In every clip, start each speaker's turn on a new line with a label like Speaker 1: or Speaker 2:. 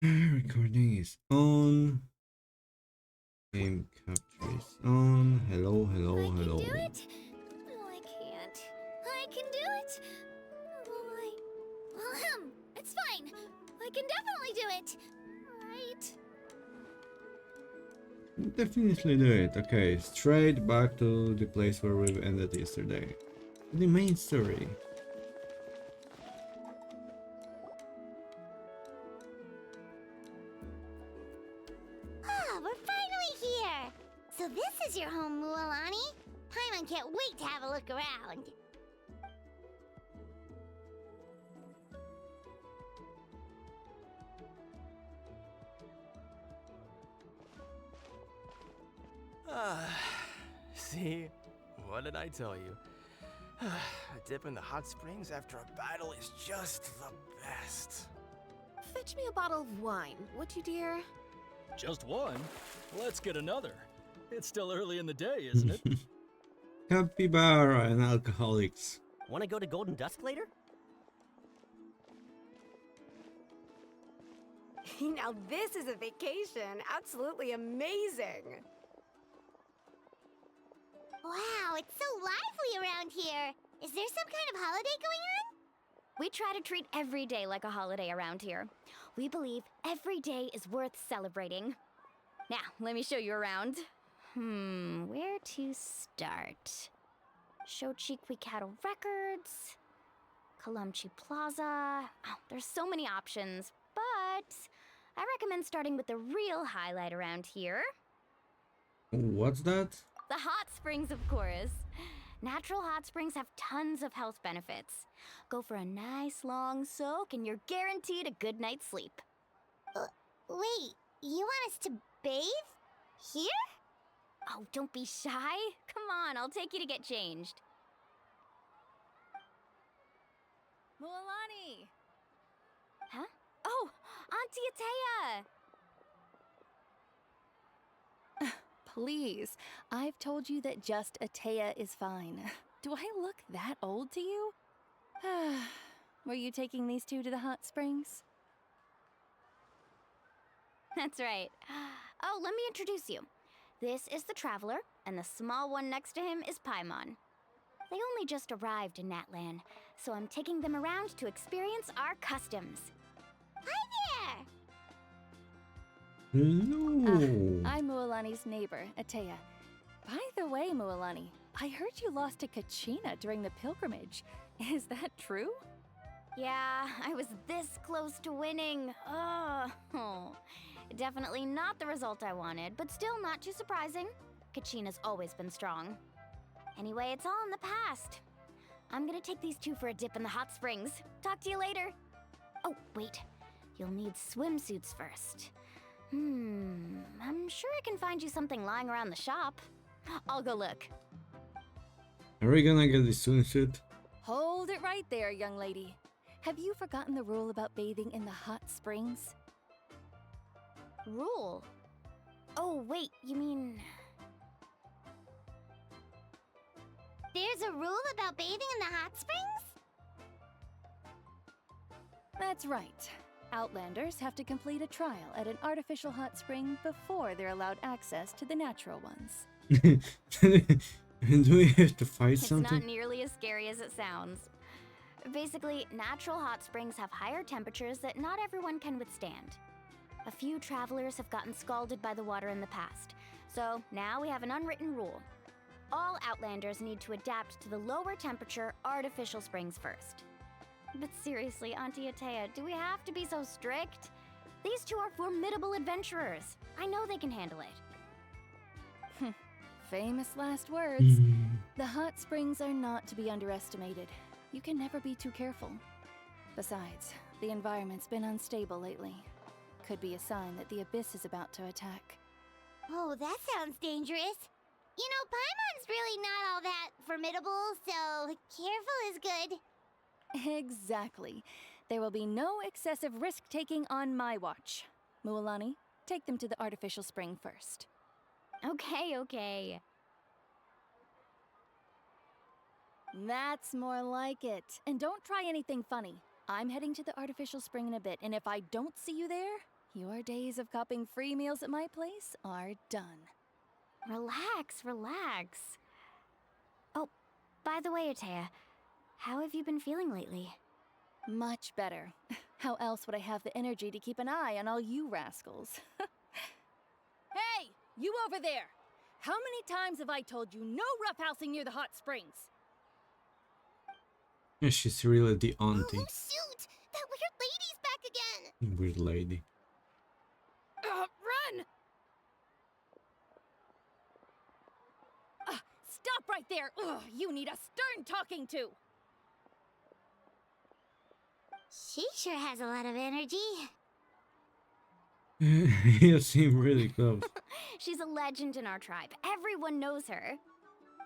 Speaker 1: Recording is on. Game capture is on. Hello, hello,
Speaker 2: I can do
Speaker 1: hello.
Speaker 2: it. No, I can't. I can do it. Oh, it's fine. I can definitely do it. Right?
Speaker 1: Definitely do it. Okay, straight back to the place where we ended yesterday. The main story.
Speaker 2: Ah, we're finally here. So this is your home, Mualani. Paimon can't wait to have a look around.
Speaker 3: Ah, see? What did I tell you? A dip in the hot springs after a battle is just the best.
Speaker 4: Fetch me a bottle of wine, would you, dear?
Speaker 5: Just one? Let's get another. It's still early in the day, isn't it?
Speaker 1: Capybara and alcoholics.
Speaker 6: Want to go to Golden Dusk later?
Speaker 4: Now this is a vacation. Absolutely amazing.
Speaker 2: Wow, it's so lively around here. Is there some kind of holiday going on?
Speaker 7: We try to treat every day like a holiday around here. We believe every day is worth celebrating. Now, let me show you around. Where to start? Shochiqui Cattle Records, Kalamchi Plaza. Oh, there's so many options, but I recommend starting with the real highlight around here.
Speaker 1: What's that?
Speaker 7: The hot springs, of course. Natural hot springs have tons of health benefits. Go for a nice long soak and you're guaranteed a good night's sleep.
Speaker 2: Wait, you want us to bathe? Here?
Speaker 7: Oh, don't be shy. Come on, I'll take you to get changed. Mualani! Huh? Oh, Auntie Atea!
Speaker 8: Please, I've told you that just Atea is fine. Do I look that old to you? Were you taking these two to the hot springs?
Speaker 7: That's right. Oh, let me introduce you. This is the Traveler, and the small one next to him is Paimon. They only just arrived in Natlan, so I'm taking them around to experience our customs.
Speaker 2: Hi
Speaker 1: Hello.
Speaker 8: I'm Mualani's neighbor, Atea. By the way, Mualani, I heard you lost to Kachina during the pilgrimage. Is that true?
Speaker 7: Yeah, I was this close to winning. Oh. Definitely not the result I wanted, but still not too surprising. Kachina's always been strong. Anyway, it's all in the past. I'm gonna take these two for a dip in the hot springs. Talk to you later. Oh, wait. You'll need swimsuits first. I'm sure I can find you something lying around the shop. I'll go look.
Speaker 1: Are we gonna get the swimsuit?
Speaker 8: Hold it right there, young lady. Have you forgotten the rule about bathing in the hot springs?
Speaker 7: Rule? Oh, wait, you mean...
Speaker 2: There's a rule about bathing in the hot springs?
Speaker 8: That's right. Outlanders have to complete a trial at an artificial hot spring before they're allowed access to the natural ones.
Speaker 1: Do we have to fight
Speaker 7: It's
Speaker 1: something?
Speaker 7: not nearly as scary as it sounds. Basically, natural hot springs have higher temperatures that not everyone can withstand. A few travelers have gotten scalded by the water in the past, so now we have an unwritten rule. All Outlanders need to adapt to the lower temperature artificial springs first. But seriously, Auntie Atea, do we have to be so strict? These two are formidable adventurers. I know they can handle it.
Speaker 8: Famous last words. The hot springs are not to be underestimated. You can never be too careful. Besides, the environment's been unstable lately. Could be a sign that the abyss is about to attack.
Speaker 2: Oh, that sounds dangerous. You know, Paimon's really not all that formidable, so careful is good.
Speaker 8: Exactly. There will be no excessive risk-taking on my watch. Mualani, take them to the artificial spring first.
Speaker 7: Okay.
Speaker 8: That's more like it. And don't try anything funny. I'm heading to the artificial spring in a bit, and if I don't see you there, Your days of copping free meals at my place are done.
Speaker 7: Relax, relax. Oh, by the way, Atea, how have you been feeling lately?
Speaker 8: Much better. How else would I have the energy to keep an eye on all you rascals? Hey, you over there! How many times have I told you no roughhousing near the hot springs?
Speaker 1: Yeah, she's really the
Speaker 2: Oh,
Speaker 1: auntie.
Speaker 2: shoot! That weird lady's back again!
Speaker 1: Weird lady.
Speaker 8: Run! Stop right there! Ugh, you need a stern talking to!
Speaker 2: She sure has a lot of energy.
Speaker 1: You seem really close.
Speaker 7: She's a legend in our tribe. Everyone knows her.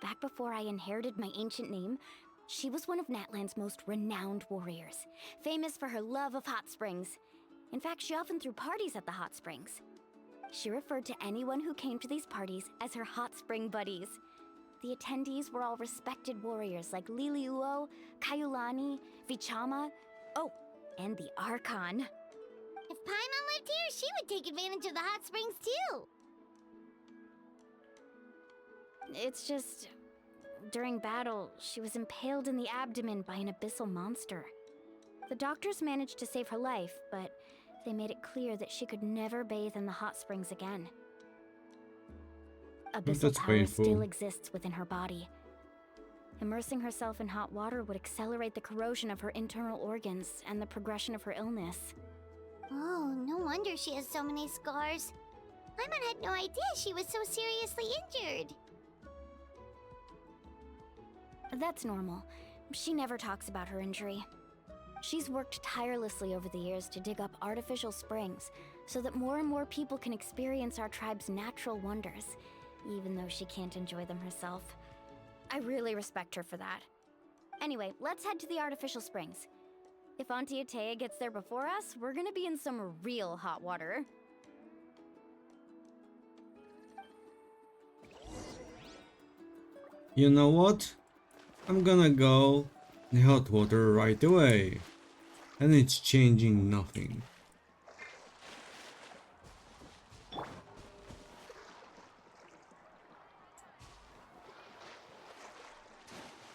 Speaker 7: Back before I inherited my ancient name, she was one of Natland's most renowned warriors, famous for her love of hot springs. In fact, she often threw parties at the hot springs. She referred to anyone who came to these parties as her hot spring buddies. The attendees were all respected warriors like Liliuo, Kaiulani, Vichama, oh, and the Archon.
Speaker 2: If Paimon lived here, she would take advantage of the hot springs too.
Speaker 7: It's just, during battle, she was impaled in the abdomen by an abyssal monster. The doctors managed to save her life, but they made it clear that she could never bathe in the hot springs again. Abyssal
Speaker 1: That's
Speaker 7: power
Speaker 1: painful.
Speaker 7: still exists within her body. Immersing herself in hot water would accelerate the corrosion of her internal organs and the progression of her illness.
Speaker 2: Oh, no wonder she has so many scars. Paimon had no idea she was so seriously injured.
Speaker 7: That's normal. She never talks about her injury. She's worked tirelessly over the years to dig up artificial springs so that more and more people can experience our tribe's natural wonders, even though she can't enjoy them herself. I really respect her for that. Anyway, let's head to the artificial springs. If Auntie Atea gets there before us, we're gonna be in some real hot water.
Speaker 1: You know what? I'm gonna go in hot water right away. And it's changing nothing.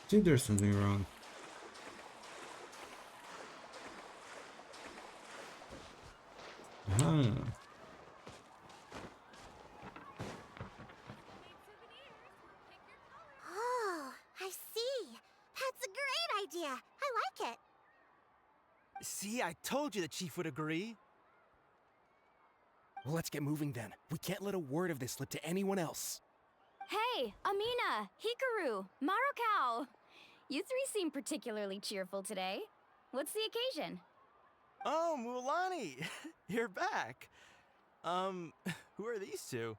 Speaker 1: I think there's something wrong. Ah.
Speaker 2: Oh, I see. That's a great idea. I like it.
Speaker 3: See, I told you the chief would agree. Well, let's get moving then. We can't let a word of this slip to anyone else.
Speaker 7: Hey, Amina, Hikaru, Marukao! You three seem particularly cheerful today. What's the occasion?
Speaker 3: Oh, Mulani, you're back. Who are these two?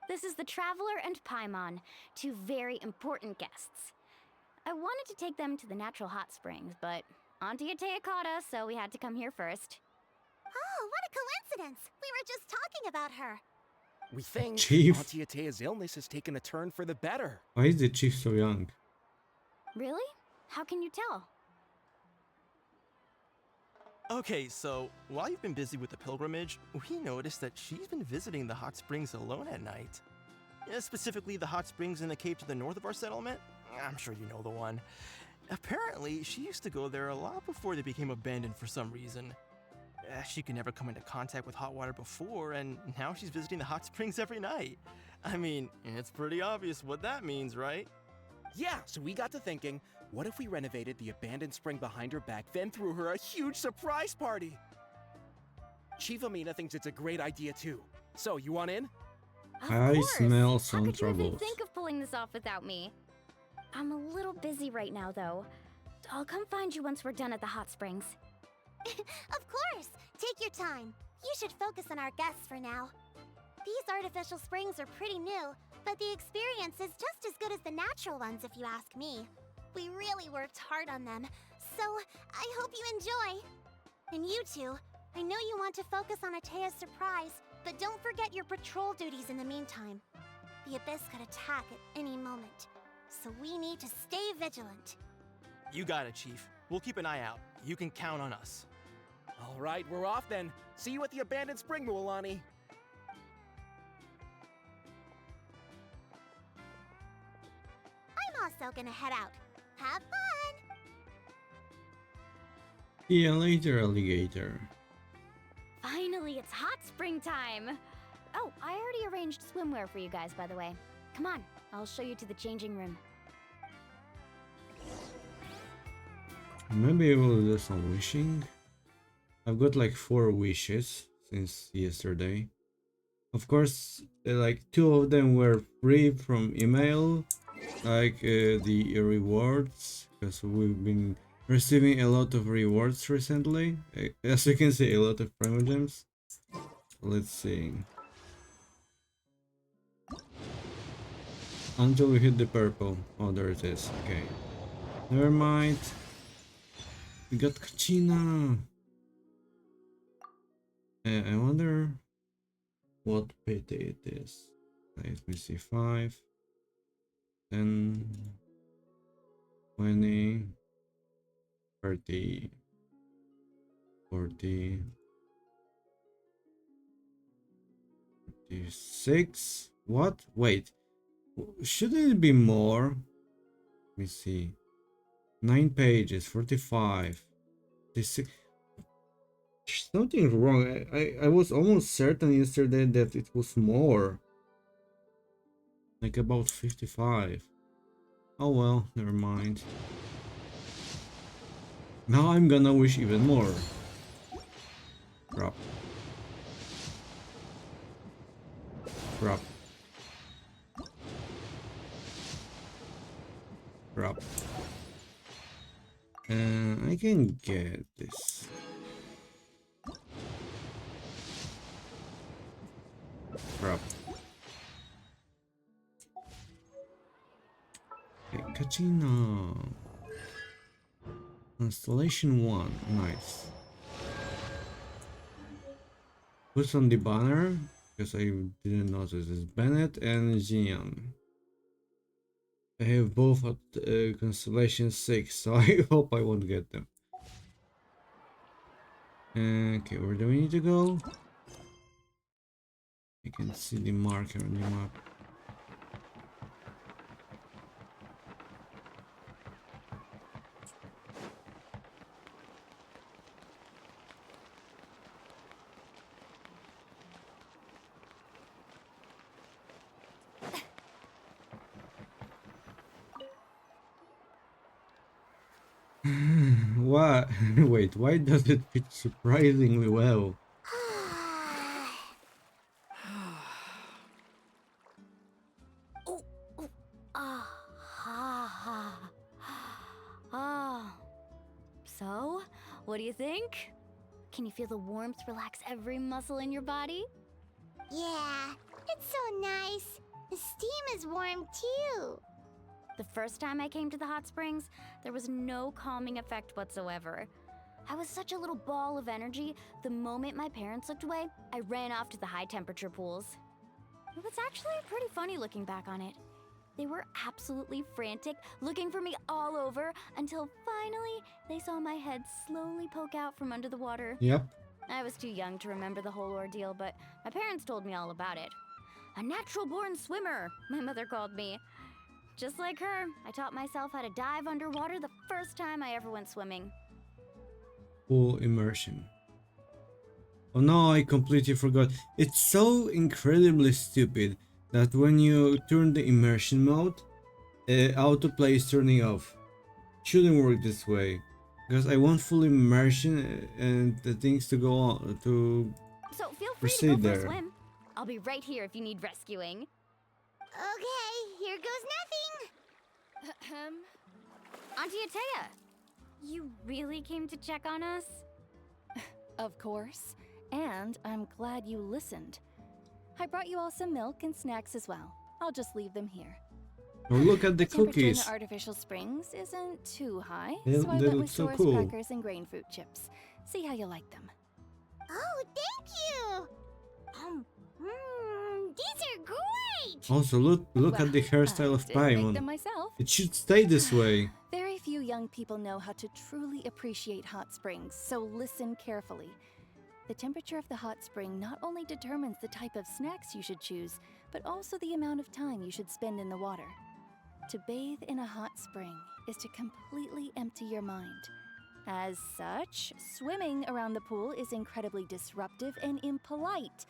Speaker 7: This is the Traveler and Paimon, two very important guests. I wanted to take them to the natural hot springs, but Auntie Atea caught us, so we had to come here first.
Speaker 2: Oh, what a coincidence. We were just talking about her.
Speaker 3: We think
Speaker 1: Chief?
Speaker 3: Auntie Atea's illness has taken a turn for the better.
Speaker 1: Why is the chief so young?
Speaker 7: Really? How can you tell?
Speaker 3: Okay, so while you've been busy with the pilgrimage, we noticed that she's been visiting the hot springs alone at night. Specifically, the hot springs in the cave to the north of our settlement. I'm sure you know the one. Apparently, she used to go there a lot before they became abandoned for some reason. She could never come into contact with hot water before, and now she's visiting the hot springs every night. I mean, it's pretty obvious what that means, right?
Speaker 6: Yeah, so we got to thinking, what if we renovated the abandoned spring behind her back, then threw her a huge surprise party? Chief Amina thinks it's a great idea too. So, you want in?
Speaker 7: Of
Speaker 1: I
Speaker 7: course.
Speaker 1: smell
Speaker 7: How
Speaker 1: some
Speaker 7: could you even
Speaker 1: troubles.
Speaker 7: think of pulling this off without me? I'm a little busy right now, though. I'll come find you once we're done at the hot springs.
Speaker 2: Of course. Take your time. You should focus on our guests for now. These artificial springs are pretty new, but the experience is just as good as the natural ones if you ask me. We really worked hard on them, so I hope you enjoy. And you two, I know you want to focus on Atea's surprise, but don't forget your patrol duties in the meantime. The Abyss could attack at any moment, so we need to stay vigilant.
Speaker 3: You got it, Chief. We'll keep an eye out. You can count on us.
Speaker 6: All right, we're off then. See you at the abandoned spring, Mualani.
Speaker 2: I'm also gonna head out. Have fun!
Speaker 1: See you later, alligator.
Speaker 7: Finally, it's hot spring time! Oh, I already arranged swimwear for you guys, by the way. Come on, I'll show you to the changing room.
Speaker 1: Maybe we'll do some wishing. I've got like 4 wishes since yesterday. Of course, like 2 of them were free from email, like the rewards, because we've been receiving a lot of rewards recently. As you can see, a lot of primo gems. Let's see. Until we hit the purple. Oh, there it is. Okay. Never mind. We got Kachina. I wonder what pit it is. Let me see. 5, 10, 20, 30, 40, 36. What? Wait. Shouldn't it be more? Let me see. 9 pages, 45, 46. Something wrong. I was almost certain yesterday that it was more. Like about 55. Oh well, never mind. Now I'm gonna wish even more. Crap. Crap. Crap. I can get this. Crap. Okay, Kachina. Constellation 1. Nice. Who's on the banner? Because I didn't notice. It's Bennett and Jian. I have both at Constellation 6, so I hope I won't get them. Okay, where do we need to go? I can see the marker on the map. What? Wait, why does it fit surprisingly well?
Speaker 2: Oh, oh, ah, ha, ha.
Speaker 7: Oh. So, what do you think? Can you feel the warmth relax every muscle in your body?
Speaker 2: Yeah, it's so nice. The steam is warm too.
Speaker 7: The first time I came to the hot springs, there was no calming effect whatsoever. I was such a little ball of energy, the moment my parents looked away, I ran off to the high temperature pools. It was actually pretty funny looking back on it. They were absolutely frantic, looking for me all over, until finally they saw my head slowly poke out from under the water.
Speaker 1: Yep.
Speaker 7: I was too young to remember the whole ordeal, but my parents told me all about it. A natural-born swimmer, my mother called me. Just like her, I taught myself how to dive underwater the first time I ever went swimming.
Speaker 1: Full immersion. Oh no, I completely forgot. It's so incredibly stupid that when you turn the immersion mode, autoplay is turning off. Shouldn't work this way. Because I want full immersion and the things to go on to
Speaker 7: So feel free to
Speaker 1: proceed
Speaker 7: go for
Speaker 1: there.
Speaker 7: a swim. I'll be right here if you need rescuing.
Speaker 2: Okay, here goes nothing.
Speaker 7: Auntie Atea, you really came to check on us?
Speaker 8: Of course. And I'm glad you listened. I brought you all some milk and snacks as well. I'll just leave them here.
Speaker 1: Oh, look at the
Speaker 8: temperature in
Speaker 1: cookies.
Speaker 8: the artificial springs isn't too high,
Speaker 1: They-
Speaker 8: so I
Speaker 1: they
Speaker 8: went
Speaker 1: look
Speaker 8: with
Speaker 1: so
Speaker 8: Sora's
Speaker 1: cool.
Speaker 8: crackers and grain fruit chips. See how you like them.
Speaker 2: Oh, thank you. These are great.
Speaker 1: Also, look
Speaker 8: Well,
Speaker 1: at the hairstyle
Speaker 8: I
Speaker 1: of
Speaker 8: did make them
Speaker 1: Paimon.
Speaker 8: myself.
Speaker 1: It should stay this way.
Speaker 8: Very few young young people know how to truly appreciate hot springs, so listen carefully. The temperature of the hot spring not only determines the type of snacks you should choose, but also the amount of time you should spend in the water. To bathe in a hot spring is to completely empty your mind. As such, swimming around the pool is incredibly disruptive and impolite,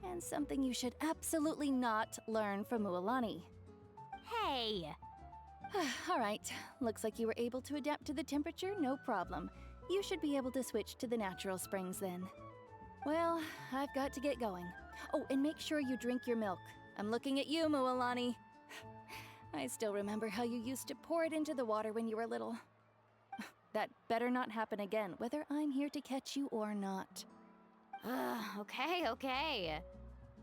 Speaker 8: and something you should absolutely not learn from Mualani.
Speaker 7: Hey!
Speaker 8: All right, looks like you were able to adapt to the temperature, no problem. You should be able to switch to the natural springs then. Well, I've got to get going. Oh, and make sure you drink your milk. I'm looking at you, Mualani. I still remember how you used to pour it into the water when you were little. That better not happen again, whether I'm here to catch you or not.
Speaker 7: Okay.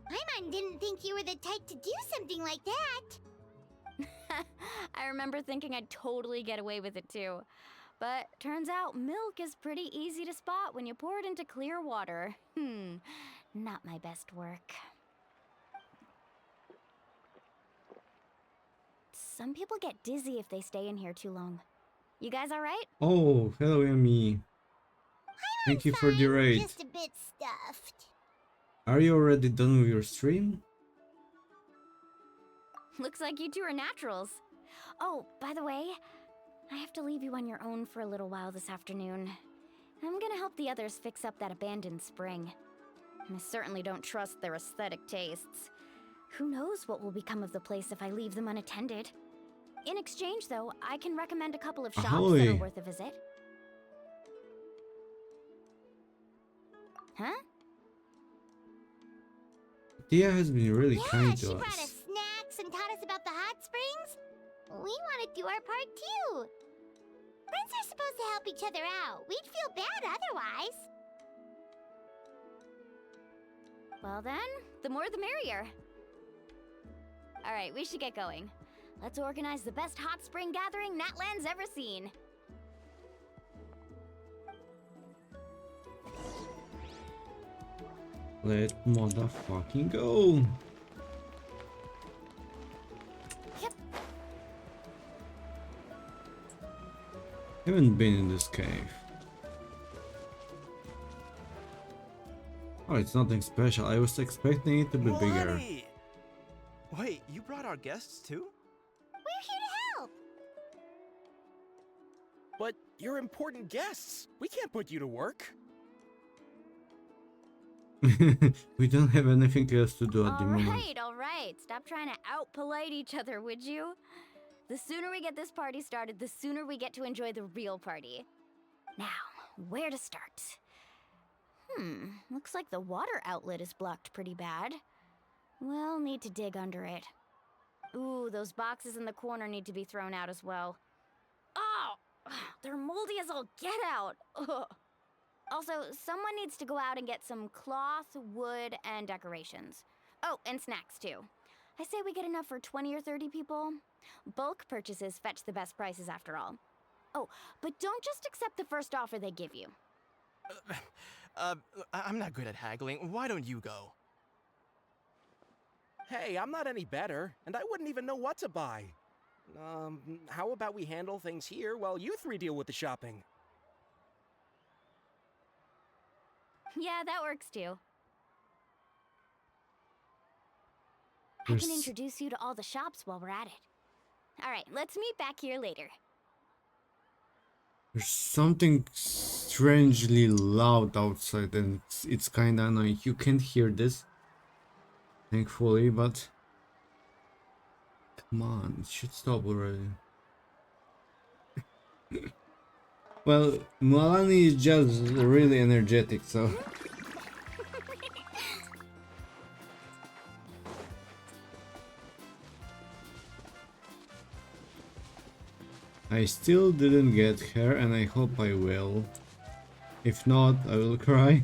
Speaker 2: Paimon didn't think you were the type to do something like that.
Speaker 7: I remember thinking I'd totally get away with it too. But turns out milk is pretty easy to spot when you pour it into clear water. Not my best work. Some people get dizzy if they stay in here too long. You guys alright?
Speaker 1: Oh, hello, Amy. Thank you for the
Speaker 2: Fine,
Speaker 1: raid.
Speaker 2: just a bit stuffed.
Speaker 1: Are you already done with your stream?
Speaker 7: Looks like you two are naturals. Oh, by the way, I have to leave you on your own for a little while this afternoon. I'm gonna help the others fix up that abandoned spring. I certainly don't trust their aesthetic tastes. Who knows what will become of the place if I leave them unattended? In exchange, though, I can recommend a couple of shops that
Speaker 1: Ahoy.
Speaker 7: are worth a visit. Huh?
Speaker 1: Tia has been really
Speaker 2: Yeah,
Speaker 1: kind
Speaker 2: she
Speaker 1: to
Speaker 2: brought
Speaker 1: us.
Speaker 2: us snacks and taught us about the hot springs. We want to do our part too. Friends are supposed to help each other out. We'd feel bad otherwise.
Speaker 7: Well then, the more the merrier. Alright, we should get going. Let's organize the best hot spring gathering Natland's ever seen.
Speaker 1: Let motherfucking go.
Speaker 7: Yep.
Speaker 1: Haven't been in this cave. Oh, it's nothing special. I was expecting it to be bigger.
Speaker 3: Milani! Wait, you brought our guests too?
Speaker 2: We're here to help.
Speaker 6: But you're important guests. We can't put you to work.
Speaker 1: We don't have anything else to do at the moment.
Speaker 7: Alright. Stop trying to out-polite each other, would you? The sooner we get this party started, the sooner we get to enjoy the real party. Now, where to start? Looks like the water outlet is blocked pretty bad. We'll need to dig under it. Ooh, those boxes in the corner need to be thrown out as well. Oh! They're moldy as all get out! Ugh. Also, someone needs to go out and get some cloth, wood, and decorations. Oh, and snacks too. I say we get enough for 20 or 30 people. Bulk purchases fetch the best prices after all. Oh, but don't just accept the first offer they give you.
Speaker 3: I'm not good at haggling. Why don't you go?
Speaker 6: Hey, I'm not any better, and I wouldn't even know what to buy. How about we handle things here while you three deal with the shopping?
Speaker 7: Yeah, that works too. I can introduce you to all the shops while we're at it. Alright, let's meet back here later.
Speaker 1: There's something strangely loud outside and it's kinda annoying. You can't hear this, thankfully, but come on, it should stop already. Well, Milani is just really energetic, so I still didn't get her and I hope I will. If not, I will cry.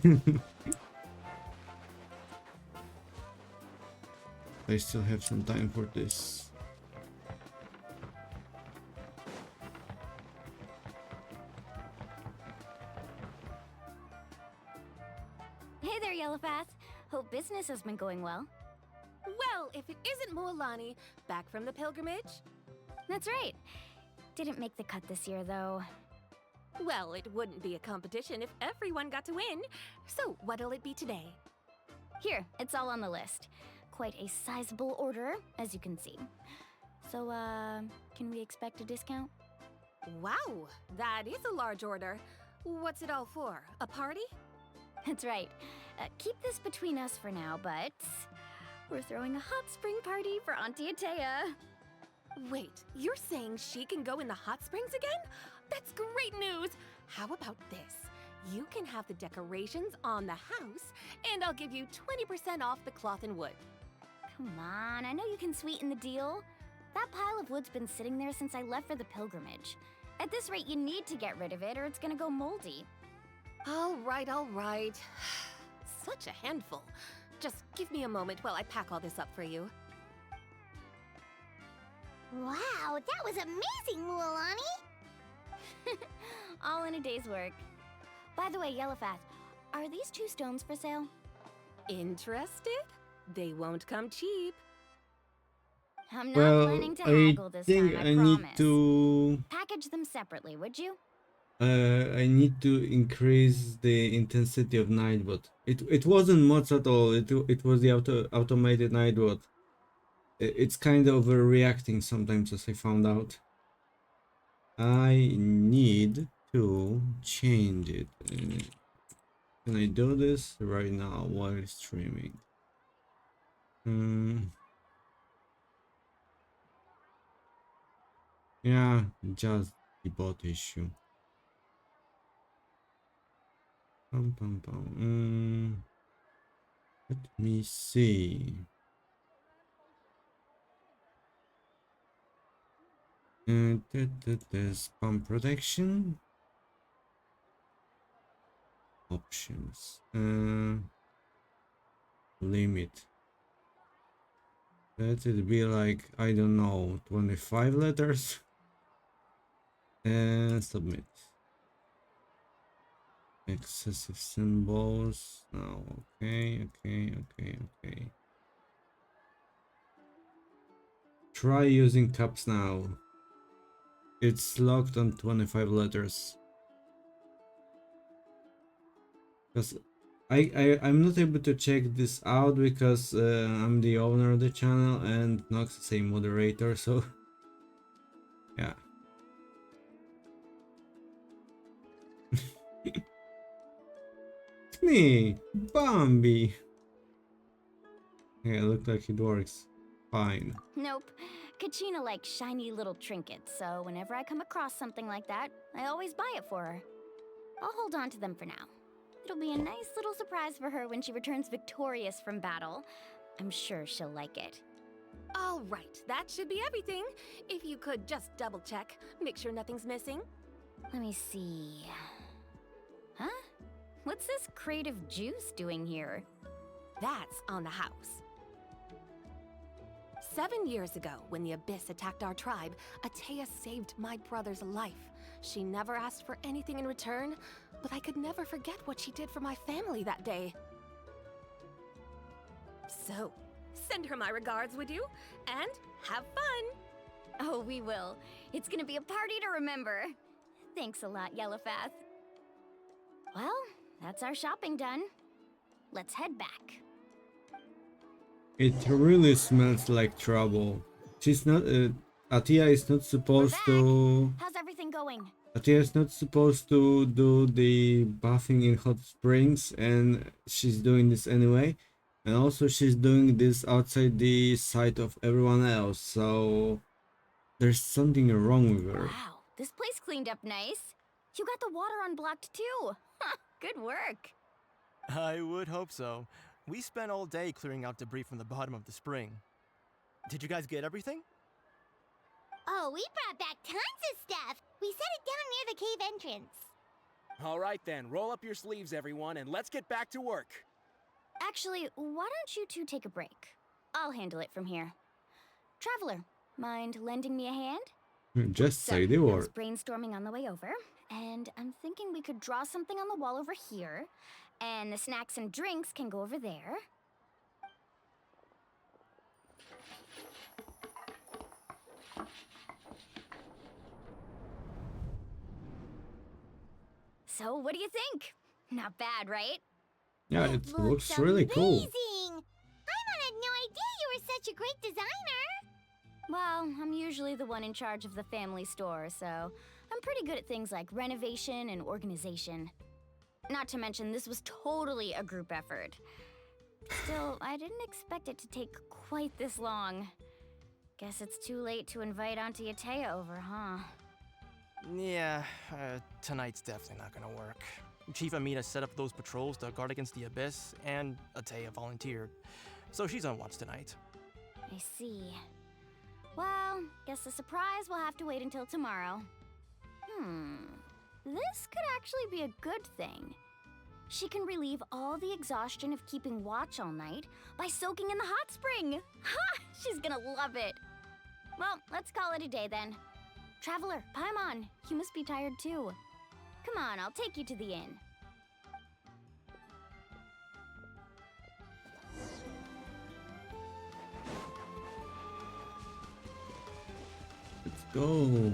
Speaker 1: I still have some time for this.
Speaker 7: Hey there, Yellowpath. Hope business has been going well.
Speaker 4: Well, if it isn't Mualani, back from the pilgrimage?
Speaker 7: That's right. Didn't make the cut this year, though.
Speaker 9: Well, it wouldn't be a competition if everyone got to win. So, what'll it be today?
Speaker 7: Here, it's all on the list. Quite a sizable order, as you can see. So, can we expect a discount?
Speaker 9: Wow, that is a large order. What's it all for? A party?
Speaker 7: That's right. Keep this between us for now, but we're throwing a hot spring party for Auntie Atea.
Speaker 9: Wait, you're saying she can go in the hot springs again? That's great news! How about this? You can have the decorations on the house, and I'll give you 20% off the cloth and wood.
Speaker 7: Come on, I know you can sweeten the deal. That pile of wood's been sitting there since I left for the pilgrimage. At this rate, you need to get rid of it or it's gonna go moldy.
Speaker 9: All right, all right. Such a handful. Just give me a moment while I pack all this up for you.
Speaker 2: Wow, that was amazing, Mualani!
Speaker 7: All in a day's work. By the way, Yellowfath, are these 2 stones for sale?
Speaker 9: Interested? They won't come cheap.
Speaker 7: I'm not
Speaker 1: Well,
Speaker 7: planning to
Speaker 1: I
Speaker 7: haggle this
Speaker 1: think
Speaker 7: time,
Speaker 1: I
Speaker 7: I
Speaker 1: need
Speaker 7: promise.
Speaker 1: to.
Speaker 7: Package them separately, would you?
Speaker 1: I need to increase the intensity of Nightbot. It wasn't mods at all. It was the automated Nightbot. It's kind of overreacting sometimes, as I found out. I need to change it. Can I do this right now while streaming? Yeah, just the bot issue. Let me see. Spam protection options. Limit. Let it be like, I don't know, 25 letters. And submit. Excessive symbols. No, okay. Try using caps now. It's locked on 25 letters. Because I'm not able to check this out because I'm the owner of the channel and Nox is a moderator, so yeah. It's me, Bambi. Yeah, it looks like it works fine.
Speaker 7: Nope. Kachina likes shiny little trinkets, so whenever I come across something like that, I always buy it for her. I'll hold on to them for now. It'll be a nice little surprise for her when she returns victorious from battle. I'm sure she'll like it.
Speaker 9: All right, that should be everything. If you could just double check, make sure nothing's missing.
Speaker 7: Let me see. Huh? What's this crate of juice doing here?
Speaker 9: That's on the house. 7 years ago, when the Abyss attacked our tribe, Atea saved my brother's life. She never asked for anything in return, but I could never forget what she did for my family that day. So, send her my regards, would you? And have fun!
Speaker 7: Oh, we will. It's gonna be a party to remember. Thanks a lot, Yellowfath. Well, that's our shopping done. Let's head back.
Speaker 1: It really smells like trouble. She's not. Atia is not supposed to.
Speaker 7: How's everything going?
Speaker 1: Atia is not supposed to do the bathing in hot springs, and she's doing this anyway. And also, she's doing this outside the sight of everyone else. So there's something wrong with her.
Speaker 7: Wow, this place cleaned up nice. You got the water unblocked too. Good work.
Speaker 3: I would hope so. We spent all day clearing out debris from the bottom of the spring. Did you guys get everything?
Speaker 2: Oh, we brought back tons of stuff! We set it down near the cave entrance.
Speaker 6: All right then, roll up your sleeves, everyone, and let's get back to work.
Speaker 7: Actually, why don't you two take a break? I'll handle it from here. Traveler, mind lending me a hand?
Speaker 1: Just say the
Speaker 7: I was
Speaker 1: word.
Speaker 7: brainstorming on the way over, and I'm thinking we could draw something on the wall over here, and the snacks and drinks can go over there. So, what do you think? Not bad, right?
Speaker 1: Yeah,
Speaker 2: It
Speaker 1: it looks really cool.
Speaker 2: amazing! Paimon had no idea you were such a great designer!
Speaker 7: Well, I'm usually the one in charge of the family store, so I'm pretty good at things like renovation and organization. Not to mention, this was totally a group effort. Still, I didn't expect it to take quite this long. Guess it's too late to invite Auntie Atea over, huh?
Speaker 3: Yeah, tonight's definitely not gonna work. Chief Amina set up those patrols to guard against the Abyss, and Atea volunteered. So she's on watch tonight.
Speaker 7: I see. Well, guess the surprise will have to wait until tomorrow. This could actually be a good thing. She can relieve all the exhaustion of keeping watch all night by soaking in the hot spring. Ha! She's gonna love it. Well, let's call it a day then. Traveler, Paimon, you must be tired too. Come on, I'll take you to the inn.
Speaker 1: Let's go.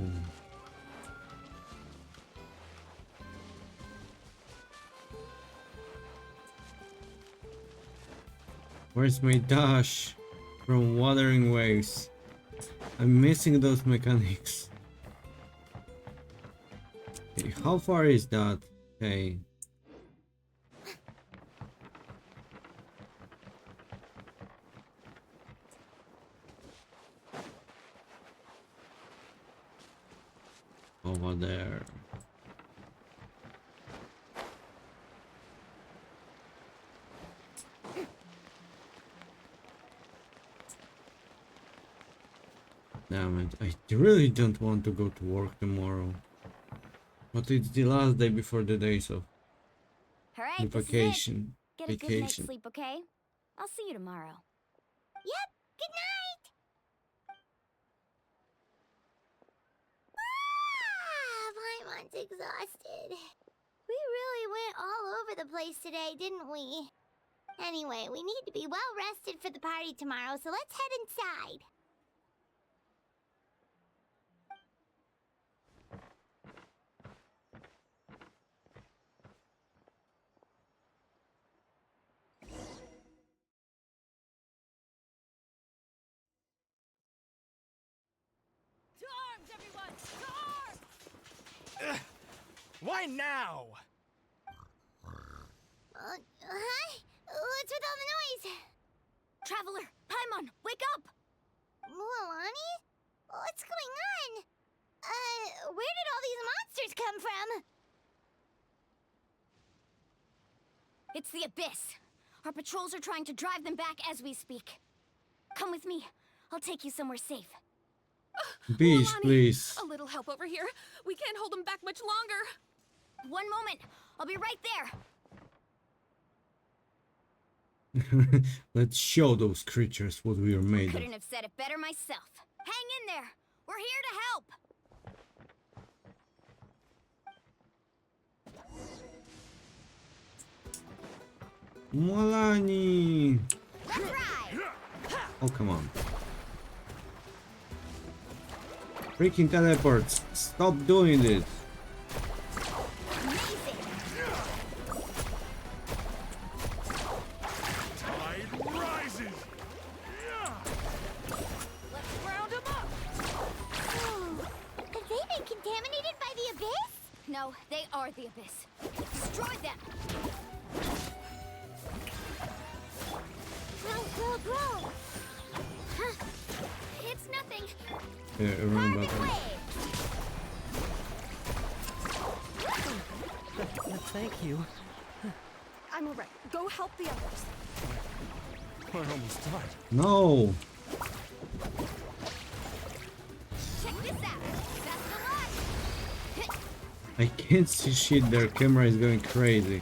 Speaker 1: Where's my dash from Wuthering Waves? I'm missing those mechanics. Okay, how far is that? Okay. Over there. Damn it, I really don't want to go to work tomorrow. But it's the last day before the days of
Speaker 7: Alright, this is it.
Speaker 1: vacation.
Speaker 7: Get a good night's sleep, okay? I'll see you tomorrow.
Speaker 2: Yep, good night! Paimon's exhausted. We really went all over the place today, didn't we? Anyway, we need to be well rested for the party tomorrow, so let's head inside.
Speaker 9: To arms, everyone! To arms!
Speaker 3: Why now?
Speaker 2: Huh? What's with all the noise?
Speaker 7: Traveler, Paimon, wake up!
Speaker 2: Mualani? What's going on? Where did all these monsters come from?
Speaker 7: It's the Abyss. Our patrols are trying to drive them back as we speak. Come with me. I'll take you somewhere safe.
Speaker 1: Beach,
Speaker 9: Mualani,
Speaker 1: please.
Speaker 9: A little help over here. We can't hold them back much longer.
Speaker 7: One moment. I'll be right there.
Speaker 1: Let's show those creatures what we are made of.
Speaker 7: Couldn't have said it better myself. Hang in there. We're here to help.
Speaker 1: Mualani!
Speaker 7: Let's ride.
Speaker 1: Oh, come on. Freaking teleports! Stop doing this!
Speaker 7: Amazing.
Speaker 5: Tide rises!
Speaker 9: Let's round them up.
Speaker 2: Have they been contaminated by the Abyss?
Speaker 7: No, they are the Abyss. Destroy them.
Speaker 2: Grow.
Speaker 7: Huh. It's nothing.
Speaker 1: Wrong
Speaker 7: Carbon
Speaker 1: button.
Speaker 7: wave.
Speaker 3: Thank you.
Speaker 4: I'm alright. Go help the others.
Speaker 3: We're almost done.
Speaker 1: No!
Speaker 7: Check this out. Best of luck.
Speaker 1: I can't see shit, their camera is going crazy.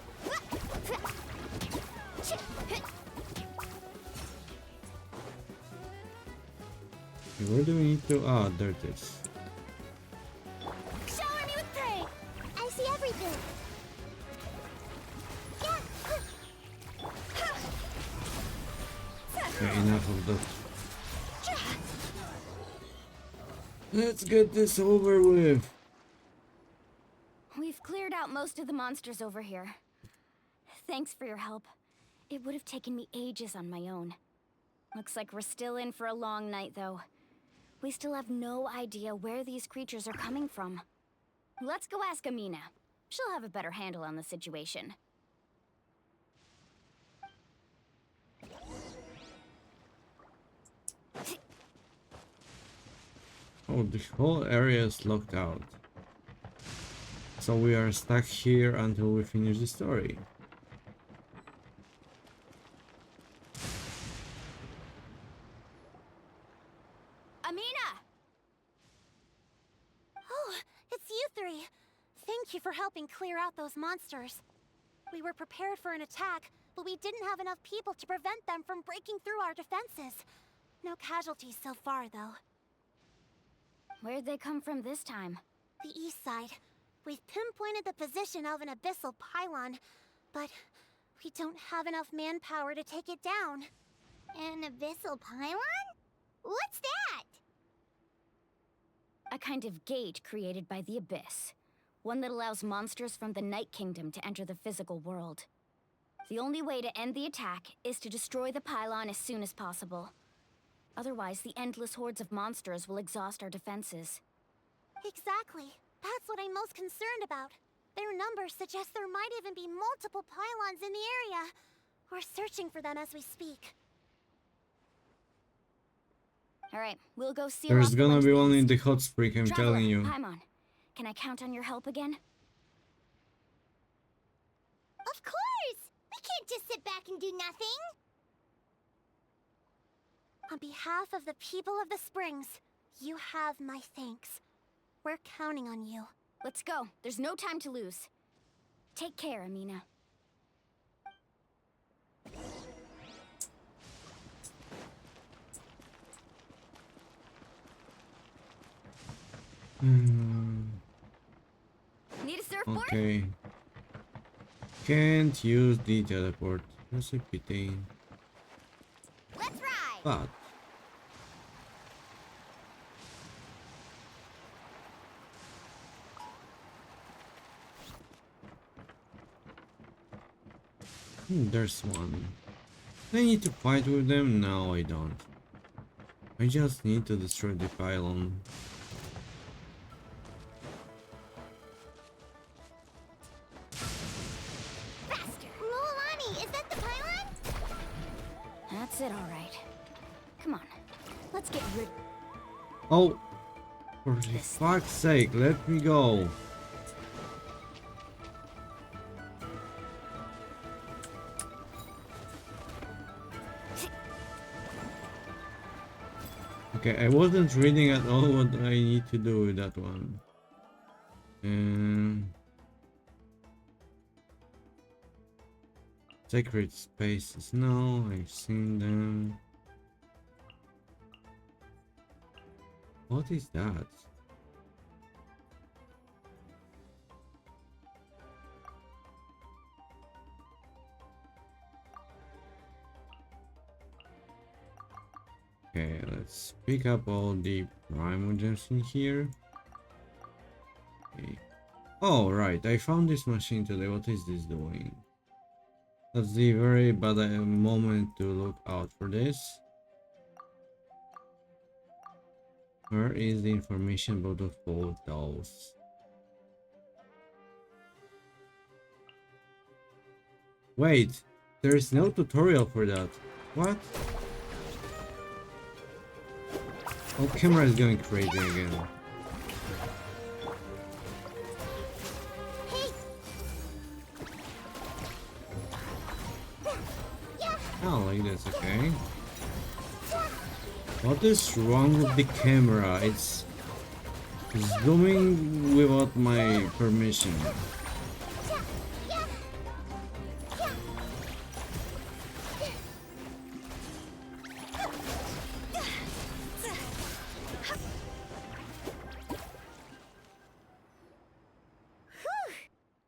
Speaker 1: Okay, where do we need to? Ah, there it is.
Speaker 2: Shower me with prey. I see everything. Yeah.
Speaker 1: Okay, enough of that. Let's get this over with.
Speaker 7: We've cleared out most of the monsters over here. Thanks for your help. It would have taken me ages on my own. Looks like we're still in for a long night, though. We still have no idea where these creatures are coming from. Let's go ask Amina. She'll have a better handle on the situation.
Speaker 1: Oh, the whole area is locked out. So we are stuck here until we finish the story.
Speaker 7: Amina!
Speaker 2: Oh, it's you three. Thank you for helping clear out those monsters. We were prepared for an attack, but we didn't have enough people to prevent them from breaking through our defenses. No casualties so far, though.
Speaker 7: Where'd they come from this time?
Speaker 2: The east side. We've pinpointed the position of an abyssal pylon, but we don't have enough manpower to take it down.
Speaker 10: An abyssal pylon? What's that?
Speaker 7: A kind of gate created by the Abyss. One that allows monsters from the Night Kingdom to enter the physical world. The only way to end the attack is to destroy the pylon as soon as possible. Otherwise, the endless hordes of monsters will exhaust our defenses.
Speaker 2: Exactly. That's what I'm most concerned about. Their numbers suggest there might even be multiple pylons in the area. We're searching for them as we speak.
Speaker 7: Alright, we'll go seal
Speaker 1: There's
Speaker 7: off the
Speaker 1: gonna
Speaker 7: one to
Speaker 1: be
Speaker 7: the
Speaker 1: one in
Speaker 7: east.
Speaker 1: the hot spring, I'm
Speaker 7: Traveler,
Speaker 1: telling you.
Speaker 7: Paimon, can I count on your help again?
Speaker 10: Of course! We can't just sit back and do nothing!
Speaker 2: On behalf of the people of the Springs, you have my thanks. We're counting on you.
Speaker 7: Let's go. There's no time to lose. Take care, Amina. Need a surfboard?
Speaker 1: Okay. Can't use the teleport. That's a pity.
Speaker 10: Let's ride!
Speaker 1: But there's one. I need to fight with them? No, I don't. I just need to destroy the pylon.
Speaker 10: Faster! Lolani, is that the pylon?
Speaker 7: That's it, alright. Come on. Let's get rid.
Speaker 1: Oh! For fuck's sake, let me go! Okay, I wasn't reading at all what I need to do with that one. Sacred spaces, no, I've seen them. What is that? Okay, let's pick up all the primal gems in here. Okay. Oh, right, I found this machine today. What is this doing? That's the very bad moment to look out for this. Where is the information about the photos? Wait, there is no tutorial for that. What? Oh, camera is going crazy again. Oh, like this, okay. What is wrong with the camera? It's zooming without my permission.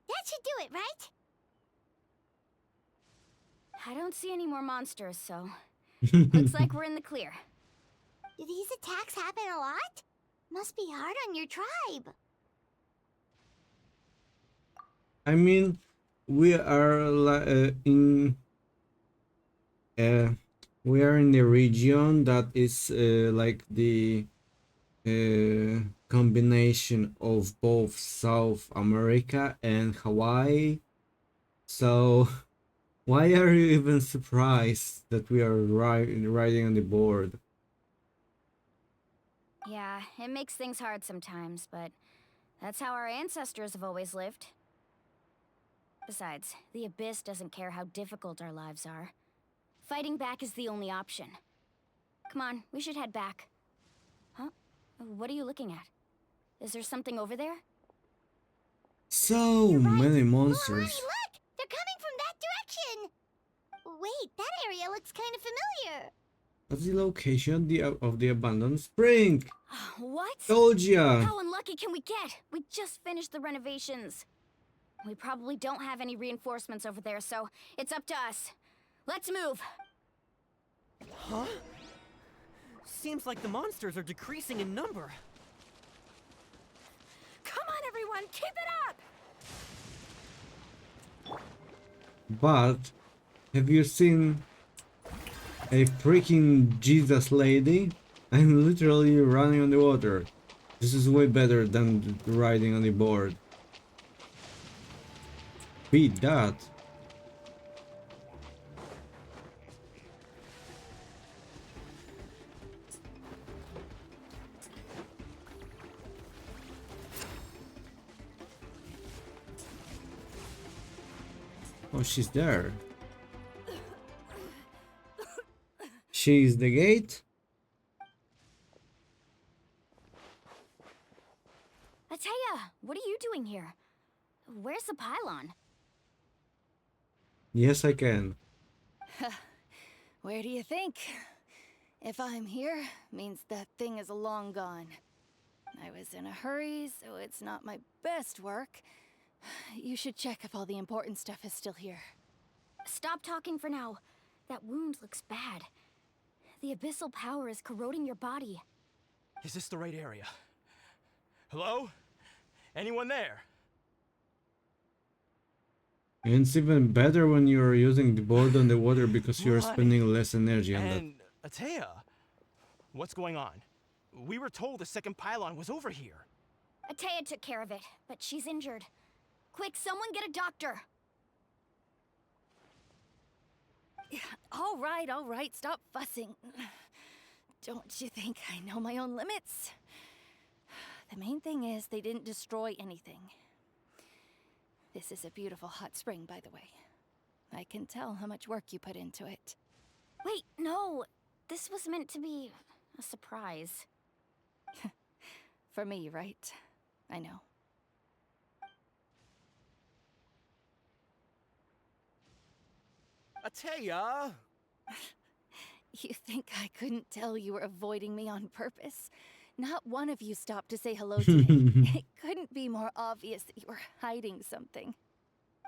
Speaker 10: That should do it, right?
Speaker 7: I don't see any more monsters, so looks like we're in the clear.
Speaker 10: Do these attacks happen a lot? Must be hard on your tribe.
Speaker 1: I mean, we are uh, we are in the region that is like the combination of both South America and Hawaii. So why are you even surprised that we are riding on the board?
Speaker 7: Yeah, it makes things hard sometimes, but that's how our ancestors have always lived. Besides, the Abyss doesn't care how difficult our lives are. Fighting back is the only option. Come on, we should head back. Huh? What are you looking at? Is there something over there?
Speaker 1: So
Speaker 2: You're right.
Speaker 1: many
Speaker 2: Milani,
Speaker 1: monsters.
Speaker 2: look! They're coming from that direction! Wait, that area looks kind of familiar.
Speaker 1: What's the location of the abandoned spring?
Speaker 7: What?
Speaker 1: Told ya!
Speaker 7: How unlucky can we get? We just finished the renovations. We probably don't have any reinforcements over there, so it's up to us. Let's move.
Speaker 6: Huh? Seems like the monsters are decreasing in number.
Speaker 9: Come on, everyone, keep it up!
Speaker 1: But have you seen a freaking Jesus lady? I'm literally running on the water. This is way better than riding on the board. Beat that. Oh, she's there. She's the gate.
Speaker 7: Ateya, what are you doing here? Where's the pylon?
Speaker 1: Yes, I can.
Speaker 8: Where do you think? If I'm here, means that thing is long gone. I was in a hurry, so it's not my best work. You should check if all the important stuff is still here.
Speaker 7: Stop talking for now. That wound looks bad. The abyssal power is corroding your body.
Speaker 3: Is this the right area? Hello? Anyone there?
Speaker 1: And it's even better when you're using the board on the water because you're
Speaker 3: Milani.
Speaker 1: spending less energy on that.
Speaker 3: And Ateya, what's going on? We were told the second pylon was over here.
Speaker 7: Ateya took care of it, but she's injured. Quick, someone get a doctor.
Speaker 8: All right, stop fussing. Don't you think I know my own limits? The main thing is they didn't destroy anything. This is a beautiful hot spring, by the way. I can tell how much work you put into it.
Speaker 7: Wait, no. This was meant to be a surprise.
Speaker 8: For me, right? I know.
Speaker 6: Ateya!
Speaker 8: You think I couldn't tell you were avoiding me on purpose? Not one of you stopped to say hello to me. It couldn't be more obvious that you were hiding something.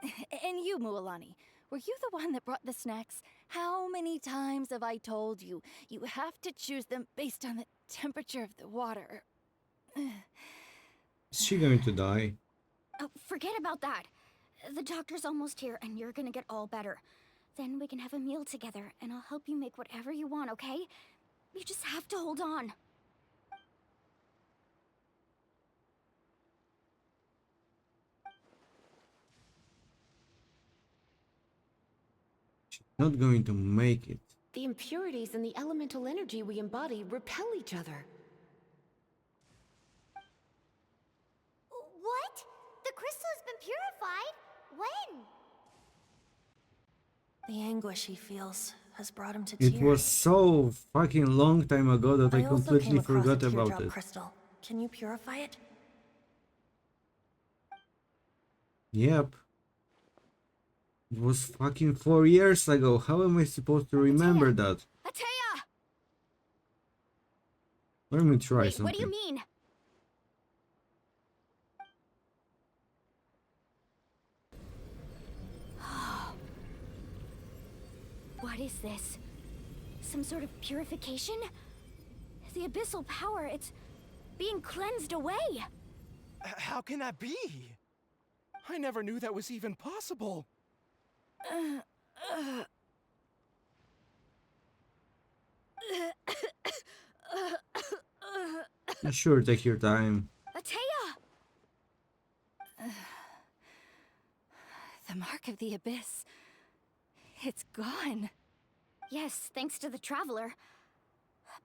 Speaker 8: And you, Mualani, were you the one that brought the snacks? How many times have I told you, you have to choose them based on the temperature of the water?
Speaker 1: Is she going to die?
Speaker 7: Oh, forget about that. The doctor's almost here, and you're gonna get all better. Then we can have a meal together, and I'll help you make whatever you want, okay? You just have to hold on.
Speaker 1: She's not going to make it.
Speaker 9: The impurities and the elemental energy we embody repel each other.
Speaker 2: What? The crystal has been purified? When?
Speaker 11: The anguish he feels has brought him to tears.
Speaker 1: It was so fucking long time ago that I
Speaker 11: also
Speaker 1: completely
Speaker 11: came across
Speaker 1: forgot
Speaker 11: a
Speaker 1: about
Speaker 11: teardrop
Speaker 1: it.
Speaker 11: crystal. Can you purify it?
Speaker 1: Yep. It was fucking 4 years ago. How am I supposed to remember that?
Speaker 7: Ateya!
Speaker 1: Let me try
Speaker 7: Wait,
Speaker 1: something.
Speaker 7: what do you mean? What is this? Some sort of purification? The abyssal power, it's being cleansed away.
Speaker 3: How can that be?
Speaker 6: I never knew that was even possible.
Speaker 1: Sure, take your time.
Speaker 8: Atea! The mark of the abyss. It's gone.
Speaker 7: Yes, thanks to the Traveler.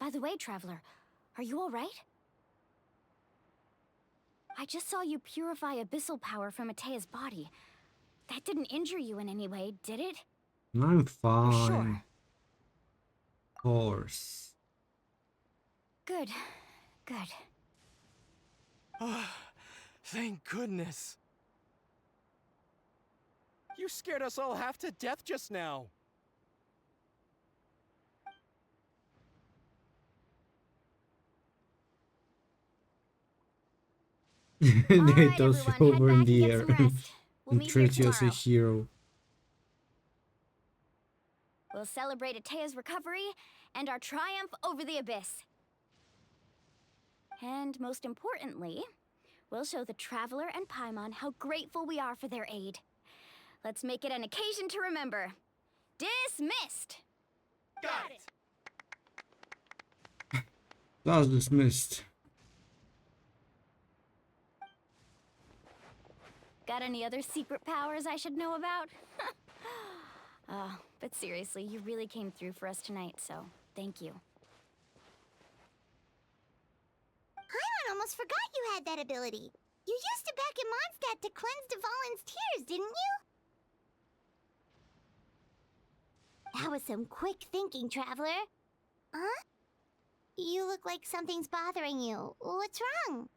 Speaker 7: By the way, Traveler, are you alright? I just saw you purify abyssal power from Atea's body. That didn't injure you in any way, did it?
Speaker 1: I'm
Speaker 7: You're
Speaker 1: fine.
Speaker 7: sure?
Speaker 1: Of course.
Speaker 7: Good. Good.
Speaker 3: Thank goodness.
Speaker 6: You scared us all half to death just now.
Speaker 1: They
Speaker 7: Alright,
Speaker 1: toss you
Speaker 7: everyone, head
Speaker 1: over in
Speaker 7: back and
Speaker 1: the
Speaker 7: get
Speaker 1: air
Speaker 7: some rest. We'll
Speaker 1: and
Speaker 7: meet here
Speaker 1: treat you as a
Speaker 7: tomorrow.
Speaker 1: hero.
Speaker 7: We'll celebrate Atea's recovery and our triumph over the abyss. And most importantly, we'll show the Traveler and Paimon how grateful we are for their aid. Let's make it an occasion to remember. Dismissed!
Speaker 3: Got it!
Speaker 1: Class dismissed.
Speaker 7: Got any other secret powers I should know about? But seriously, you really came through for us tonight, so thank you.
Speaker 2: Paimon almost forgot you had that ability. You used it back in Mondstadt to cleanse Dvalin's tears, didn't you? That was some quick thinking, Traveler. Huh? You look like something's bothering you. What's wrong?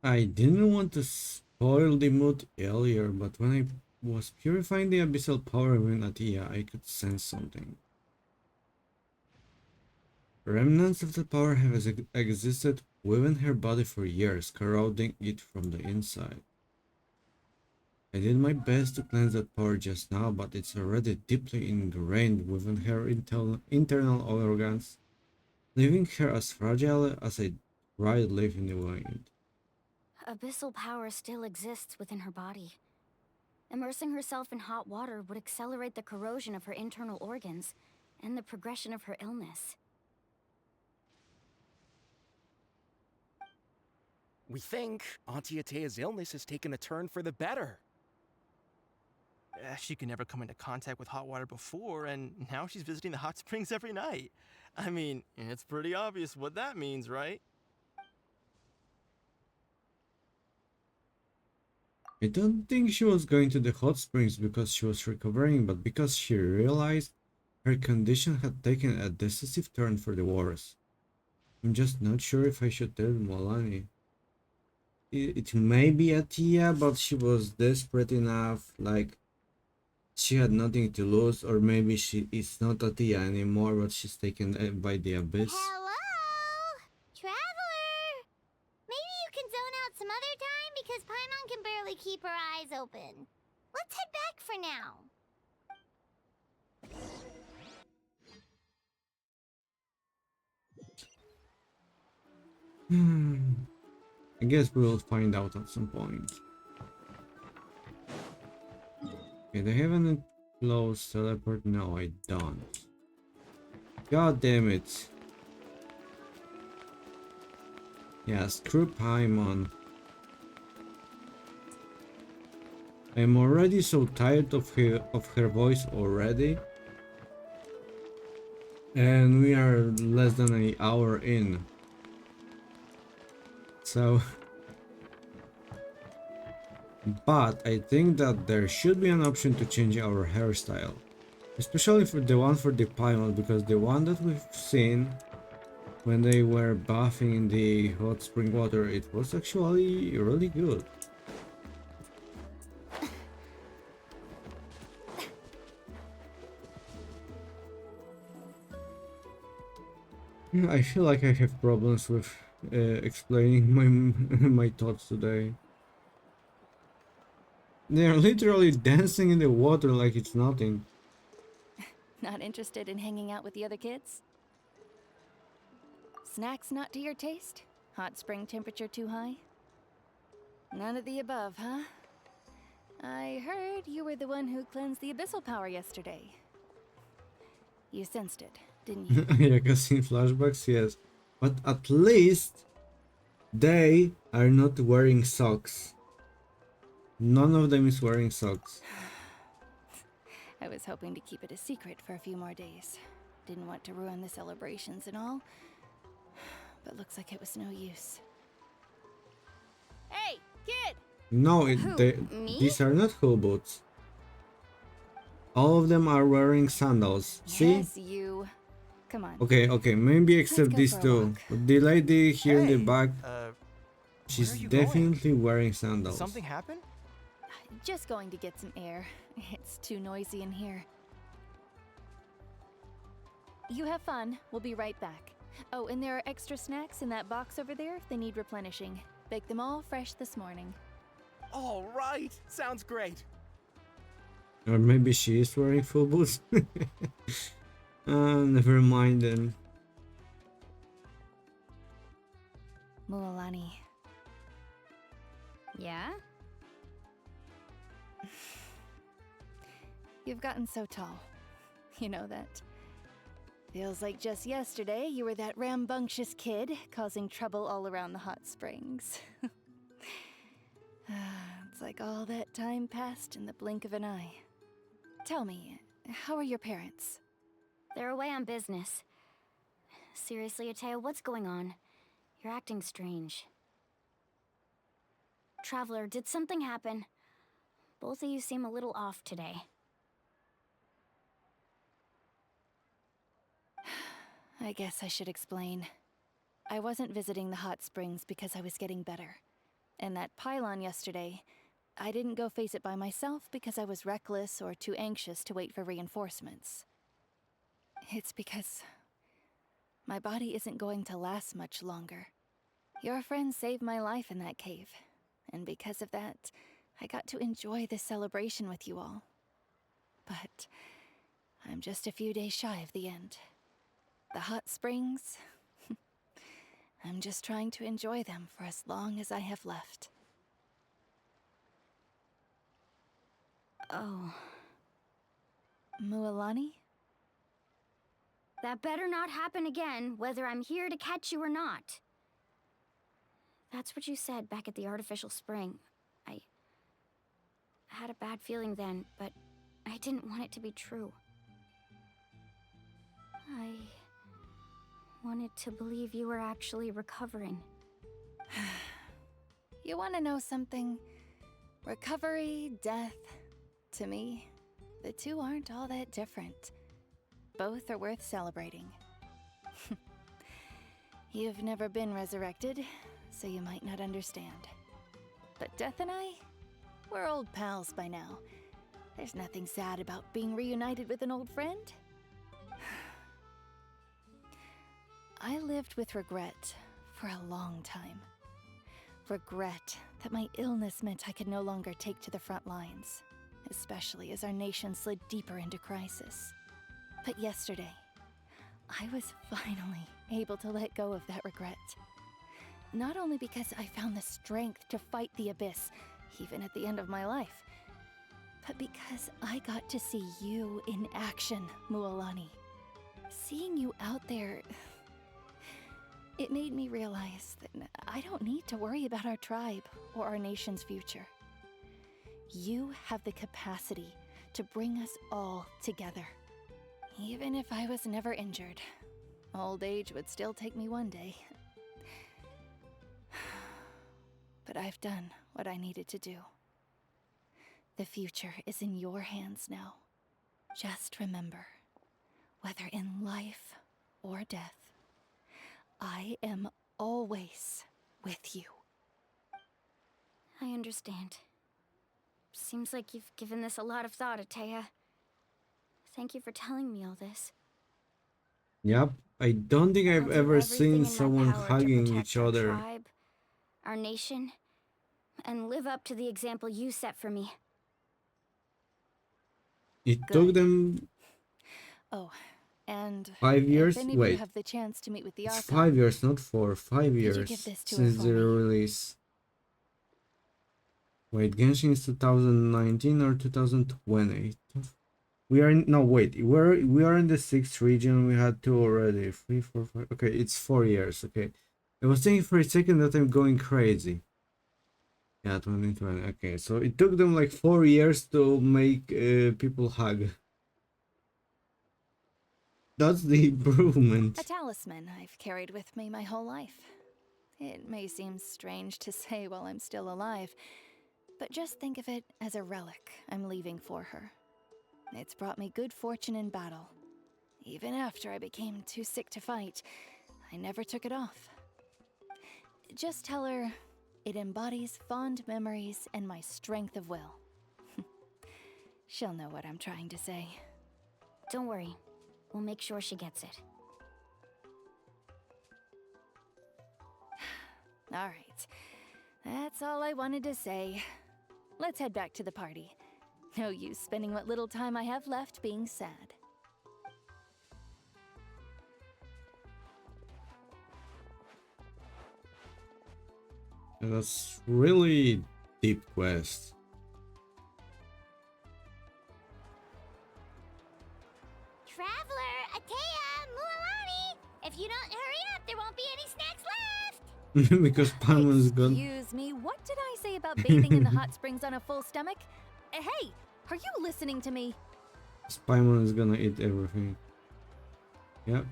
Speaker 1: I didn't want to spoil the mood earlier, but when I was purifying the abyssal power within Atea, I could sense something. Remnants of the power have existed within her body for years, corroding it from the inside. I did my best to cleanse that power just now, but it's already deeply ingrained within her internal organs, leaving her as fragile as a dried leaf in the wind.
Speaker 7: Abyssal power still exists within her body. Immersing herself in hot water would accelerate the corrosion of her internal organs and the progression of her illness.
Speaker 6: We think Auntie Atea's illness has taken a turn for the better.
Speaker 3: She could never come into contact with hot water before, and now she's visiting the hot springs every night. I mean, it's pretty obvious what that means, right?
Speaker 1: I don't think she was going to the hot springs because she was recovering, but because she realized her condition had taken a decisive turn for the worse. I'm just not sure if I should tell Molani. It may be Atea, but she was desperate enough, like she had nothing to lose, or maybe it's not Atea anymore, but she's taken by the abyss.
Speaker 2: Hello? Traveler! Maybe you can zone out some other time because Paimon can barely keep her eyes open. Let's head back for now.
Speaker 1: I guess we'll find out at some point. Okay, they have an enclosed teleport? No, I don't. God damn it. Yeah, screw Paimon. I'm already so tired of her voice already. And we are less than an hour in. So... But I think that there should be an option to change our hairstyle. Especially for the one for the Paimon, because the one that we've seen when they were bathing in the hot spring water, it was actually really good. I feel like I have problems with explaining my thoughts today. They're literally dancing in the water like it's nothing.
Speaker 8: Not interested in hanging out with the other kids? Snacks not to your taste? Hot spring temperature too high? None of the above, huh? I heard you were the one who cleansed the abyssal power yesterday. You sensed it, didn't you?
Speaker 1: Yeah, cause in flashbacks, yes. But at least they are not wearing socks. None of them is wearing socks.
Speaker 8: I was hoping to keep it a secret for a few more days. Didn't want to ruin the celebrations and all. But looks like it was no use. Hey, kid!
Speaker 1: No,
Speaker 7: Me?
Speaker 1: these are not cool boots. All of them are wearing sandals. See?
Speaker 8: Yes, you. Come on.
Speaker 1: Okay, maybe except
Speaker 8: go
Speaker 1: these
Speaker 8: for a
Speaker 1: two.
Speaker 8: walk.
Speaker 1: But the lady here in the
Speaker 3: Hey,
Speaker 1: back,
Speaker 3: where
Speaker 1: she's
Speaker 3: are you going?
Speaker 1: definitely wearing sandals.
Speaker 3: Something happened?
Speaker 8: Just going to get some air. It's too noisy in here. You have fun. We'll be right back. Oh, and there are extra snacks in that box over there if they need replenishing. Baked them all fresh this morning.
Speaker 6: All right, sounds great.
Speaker 1: Or maybe she is wearing full boots. Never mind then.
Speaker 8: Mualani.
Speaker 7: Yeah?
Speaker 8: You've gotten so tall. You know that. Feels like just yesterday you were that rambunctious kid causing trouble all around the hot springs. It's like all that time passed in the blink of an eye. Tell me, how are your parents?
Speaker 7: They're away on business. Seriously, Atea, what's going on? You're acting strange. Traveler, did something happen? Both of you seem a little off today.
Speaker 8: I guess I should explain. I wasn't visiting the hot springs because I was getting better. And that pylon yesterday, I didn't go face it by myself because I was reckless or too anxious to wait for reinforcements. It's because my body isn't going to last much longer. Your friend saved my life in that cave, and because of that, I got to enjoy this celebration with you all. But I'm just a few days shy of the end. The hot springs, I'm just trying to enjoy them for as long as I have left.
Speaker 7: Oh.
Speaker 8: Mualani?
Speaker 7: That better not happen again, whether I'm here to catch you or not. That's what you said back at the artificial spring. I had a bad feeling then, but I didn't want it to be true. I wanted to believe you were actually recovering.
Speaker 8: You want to know something? Recovery, death, to me, the two aren't all that different. Both are worth celebrating. You've never been resurrected, so you might not understand. But Death and I, we're old pals by now. There's nothing sad about being reunited with an old friend. I lived with regret for a long time. Regret that my illness meant I could no longer take to the front lines, especially as our nation slid deeper into crisis. But yesterday, I was finally able to let go of that regret. Not only because I found the strength to fight the abyss, even at the end of my life, but because I got to see you in action, Mualani. Seeing you out there, it made me realize that I don't need to worry about our tribe or our nation's future. You have the capacity to bring us all together. Even if I was never injured, old age would still take me one day. But I've done what I needed to do. The future is in your hands now. Just remember, whether in life or death, I am always with you.
Speaker 7: I understand. Seems like you've given this a lot of thought, Atea. Thank you for telling me all this.
Speaker 1: Yep, I don't think I've
Speaker 7: I'll do
Speaker 1: ever
Speaker 7: everything
Speaker 1: seen
Speaker 7: in my
Speaker 1: someone
Speaker 7: power to
Speaker 1: hugging
Speaker 7: protect
Speaker 1: each
Speaker 7: our
Speaker 1: other.
Speaker 7: tribe, our nation, and live up to the example you set for me.
Speaker 1: It took
Speaker 8: Good.
Speaker 1: them.
Speaker 8: Oh, And
Speaker 1: 5 years?
Speaker 8: if any of you
Speaker 1: Wait,
Speaker 8: have the chance to meet with the
Speaker 1: it's
Speaker 8: Archon,
Speaker 1: 5 years, not 4. 5
Speaker 8: you
Speaker 1: years
Speaker 8: give this to her
Speaker 1: since
Speaker 8: for
Speaker 1: the
Speaker 8: me?
Speaker 1: release. Wait, Genshin is 2019 or 2020? We are in, no wait, we are in the 6th region. We had 2 already. 3, 4, 5. Okay, it's 4 years. Okay, I was thinking for a second that I'm going crazy. Yeah, 2020. Okay, so it took them like 4 years to make people hug. That's the improvement.
Speaker 8: a talisman I've carried with me my whole life. It may seem strange to say while I'm still alive, but just think of it as a relic I'm leaving for her. It's brought me good fortune in battle. Even after I became too sick to fight, I never took it off. Just tell her it embodies fond memories and my strength of will. She'll know what I'm trying to say.
Speaker 7: Don't worry. We'll make sure she gets it.
Speaker 8: All right. That's all I wanted to say. Let's head back to the party. No use spending what little time I have left being sad.
Speaker 1: And that's really deep quest.
Speaker 10: Traveler, Atea, Mualani! If you don't hurry up, there won't be any snacks left!
Speaker 1: Because Paimon's gone.
Speaker 8: Excuse me, what did I say about bathing in the hot springs on a full stomach? Hey, are you listening to me?
Speaker 1: Paimon is gonna eat everything. Yep.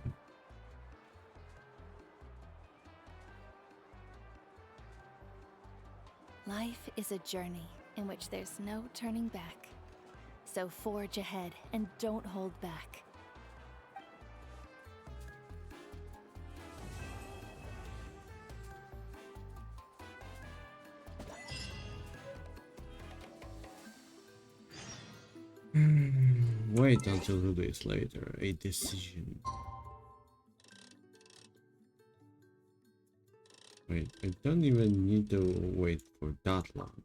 Speaker 8: Life is a journey in which there's no turning back. So forge ahead and don't hold back.
Speaker 1: Wait until 2 days later. A decision. Wait, I don't even need to wait for that long.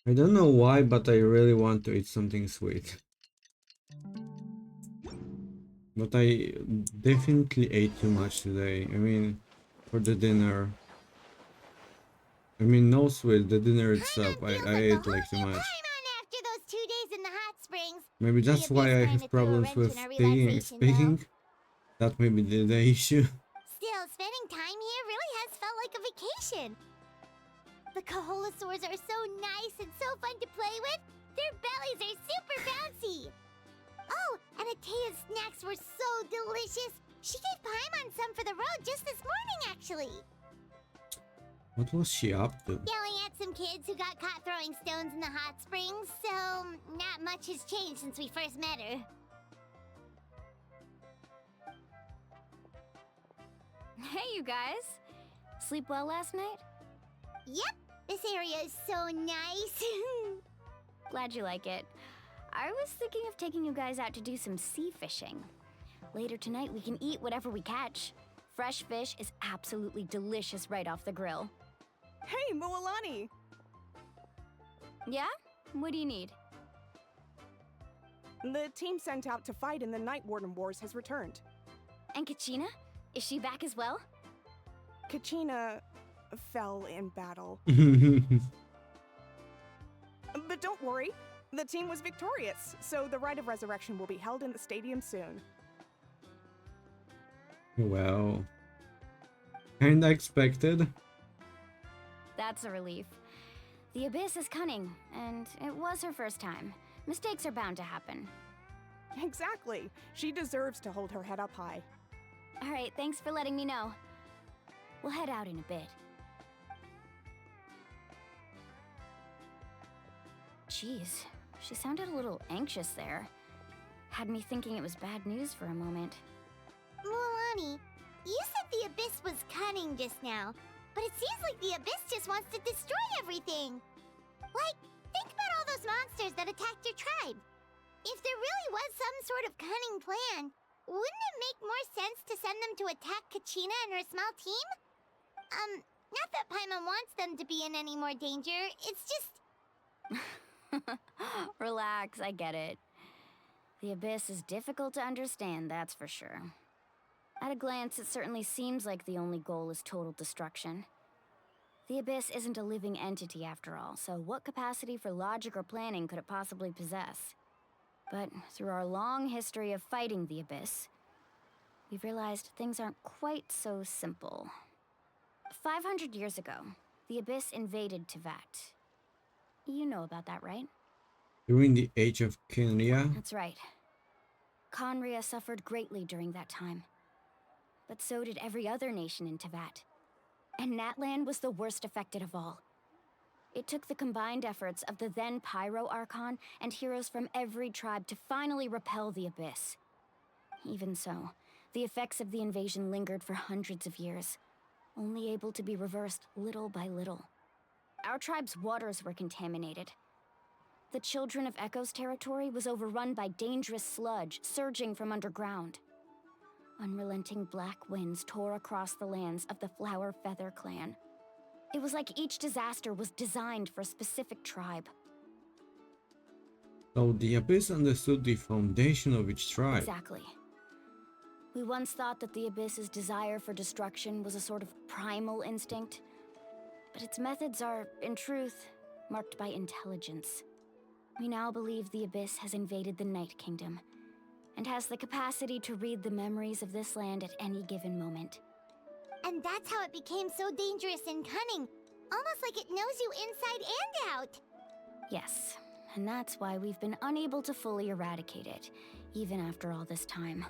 Speaker 1: I don't know why, but I really want to eat something sweet. But I definitely ate too much today. I mean, for the dinner. I mean, no sweet, the dinner itself. I ate like too much.
Speaker 10: After those 2 days in the hot springs.
Speaker 1: Maybe that's why I have problems with speaking. That may be the issue.
Speaker 10: Still, spending time here really has felt like a vacation. The Kaholasaurs are so nice and so fun to play with. Their bellies are super bouncy. Oh, and Atea's snacks were so delicious. She gave Paimon some for the road just this morning, actually.
Speaker 1: What was she up to?
Speaker 10: Yelling at some kids who got caught throwing stones in the hot springs, so not much has changed since we first met her.
Speaker 7: Hey, you guys. Sleep well last night?
Speaker 10: Yep, this area is so nice.
Speaker 7: Glad you like it. I was thinking of taking you guys out to do some sea fishing. Later tonight, we can eat whatever we catch. Fresh fish is absolutely delicious right off the grill.
Speaker 12: Hey, Mualani!
Speaker 7: Yeah? What do you need?
Speaker 12: The team sent out to fight in the Night Warden Wars has returned.
Speaker 7: And Kachina? Is she back as well?
Speaker 12: Kachina fell in battle. But don't worry, the team was victorious, so the rite of resurrection will be held in the stadium soon.
Speaker 1: Well, kinda expected.
Speaker 7: That's a relief. The Abyss is cunning, and it was her first time. Mistakes are bound to happen.
Speaker 12: Exactly. She deserves to hold her head up high.
Speaker 7: All right, thanks for letting me know. We'll head out in a bit. Jeez, she sounded a little anxious there. Had me thinking it was bad news for a moment.
Speaker 10: Mualani, you said the Abyss was cunning just now, but it seems like the Abyss just wants to destroy everything. Like, think about all those monsters that attacked your tribe. If there really was some sort of cunning plan, wouldn't it make more sense to send them to attack Kachina and her small team? Not that Paimon wants them to be in any more danger, it's just...
Speaker 7: Relax, I get it. The Abyss is difficult to understand, that's for sure. At a glance, it certainly seems like the only goal is total destruction. The Abyss isn't a living entity after all, so what capacity for logic or planning could it possibly possess? But through our long history of fighting the Abyss, we've realized things aren't quite so simple. 500 years ago, the Abyss invaded Tevat. You know about that, right?
Speaker 1: During the age of Kenria?
Speaker 7: That's right. Conria suffered greatly during that time. But so did every other nation in Tevat. And Natlan was the worst affected of all. It took the combined efforts of the then Pyro Archon and heroes from every tribe to finally repel the Abyss. Even so, the effects of the invasion lingered for hundreds of years, only able to be reversed little by little. Our tribe's waters were contaminated. The Children of Echo's territory was overrun by dangerous sludge surging from underground. Unrelenting black winds tore across the lands of the Flower Feather clan. It was like each disaster was designed for a specific tribe.
Speaker 1: So the Abyss understood the foundation of each tribe.
Speaker 7: Exactly. We once thought that the Abyss's desire for destruction was a sort of primal instinct, but its methods are, in truth, marked by intelligence. We now believe the Abyss has invaded the Night Kingdom, and has the capacity to read the memories of this land at any given moment.
Speaker 10: And that's how it became so dangerous and cunning. Almost like it knows you inside and out.
Speaker 7: Yes, and that's why we've been unable to fully eradicate it, even after all this time.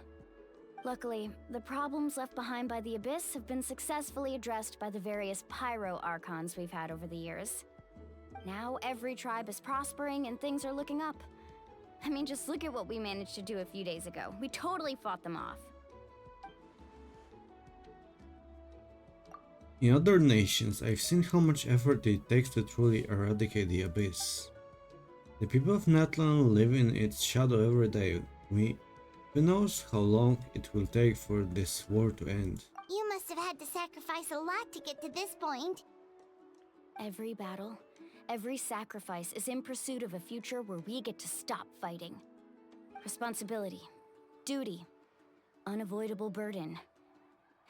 Speaker 7: Luckily, the problems left behind by the Abyss have been successfully addressed by the various Pyro Archons we've had over the years. Now every tribe is prospering and things are looking up. I mean, just look at what we managed to do a few days ago. We totally fought them off.
Speaker 1: In other nations, I've seen how much effort it takes to truly eradicate the Abyss. The people of Natlan live in its shadow every day. Who knows how long it will take for this war to end?
Speaker 10: You must have had to sacrifice a lot to get to this point.
Speaker 7: Every battle, every sacrifice is in pursuit of a future where we get to stop fighting. Responsibility, duty, unavoidable burden.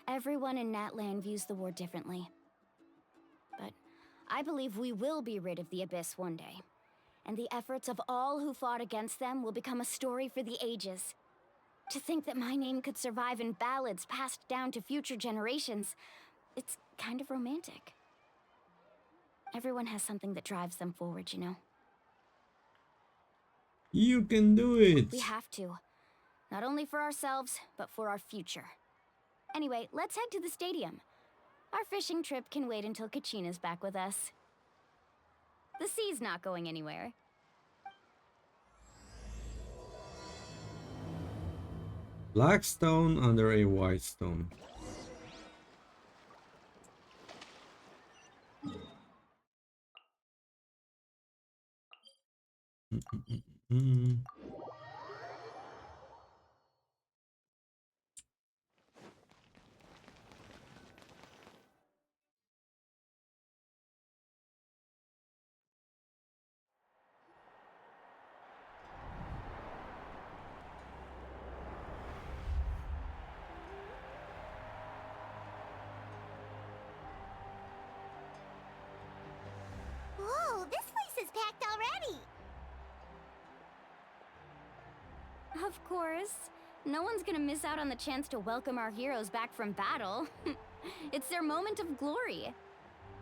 Speaker 7: Everyone in Natlan views the war differently. But I believe we will be rid of the Abyss one day. And the efforts of all who fought against them will become a story for the ages. To think that my name could survive in ballads passed down to future generations, it's kind of romantic. Everyone has something that drives them forward, you know?
Speaker 1: You can do it!
Speaker 7: We have to. Not only for ourselves, but for our future. Anyway, let's head to the stadium. Our fishing trip can wait until Kachina's back with us. The sea's not going anywhere.
Speaker 1: Black stone under a white stone.
Speaker 10: Whoa, this place is packed already.
Speaker 7: Of course. No one's gonna miss out on the chance to welcome our heroes back from battle. It's their moment of glory.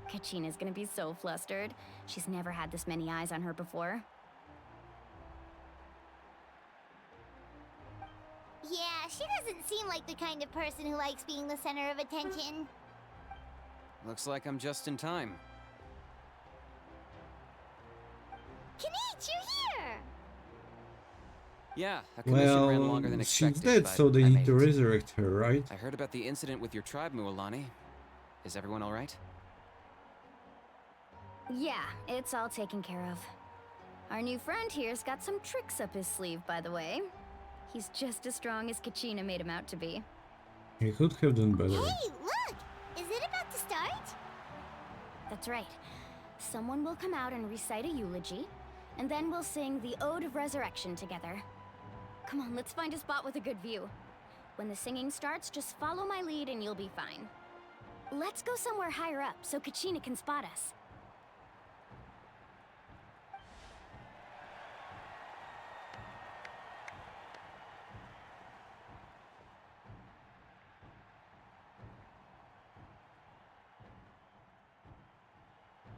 Speaker 7: Kachina's gonna be so flustered. She's never had this many eyes on her before.
Speaker 10: Yeah, she doesn't seem like the kind of person who likes being the center of attention.
Speaker 13: Looks like I'm just in time.
Speaker 10: Kinich, you're here!
Speaker 13: Yeah, a commission ran
Speaker 1: Well,
Speaker 13: longer than expected,
Speaker 1: she's dead,
Speaker 13: but
Speaker 1: so they
Speaker 13: I
Speaker 1: need to
Speaker 13: made it.
Speaker 1: resurrect her, right?
Speaker 13: I heard about the incident with your tribe, Mualani. Is everyone alright?
Speaker 7: Yeah, it's all taken care of. Our new friend here's got some tricks up his sleeve, by the way. He's just as strong as Kachina made him out to be.
Speaker 1: He could have done better.
Speaker 10: Hey, look! Is it about to start?
Speaker 7: That's right. Someone will come out and recite a eulogy, and then we'll sing the Ode of Resurrection together. Come on, let's find a spot with a good view. When the singing starts, just follow my lead and you'll be fine. Let's go somewhere higher up so Kachina can spot us.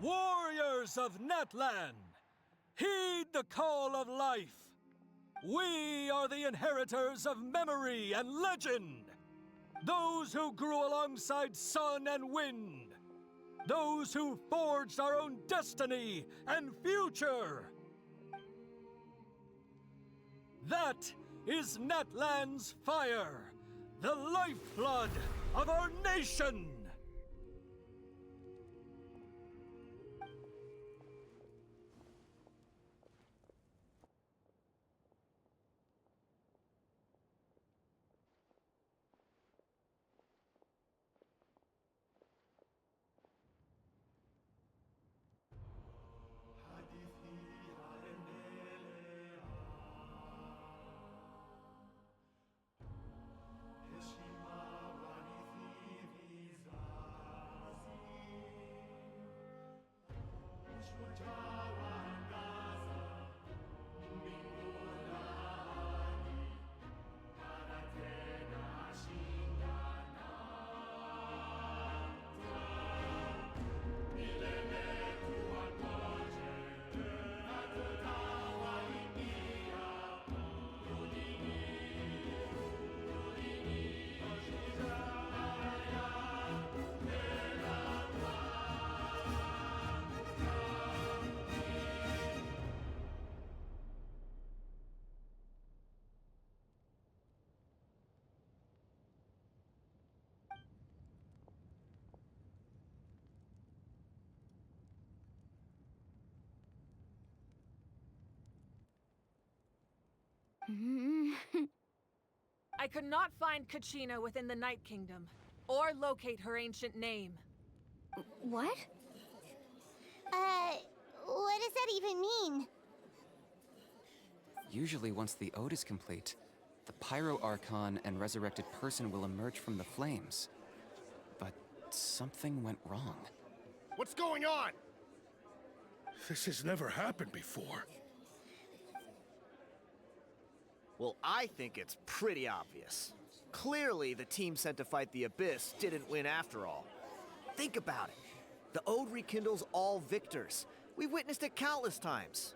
Speaker 5: Warriors of Natlan, heed the call of life. We are the inheritors of memory and legend. Those who grew alongside sun and wind. Those who forged our own destiny and future. That is Natlan's fire, the lifeblood of our nation.
Speaker 9: I could not find Kachina within the Night Kingdom, or locate her ancient name.
Speaker 7: What?
Speaker 10: What does that even mean?
Speaker 13: Usually once the ode is complete, the Pyro Archon and resurrected person will emerge from the flames. But something went wrong.
Speaker 14: What's going on? This has never happened before.
Speaker 15: Well, I think it's pretty obvious. Clearly, the team sent to fight the Abyss didn't win after all. Think about it. The Ode rekindles all victors. We've witnessed it countless times.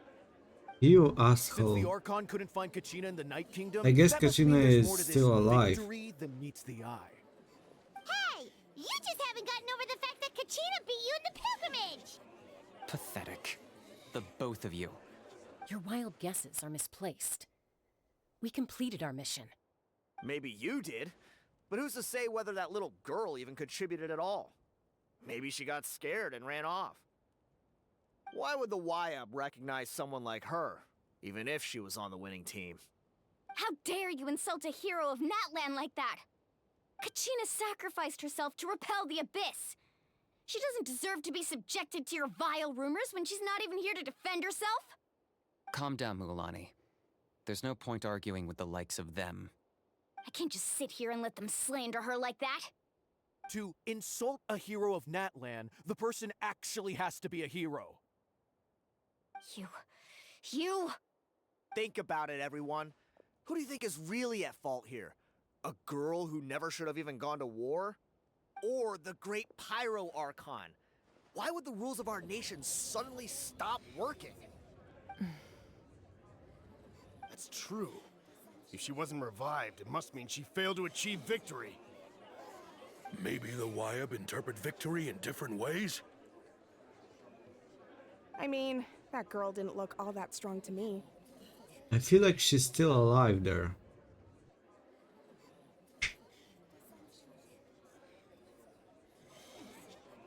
Speaker 1: You
Speaker 15: Since the
Speaker 1: asshole.
Speaker 15: Archon couldn't find Kachina in the Night Kingdom,
Speaker 1: I guess
Speaker 15: that must mean
Speaker 1: Kachina
Speaker 15: there's
Speaker 1: is
Speaker 15: more to this
Speaker 1: still alive.
Speaker 15: victory than meets the eye.
Speaker 10: Hey! You just haven't gotten over the fact that Kachina beat you in the pilgrimage!
Speaker 13: Pathetic. The both of you.
Speaker 11: Your wild guesses are misplaced. We completed our mission.
Speaker 15: Maybe you did, but who's to say whether that little girl even contributed at all? Maybe she got scared and ran off. Why would the YUB recognize someone like her, even if she was on the winning team?
Speaker 7: How dare you insult a hero of Natlan like that? Kachina sacrificed herself to repel the Abyss. She doesn't deserve to be subjected to your vile rumors when she's not even here to defend herself.
Speaker 13: Calm down, Mualani. There's no point arguing with the likes of them.
Speaker 7: I can't just sit here and let them slander her like that.
Speaker 6: To insult a hero of Natlan, the person actually has to be a hero.
Speaker 7: You...
Speaker 15: Think about it, everyone. Who do you think is really at fault here? A girl who never should have even gone to war? Or the great Pyro Archon? Why would the rules of our nation suddenly stop working?
Speaker 14: That's true. If she wasn't revived, it must mean she failed to achieve victory. Maybe the YUB interpret victory in different ways?
Speaker 12: I mean, that girl didn't look all that strong to me.
Speaker 1: I feel like she's still alive there.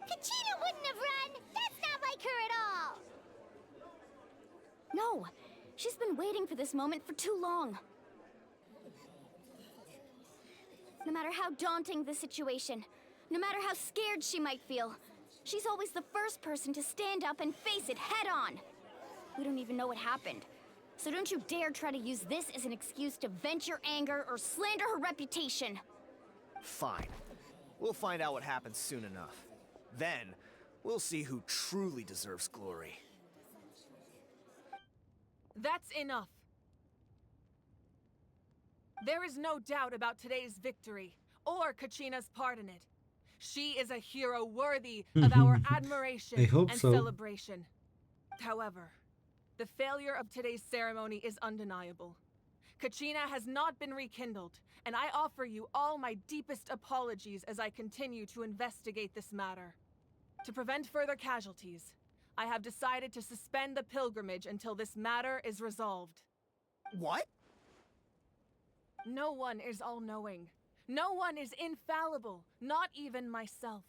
Speaker 10: Kachina wouldn't have run! That's not like her at all!
Speaker 7: No, she's been waiting for this moment for too long. No matter how daunting the situation, no matter how scared she might feel, She's always the first person to stand up and face it head on. We don't even know what happened. So don't you dare try to use this as an excuse to vent your anger or slander her reputation.
Speaker 15: Fine. We'll find out what happens soon enough. Then, we'll see who truly deserves glory.
Speaker 9: That's enough. There is no doubt about today's victory, or Kachina's part in it. She is a hero worthy of our admiration
Speaker 1: I hope
Speaker 9: and
Speaker 1: so.
Speaker 9: celebration. However, the failure of today's ceremony is undeniable. Kachina has not been rekindled, and I offer you all my deepest apologies as I continue to investigate this matter. To prevent further casualties, I have decided to suspend the pilgrimage until this matter is resolved.
Speaker 15: What?
Speaker 9: No one is all-knowing. No one is infallible, not even myself.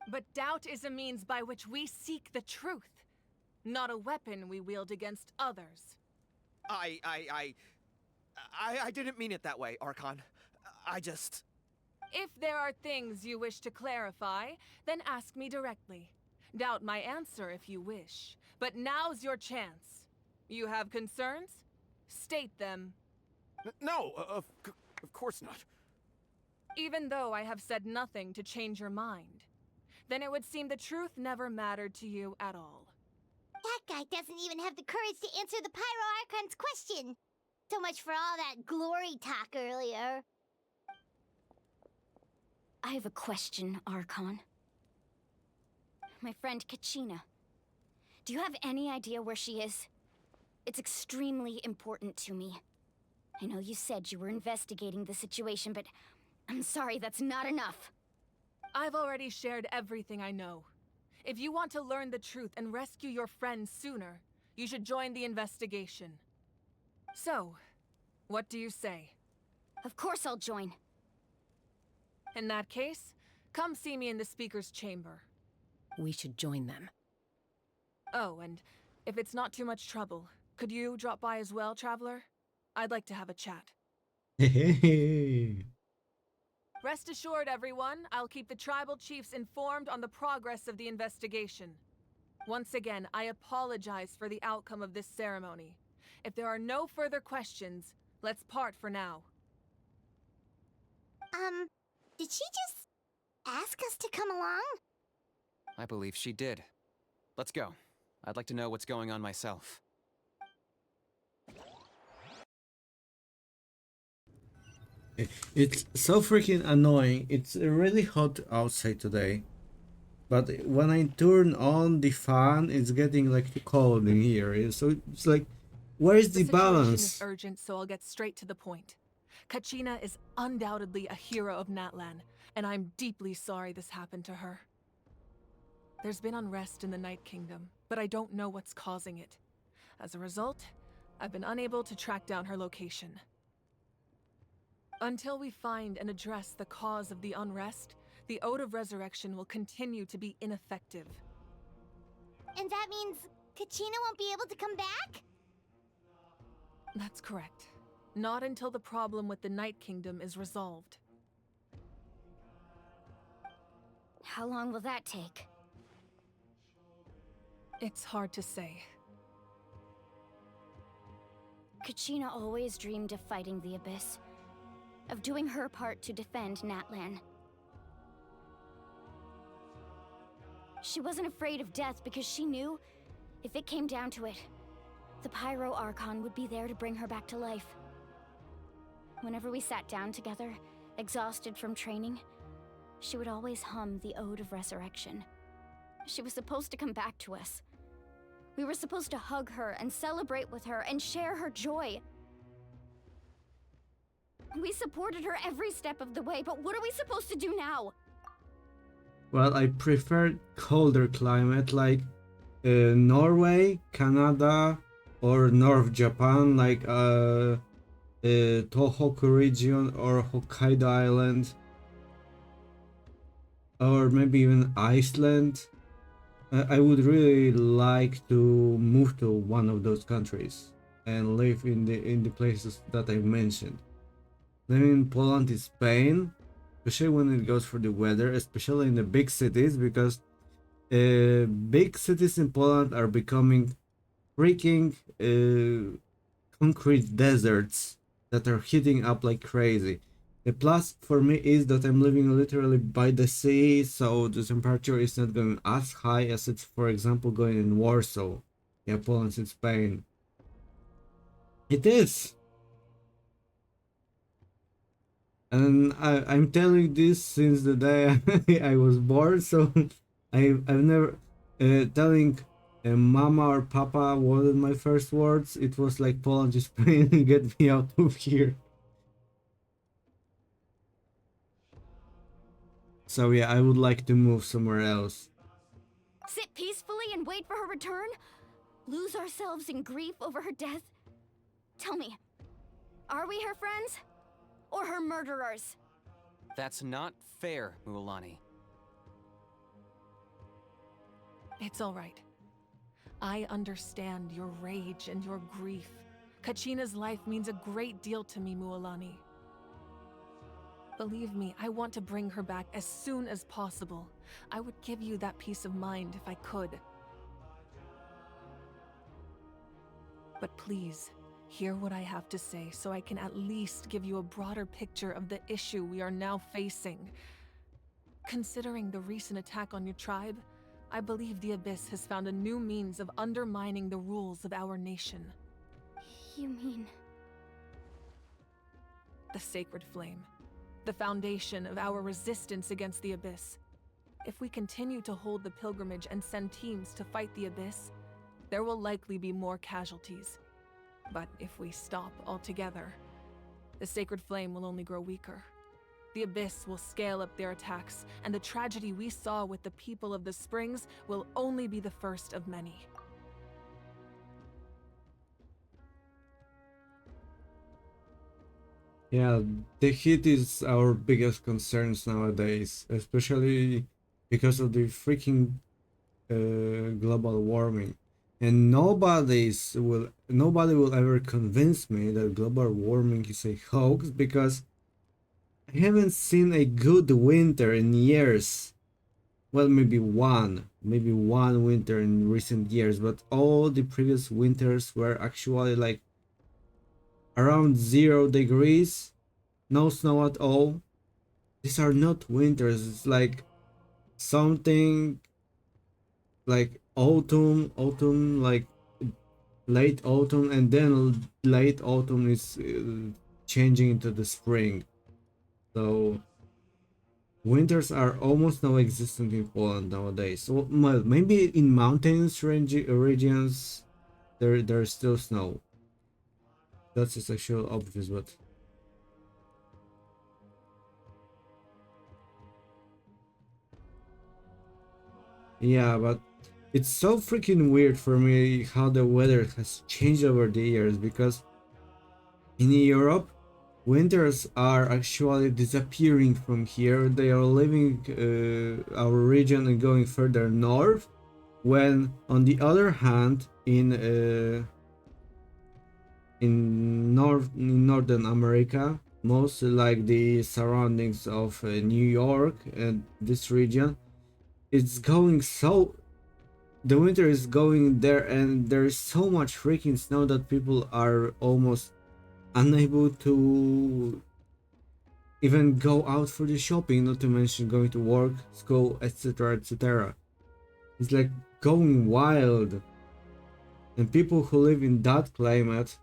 Speaker 9: But doubt is a means by which we seek the truth, not a weapon we wield against others.
Speaker 15: I didn't mean it that way, Archon. I just...
Speaker 9: If there are things you wish to clarify, then ask me directly. Doubt my answer if you wish. But now's your chance. You have concerns? State them.
Speaker 6: No, of course not.
Speaker 9: Even though I have said nothing to change your mind, then it would seem the truth never mattered to you at all.
Speaker 10: That guy doesn't even have the courage to answer the Pyro Archon's question. So much for all that glory talk earlier.
Speaker 7: I have a question, Archon. My friend Kachina. Do you have any idea where she is? It's extremely important to me. I know you said you were investigating the situation, but I'm sorry, that's not enough.
Speaker 9: I've already shared everything I know. If you want to learn the truth and rescue your friends sooner, you should join the investigation. So, what do you say?
Speaker 7: Of course I'll join.
Speaker 9: In that case, come see me in the speaker's chamber.
Speaker 11: We should join them.
Speaker 9: Oh, and if it's not too much trouble, could you drop by as well, Traveler? I'd like to have a chat. Rest assured, everyone, I'll keep the tribal chiefs informed on the progress of the investigation. Once again, I apologize for the outcome of this ceremony. If there are no further questions, let's part for now.
Speaker 10: Did she just ask us to come along?
Speaker 13: I believe she did. Let's go. I'd like to know what's going on myself.
Speaker 1: It's so freaking annoying. It's really hot outside today. But when I turn on the fan, it's getting like cold in here. So it's like, where is the balance?
Speaker 9: The situation is urgent, so I'll get straight to the point. Kachina is undoubtedly a hero of Natlan, and I'm deeply sorry this happened to her. There's been unrest in the Night Kingdom, but I don't know what's causing it. As a result, I've been unable to track down her location. Until we find and address the cause of the unrest, the Ode of Resurrection will continue to be ineffective.
Speaker 10: And that means Kachina won't be able to come back?
Speaker 9: That's correct. Not until the problem with the Night Kingdom is resolved.
Speaker 7: How long will that take?
Speaker 9: It's hard to say.
Speaker 7: Kachina always dreamed of fighting the Abyss, of doing her part to defend Natlan. She wasn't afraid of death because she knew, if it came down to it, the Pyro Archon would be there to bring her back to life. Whenever we sat down together, exhausted from training, she would always hum the Ode of Resurrection. She was supposed to come back to us. We were supposed to hug her and celebrate with her and share her joy. We supported her every step of the way, but what are we supposed to do now?
Speaker 1: Well, I prefer colder climate like Norway, Canada, or North Japan, like Tohoku region or Hokkaido Island, or maybe even Iceland. I would really like to move to one of those countries and live in the places that I mentioned. Living in Poland is Spain, especially when it goes for the weather, especially in the big cities, because big cities in Poland are becoming freaking concrete deserts that are heating up like crazy. The plus for me is that I'm living literally by the sea, so the temperature is not going as high as it's, for example, going in Warsaw. Yeah, Poland and Spain. It is. And I'm telling this since the day I was born, so I've never telling mama or papa wasn't my first words. It was like Poland is Spain, get me out of here. So yeah, I would like to move somewhere else.
Speaker 7: Sit peacefully and wait for her return? Lose ourselves in grief over her death? Tell me, are we her friends? Or her murderers?
Speaker 13: That's not fair, Mualani.
Speaker 9: It's all right. I understand your rage and your grief. Kachina's life means a great deal to me, Mualani. Believe me, I want to bring her back as soon as possible. I would give you that peace of mind if I could. But please, hear what I have to say so I can at least give you a broader picture of the issue we are now facing. Considering the recent attack on your tribe, I believe the Abyss has found a new means of undermining the rules of our nation.
Speaker 7: You mean...
Speaker 9: The Sacred Flame. The foundation of our resistance against the Abyss. If we continue to hold the pilgrimage and send teams to fight the Abyss, there will likely be more casualties. But if we stop altogether, the Sacred Flame will only grow weaker. The Abyss will scale up their attacks, and the tragedy we saw with the people of the Springs will only be the first of many.
Speaker 1: Yeah, the heat is our biggest concerns nowadays, especially because of the freaking global warming. And nobody will ever convince me that global warming is a hoax, because I haven't seen a good winter in years. Well, maybe one winter in recent years, but all the previous winters were actually like around 0 degrees, no snow at all. These are not winters, it's like something like autumn, like late autumn, and then late autumn is changing into the spring. So winters are almost non-existent in Poland nowadays. So maybe in mountains regions there's still snow. That's actually obvious, but yeah, but it's so freaking weird for me how the weather has changed over the years, because in Europe winters are actually disappearing from here. They are leaving our region and going further north, when on the other hand in Northern America, mostly like the surroundings of New York and this region, it's going so the winter is going there, and there's so much freaking snow that people are almost unable to even go out for the shopping, not to mention going to work, school, etc, etc. It's like going wild. And people who live in that climate,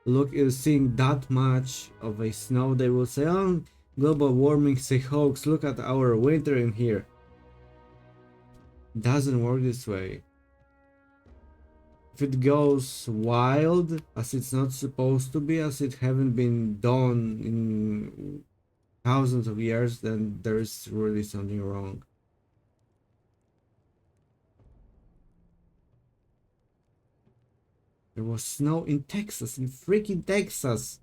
Speaker 1: look, seeing that much of a snow, they will say, oh, global warming is a hoax, look at our winter in here. Doesn't work this way. If it goes wild, as it's not supposed to be, as it haven't been done in thousands of years, then there's really something wrong. There was snow in Texas, in freaking Texas.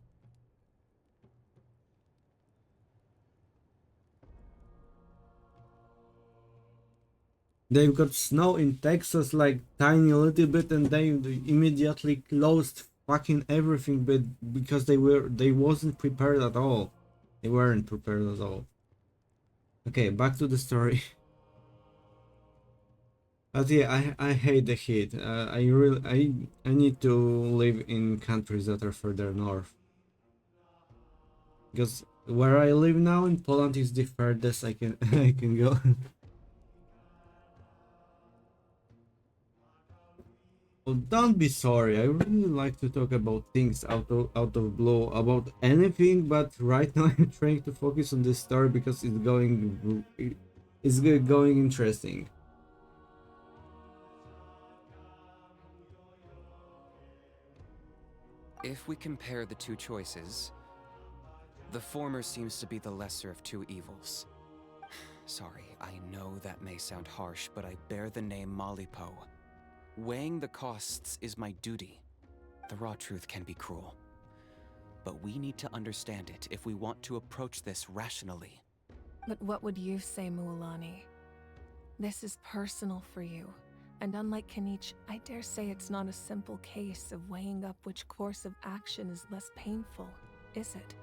Speaker 1: They've got snow in Texas, like tiny little bit, and they immediately closed fucking everything, but because they wasn't prepared at all. They weren't prepared at all. Okay, back to the story. But yeah, I hate the heat. I need to live in countries that are further north. Because where I live now in Poland is the furthest I can I can go. Well, don't be sorry. I really like to talk about things out of blue, about anything, but right now I'm trying to focus on this story because it's going interesting.
Speaker 13: If we compare the two choices, the former seems to be the lesser of two evils. Sorry, I know that may sound harsh, but I bear the name Malipo. Weighing the costs is my duty. The raw truth can be cruel. But we need to understand it if we want to approach this rationally.
Speaker 9: But what would you say, Mualani? This is personal for you. And unlike Kanich, I dare say it's not a simple case of weighing up which course of action is less painful, is it?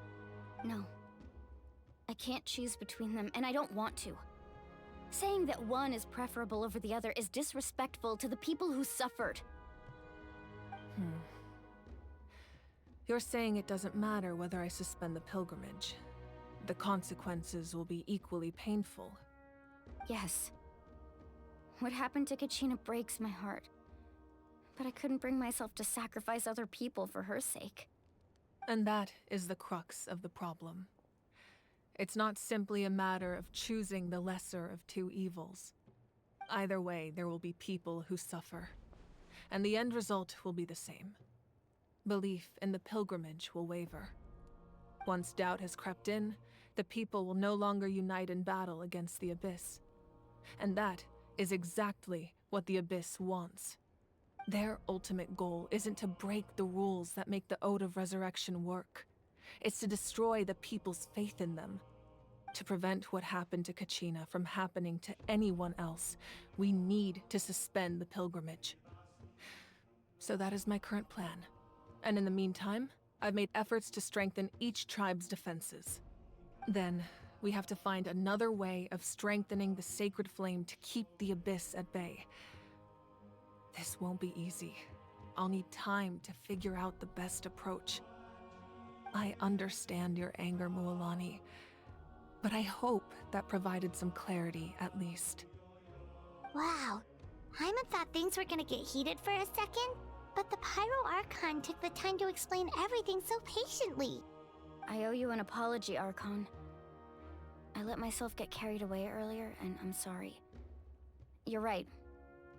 Speaker 7: No. I can't choose between them, and I don't want to. Saying that one is preferable over the other is disrespectful to the people who suffered.
Speaker 9: You're saying it doesn't matter whether I suspend the pilgrimage. The consequences will be equally painful.
Speaker 7: Yes. What happened to Kachina breaks my heart. But I couldn't bring myself to sacrifice other people for her sake.
Speaker 9: And that is the crux of the problem. It's not simply a matter of choosing the lesser of two evils. Either way, there will be people who suffer. And the end result will be the same. Belief in the pilgrimage will waver. Once doubt has crept in, the people will no longer unite in battle against the Abyss. And that is exactly what the Abyss wants. Their ultimate goal isn't to break the rules that make the Ode of Resurrection work. It's to destroy the people's faith in them. To prevent what happened to Kachina from happening to anyone else, we need to suspend the pilgrimage. So that is my current plan. And in the meantime, I've made efforts to strengthen each tribe's defenses. Then, we have to find another way of strengthening the sacred flame to keep the Abyss at bay. This won't be easy. I'll need time to figure out the best approach. I understand your anger, Mualani, but I hope that provided some clarity at least.
Speaker 10: Wow. Hyman thought things were gonna get heated for a second, but the Pyro Archon took the time to explain everything so patiently.
Speaker 7: I owe you an apology, Archon. I let myself get carried away earlier, and I'm sorry. You're right.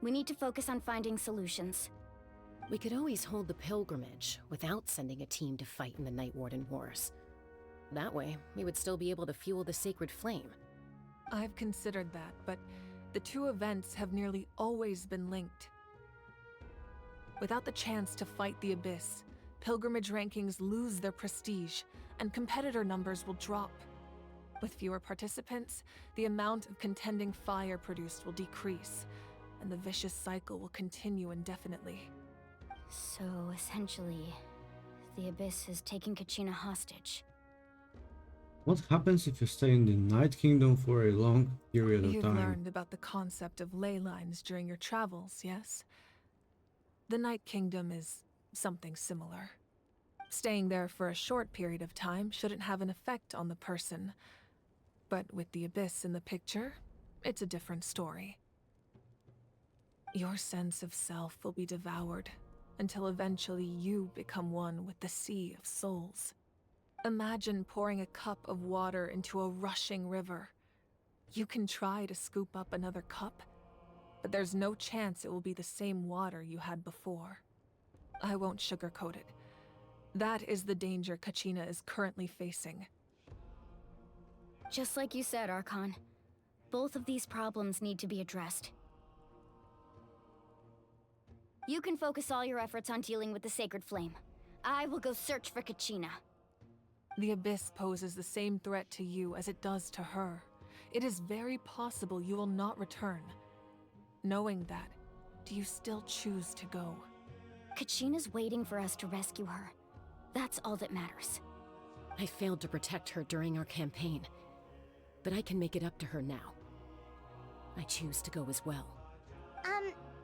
Speaker 7: We need to focus on finding solutions.
Speaker 11: We could always hold the pilgrimage without sending a team to fight in the Night Warden Wars. That way, we would still be able to fuel the sacred flame.
Speaker 9: I've considered that, but the two events have nearly always been linked. Without the chance to fight the Abyss, pilgrimage rankings lose their prestige, and competitor numbers will drop. With fewer participants, the amount of contending fire produced will decrease, and the vicious cycle will continue indefinitely.
Speaker 7: So, essentially, the Abyss is taking Kachina hostage.
Speaker 1: What happens if you stay in the Night Kingdom for a long period of
Speaker 9: You've
Speaker 1: time?
Speaker 9: learned about the concept of ley lines during your travels, yes? The Night Kingdom is something similar. Staying there for a short period of time shouldn't have an effect on the person. But with the Abyss in the picture, it's a different story. Your sense of self will be devoured, until eventually you become one with the sea of souls. Imagine pouring a cup of water into a rushing river. You can try to scoop up another cup, but there's no chance it will be the same water you had before. I won't sugarcoat it. That is the danger Kachina is currently facing.
Speaker 7: Just like you said, Archon. Both of these problems need to be addressed. You can focus all your efforts on dealing with the Sacred Flame. I will go search for Kachina.
Speaker 9: The Abyss poses the same threat to you as it does to her. It is very possible you will not return. Knowing that, do you still choose to go?
Speaker 7: Kachina's waiting for us to rescue her. That's all that matters.
Speaker 11: I failed to protect her during our campaign, but I can make it up to her now. I choose to go as well.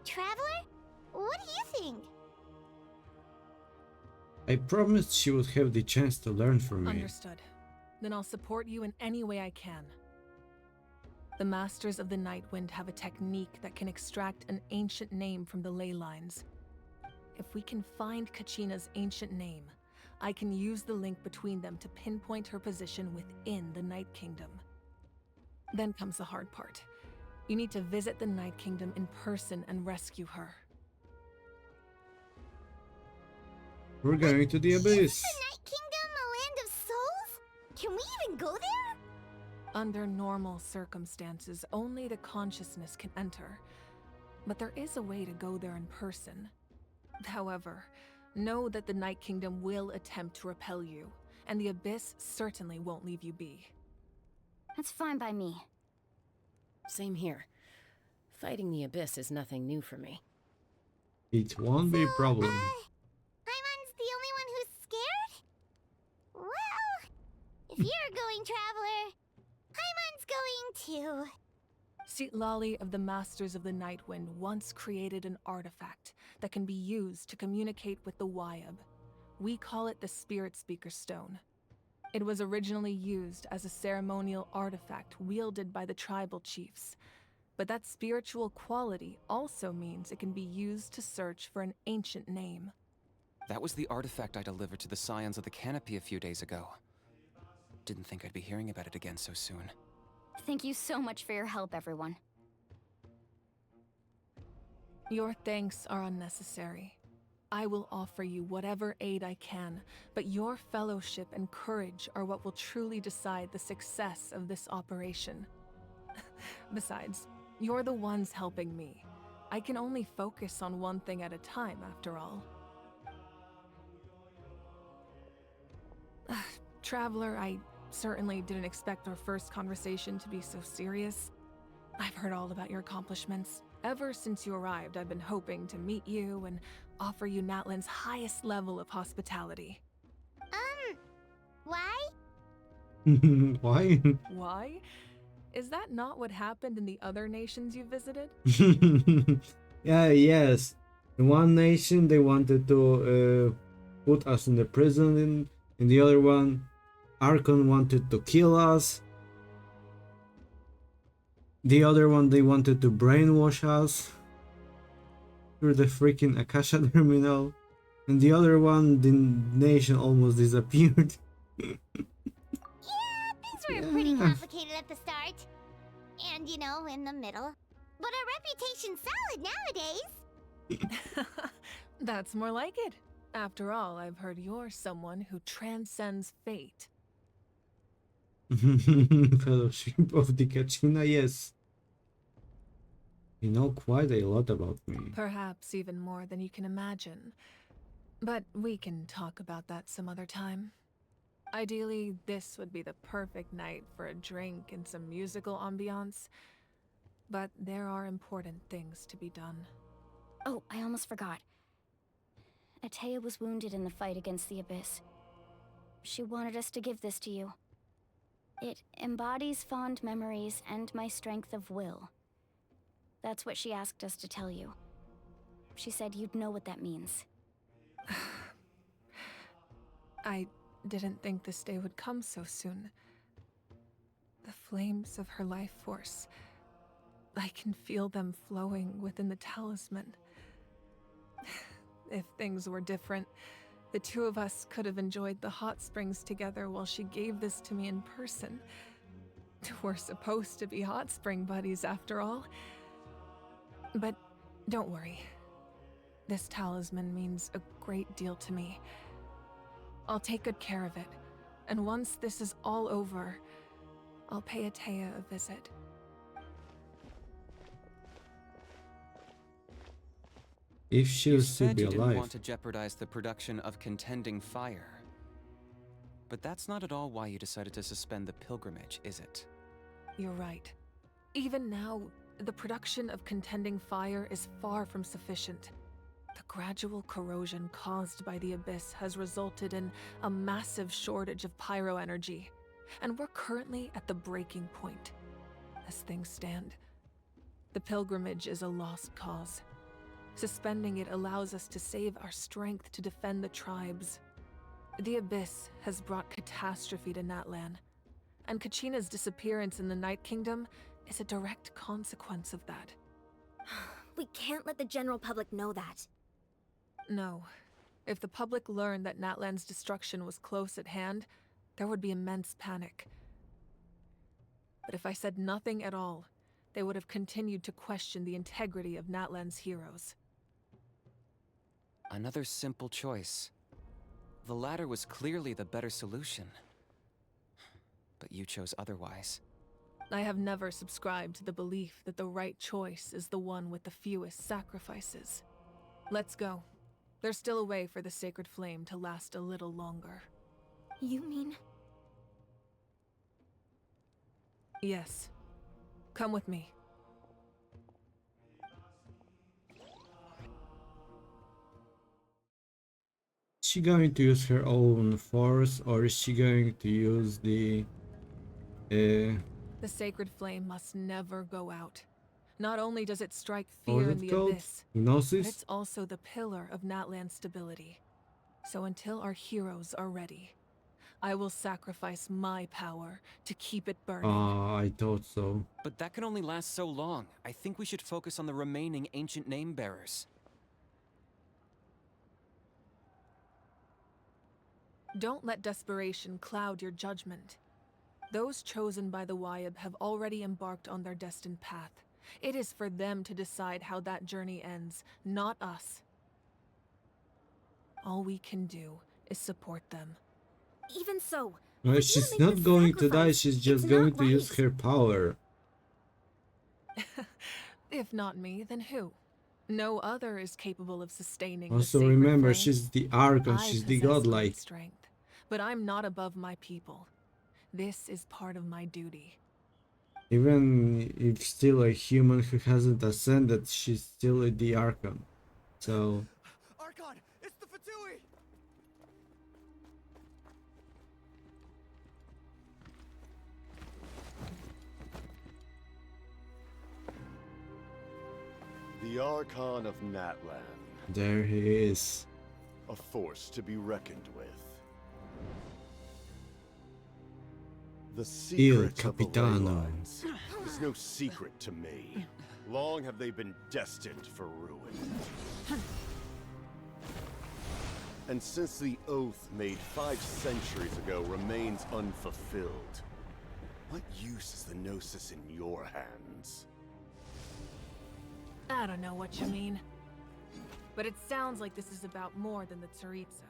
Speaker 10: Traveler? What do you think?
Speaker 1: I promised she would have the chance to learn from me.
Speaker 9: Understood. Then I'll support you in any way I can. The Masters of the Nightwind have a technique that can extract an ancient name from the ley lines. If we can find Kachina's ancient name, I can use the link between them to pinpoint her position within the Night Kingdom. Then comes the hard part. You need to visit the Night Kingdom in person and rescue her.
Speaker 1: We're going to the abyss.
Speaker 10: Is the Night Kingdom a land of souls? Can we even go there?
Speaker 9: Under normal circumstances, only the consciousness can enter. But there is a way to go there in person. However, know that the Night Kingdom will attempt to repel you, and the Abyss certainly won't leave you be.
Speaker 7: That's fine by me.
Speaker 11: Same here. Fighting the Abyss is nothing new for me.
Speaker 1: It won't be a problem.
Speaker 10: Paimon's the only one who's scared? Well, if you're going, Traveler, Paimon's going too.
Speaker 9: Citlali of the Masters of the Nightwind once created an artifact that can be used to communicate with the Wyab. We call it the Spirit Speaker Stone. It was originally used as a ceremonial artifact wielded by the tribal chiefs, but that spiritual quality also means it can be used to search for an ancient name.
Speaker 13: That was the artifact I delivered to the Scions of the Canopy a few days ago. Didn't think I'd be hearing about it again so soon.
Speaker 7: Thank you so much for your help, everyone.
Speaker 9: Your thanks are unnecessary. I will offer you whatever aid I can, but your fellowship and courage are what will truly decide the success of this operation. Besides, you're the ones helping me. I can only focus on one thing at a time, after all. Traveler, I certainly didn't expect our first conversation to be so serious. I've heard all about your accomplishments. Ever since you arrived, I've been hoping to meet you and offer you Natlan's highest level of hospitality.
Speaker 10: Why?
Speaker 1: Why?
Speaker 9: Why? Is that not what happened in the other nations you visited?
Speaker 1: Yes. In one nation, they wanted to put us in the prison. In the other one, Archon wanted to kill us. The other one, they wanted to brainwash us through the freaking Akasha terminal. And the other one, the nation almost disappeared.
Speaker 10: Yeah, things were pretty complicated at the start. And, you know, in the middle. But our reputation's solid nowadays.
Speaker 9: That's more like it. After all, I've heard you're someone who transcends fate.
Speaker 1: Fellowship of the Kachina, yes. You know quite a lot about me.
Speaker 9: Perhaps even more than you can imagine. But we can talk about that some other time. Ideally, this would be the perfect night for a drink and some musical ambiance. But there are important things to be done.
Speaker 7: Oh, I almost forgot. Atea was wounded in the fight against the Abyss. She wanted us to give this to you. It embodies fond memories and my strength of will. That's what she asked us to tell you. She said you'd know what that means.
Speaker 9: I didn't think this day would come so soon. The flames of her life force. I can feel them flowing within the talisman. If things were different, the two of us could have enjoyed the hot springs together while she gave this to me in person. We're supposed to be hot spring buddies after all. But don't worry. This talisman means a great deal to me. I'll take good care of it, and once this is all over, I'll pay Atea a visit.
Speaker 1: If she was to be
Speaker 13: You didn't
Speaker 1: alive.
Speaker 13: want to jeopardize the production of Contending Fire. But that's not at all why you decided to suspend the pilgrimage, is it?
Speaker 9: You're right. Even now, the production of Contending Fire is far from sufficient. The gradual corrosion caused by the Abyss has resulted in a massive shortage of pyro energy, and we're currently at the breaking point. As things stand,
Speaker 16: The pilgrimage is a lost cause. Suspending it allows us to save our strength to defend the tribes. The Abyss has brought catastrophe to Natlan, and Kachina's disappearance in the Night Kingdom is a direct consequence of that.
Speaker 2: We can't let the general public know that.
Speaker 16: No. If the public learned that Natlan's destruction was close at hand, there would be immense panic. But if I said nothing at all, they would have continued to question the integrity of Natlan's heroes.
Speaker 13: Another simple choice. The latter was clearly the better solution. But you chose otherwise.
Speaker 16: I have never subscribed to the belief that the right choice is the one with the fewest sacrifices. Let's go. There's still a way for the sacred flame to last a little longer.
Speaker 2: You mean?
Speaker 16: Yes. Come with me.
Speaker 1: Is she going to use her own force, or is she going to use the...
Speaker 16: The sacred flame must never go out. Not only does it strike fear in the abyss, but
Speaker 1: Gnosis?
Speaker 16: it's also the pillar of Natlan's stability. So until our heroes are ready, I will sacrifice my power to keep it burning.
Speaker 1: I thought so.
Speaker 13: But that can only last so long. I think we should focus on the remaining ancient name bearers.
Speaker 16: Don't let desperation cloud your judgment. Those chosen by the Wayab have already embarked on their destined path. It is for them to decide how that journey ends, not us. All we can do is support them.
Speaker 2: Even so,
Speaker 1: Well, she's not going to die, she's just going to use her power.
Speaker 16: If not me, then who? No other is capable of sustaining
Speaker 1: Also
Speaker 16: the sacred
Speaker 1: remember,
Speaker 16: flame.
Speaker 1: she's the Archon,
Speaker 16: I
Speaker 1: she's the
Speaker 16: possess
Speaker 1: godlike.
Speaker 16: great strength, but I'm not above my people. This is part of my duty.
Speaker 1: Even if still a human who hasn't ascended, she's still the Archon. So...
Speaker 15: Archon, it's the Fatui!
Speaker 17: The Archon of Natlan.
Speaker 1: There he is.
Speaker 17: A force to be reckoned with. The secret of the ley
Speaker 1: Capitano.
Speaker 17: lines is no secret to me. Long have they been destined for ruin. And since the oath made 5 centuries ago remains unfulfilled, what use is the Gnosis in your hands?
Speaker 16: I don't know what you mean. But it sounds like this is about more than the Tsaritsa.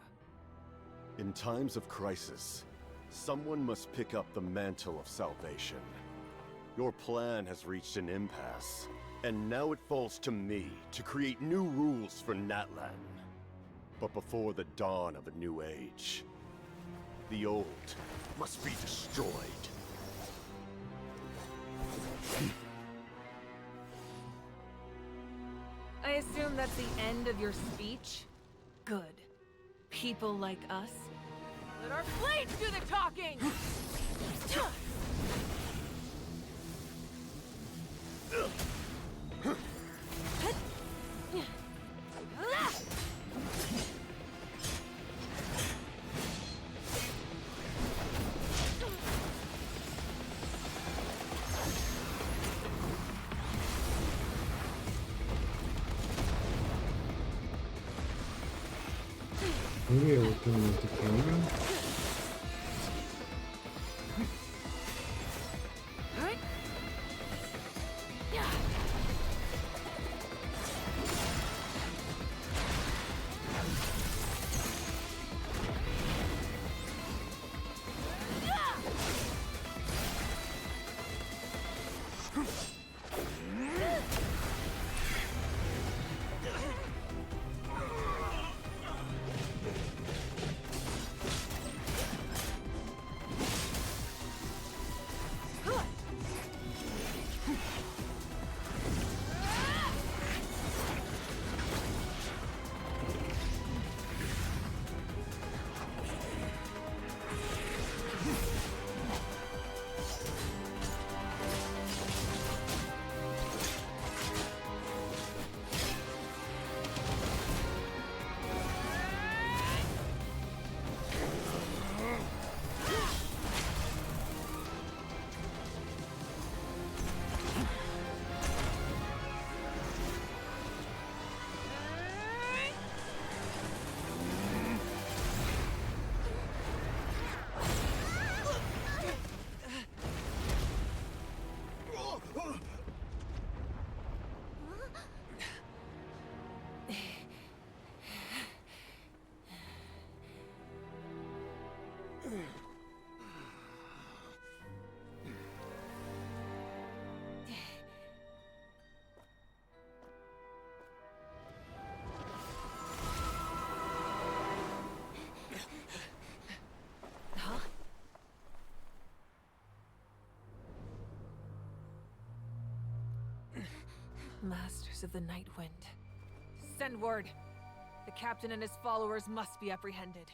Speaker 17: In times of crisis, someone must pick up the mantle of salvation. Your plan has reached an impasse, and now it falls to me to create new rules for Natlan. But before the dawn of a new age, the old must be destroyed.
Speaker 16: I assume that's the end of your speech? Good. People like us. Let our blades do the talking!
Speaker 1: Maybe I will turn off the camera.
Speaker 16: Masters of the Night Wind. Send word. The captain and his followers must be apprehended.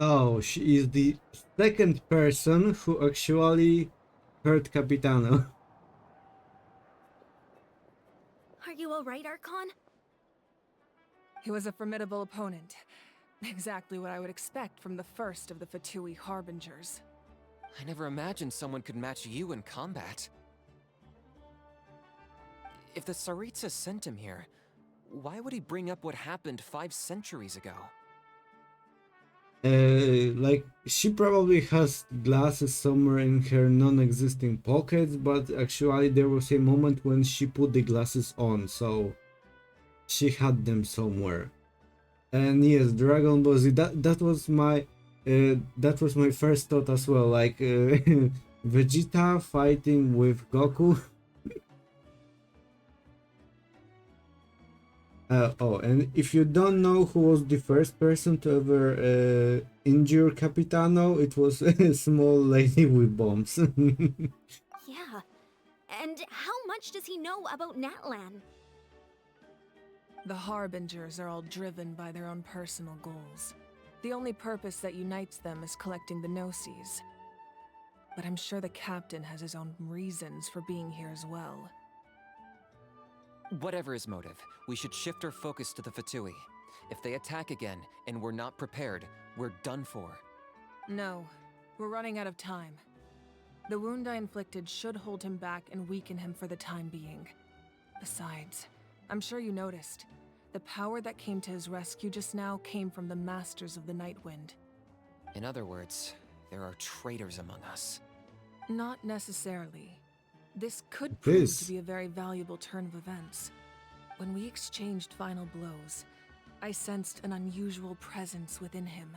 Speaker 1: Oh, she is the second person who actually hurt Capitano.
Speaker 9: Are you alright, Archon?
Speaker 16: He was a formidable opponent. Exactly what I would expect from the first of the Fatui Harbingers.
Speaker 13: I never imagined someone could match you in combat. If the Tsaritsa sent him here, why would he bring up what happened 5 centuries ago?
Speaker 1: Like, she probably has glasses somewhere in her non-existing pockets, but actually there was a moment when she put the glasses on, so she had them somewhere. And yes, Dragon Ball Z, that was my first thought as well, like Vegeta fighting with Goku. Oh, and if you don't know who was the first person to ever injure Capitano, it was a small lady with bombs.
Speaker 9: Yeah. And how much does he know about Natlan?
Speaker 16: The Harbingers are all driven by their own personal goals. The only purpose that unites them is collecting the Gnosis. But I'm sure the captain has his own reasons for being here as well.
Speaker 13: Whatever his motive, we should shift our focus to the Fatui. If they attack again, and we're not prepared, we're done for.
Speaker 16: No, we're running out of time. The wound I inflicted should hold him back and weaken him for the time being. Besides, I'm sure you noticed, the power that came to his rescue just now came from the Masters of the Night Wind.
Speaker 13: In other words, there are traitors among us.
Speaker 16: Not necessarily. This could prove
Speaker 1: This.
Speaker 16: to be a very valuable turn of events. When we exchanged final blows, I sensed an unusual presence within him.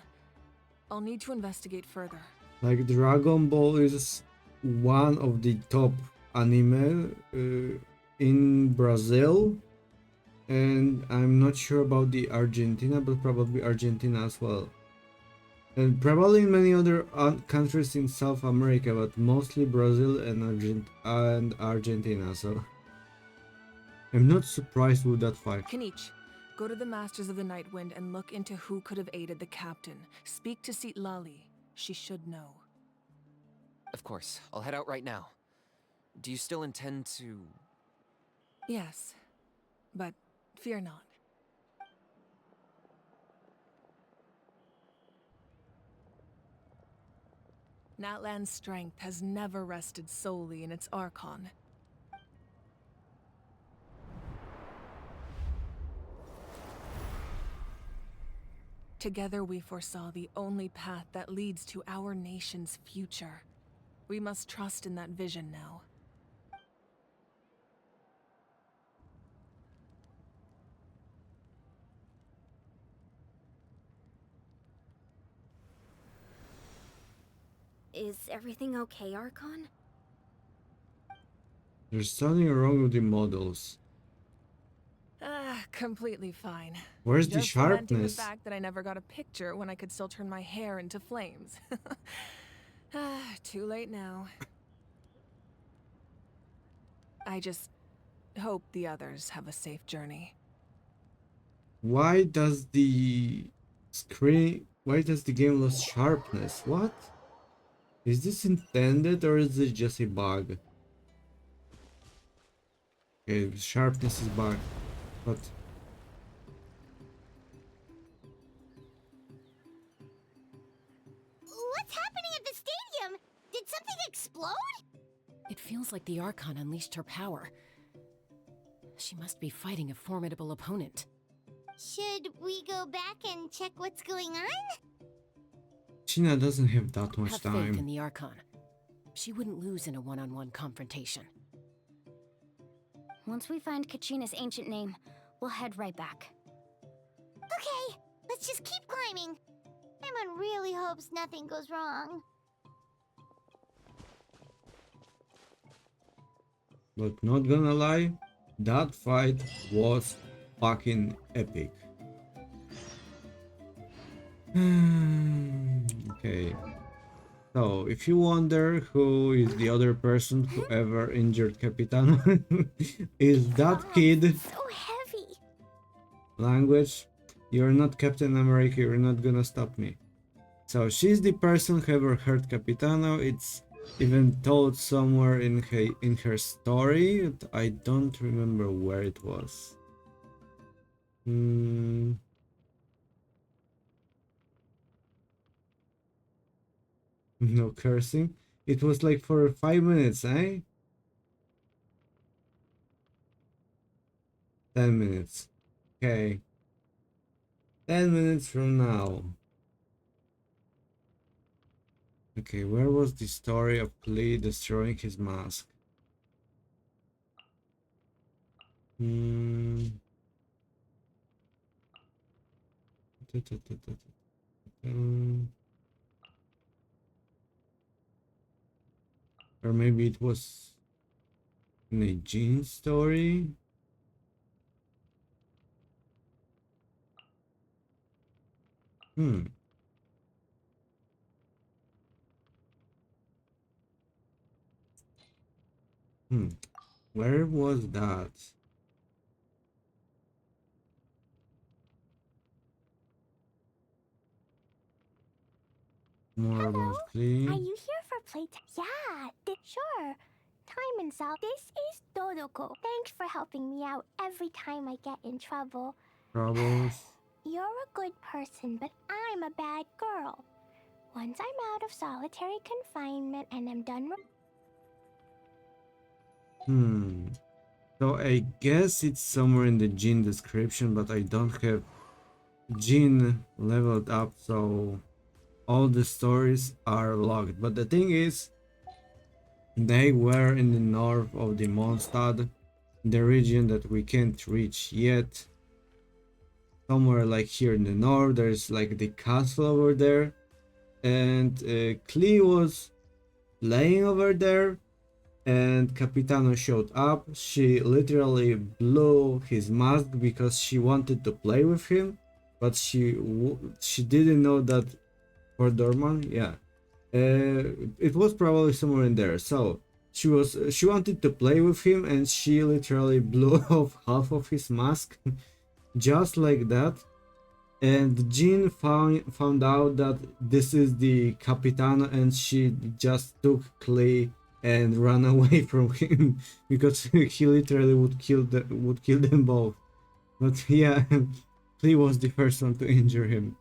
Speaker 16: I'll need to investigate further.
Speaker 1: Like, Dragon Ball is one of the top anime in Brazil, and I'm not sure about the Argentina, but probably Argentina as well. And probably in many other countries in South America, but mostly Brazil and Argentina, so I'm not surprised with that fight.
Speaker 16: Kanich, go to the Masters of the Night Wind and look into who could have aided the captain. Speak to Lali. She should know.
Speaker 13: Of course, I'll head out right now. Do you still intend to...
Speaker 16: Yes, but fear not. Natlan's strength has never rested solely in its Archon. Together we foresaw the only path that leads to our nation's future. We must trust in that vision now.
Speaker 9: Is everything okay, Archon?
Speaker 1: There's something wrong with the models.
Speaker 16: Completely fine.
Speaker 1: Where's the
Speaker 16: Just lamenting
Speaker 1: sharpness?
Speaker 16: the fact that I never got a picture when I could still turn my hair into flames. Too late now. I just hope the others have a safe journey.
Speaker 1: Why does the game lose sharpness? What? Is this intended or is it just a bug? Okay, sharpness is bug, but
Speaker 10: What's happening at the stadium? Did something explode?
Speaker 11: It feels like the Archon unleashed her power. She must be fighting a formidable opponent.
Speaker 10: Should we go back and check what's going on?
Speaker 1: China doesn't have that much
Speaker 11: Have faith in
Speaker 1: time.
Speaker 11: the Archon. She wouldn't lose in a one-on-one confrontation.
Speaker 7: Once we find Kachina's ancient name, we'll head right back.
Speaker 10: Okay, let's just keep climbing. Emon really hopes nothing goes wrong.
Speaker 1: But not gonna lie, that fight was fucking epic. Okay. So, if you wonder who is the other person who ever injured Capitano, is that kid.
Speaker 2: So heavy.
Speaker 1: Language. You're not Captain America, you're not gonna stop me. So, she's the person who ever hurt Capitano. It's even told somewhere in her story. I don't remember where it was. Hmm. No cursing. It was like for 5 minutes, eh? 10 minutes. Okay. 10 minutes from now. Okay, where was the story of Klee destroying his mask? Hmm. Or maybe it was in a Jean story? Hmm. Hmm. Where was that? More about
Speaker 2: Are
Speaker 1: Klee.
Speaker 2: you here for playtime? Yeah, sure. Time and Sal. This is Dodoko. Thanks for helping me out every time I get in trouble.
Speaker 1: Troubles.
Speaker 2: You're a good person, but I'm a bad girl. Once I'm out of solitary confinement and I'm done.
Speaker 1: Hmm. So I guess it's somewhere in the Jean description, but I don't have Jean leveled up, so all the stories are locked. But the thing is, they were in the north of the Mondstadt, the region that we can't reach yet. Somewhere like here in the north, there's like the castle over there, and Klee was laying over there, and Capitano showed up. She literally blew his mask because she wanted to play with him, but she didn't know that for Dorman, yeah. It was probably somewhere in there. So she wanted to play with him, and she literally blew off half of his mask, just like that. And Jean found out that this is the Capitano, and she just took Clay and ran away from him because he literally would kill them both. But yeah, Clay was the first one to injure him.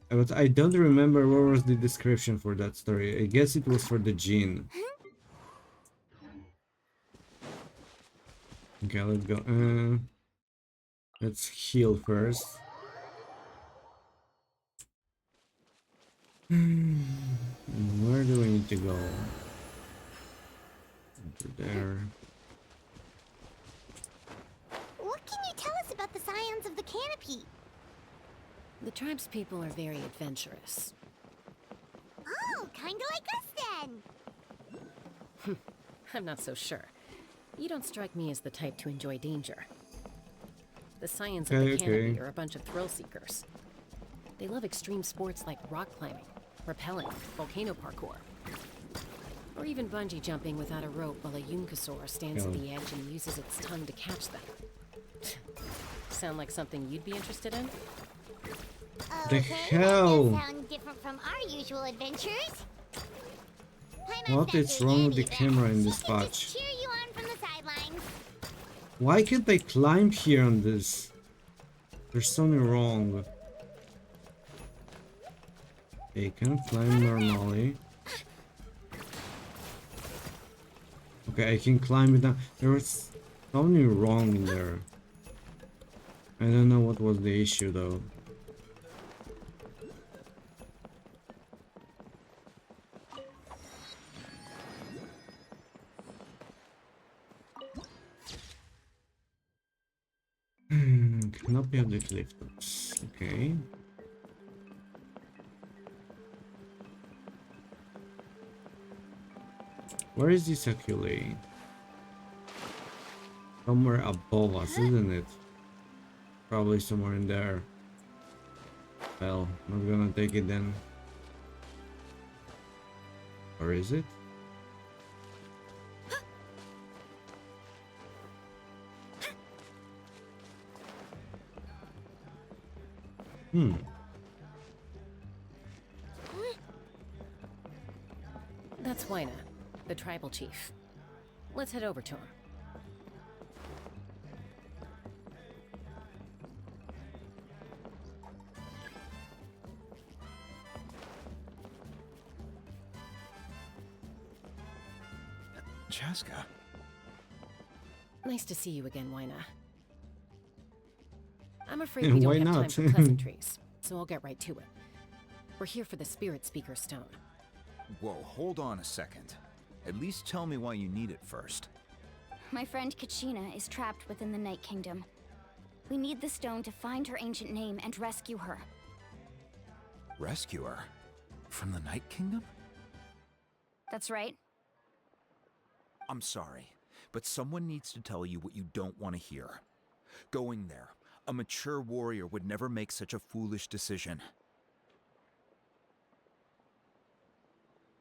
Speaker 1: But I don't remember what was the description for that story. I guess it was for the Jean. Okay, let's go. Let's heal first. Where do we need to go? Over there.
Speaker 2: What can you tell us about the scions of the canopy?
Speaker 11: The tribe's people are very adventurous.
Speaker 2: Oh, kinda like us then.
Speaker 11: I'm not so sure. You don't strike me as the type to enjoy danger. The scions of the canopy are a bunch of thrill seekers. They love extreme sports like rock climbing, rappelling, volcano parkour, or even bungee jumping without a rope while a Yunkasaur stands at the edge and uses its tongue to catch them. Sound like something you'd be interested in?
Speaker 1: The hell?
Speaker 2: That does sound different from our usual adventures.
Speaker 1: What is wrong with the camera in this patch?
Speaker 2: Cheer you on from the sidelines.
Speaker 1: Why can't I climb here on this? There's something wrong. I can climb normally. Okay, I can climb it down. There was something wrong in there. I don't know what was the issue though. Canopy of the cliff tops. Okay. Where is this actually? Somewhere above us, isn't it? Probably somewhere in there. Well, not gonna take it then. Or is it? Hmm.
Speaker 11: That's Wyna, the tribal chief. Let's head over to him.
Speaker 18: Chaska.
Speaker 11: Nice to see you again, Wyna. I'm afraid we
Speaker 1: Why
Speaker 11: don't have time
Speaker 1: not?
Speaker 11: for pleasantries, so I'll get right to it. We're here for the Spirit Speaker Stone.
Speaker 18: Whoa, hold on a second. At least tell me why you need it first.
Speaker 7: My friend Kachina is trapped within the Night Kingdom. We need the stone to find her ancient name and rescue her.
Speaker 18: Rescue her? From the Night Kingdom?
Speaker 7: That's right.
Speaker 18: I'm sorry, but someone needs to tell you what you don't want to hear. Going there, a mature warrior would never make such a foolish decision.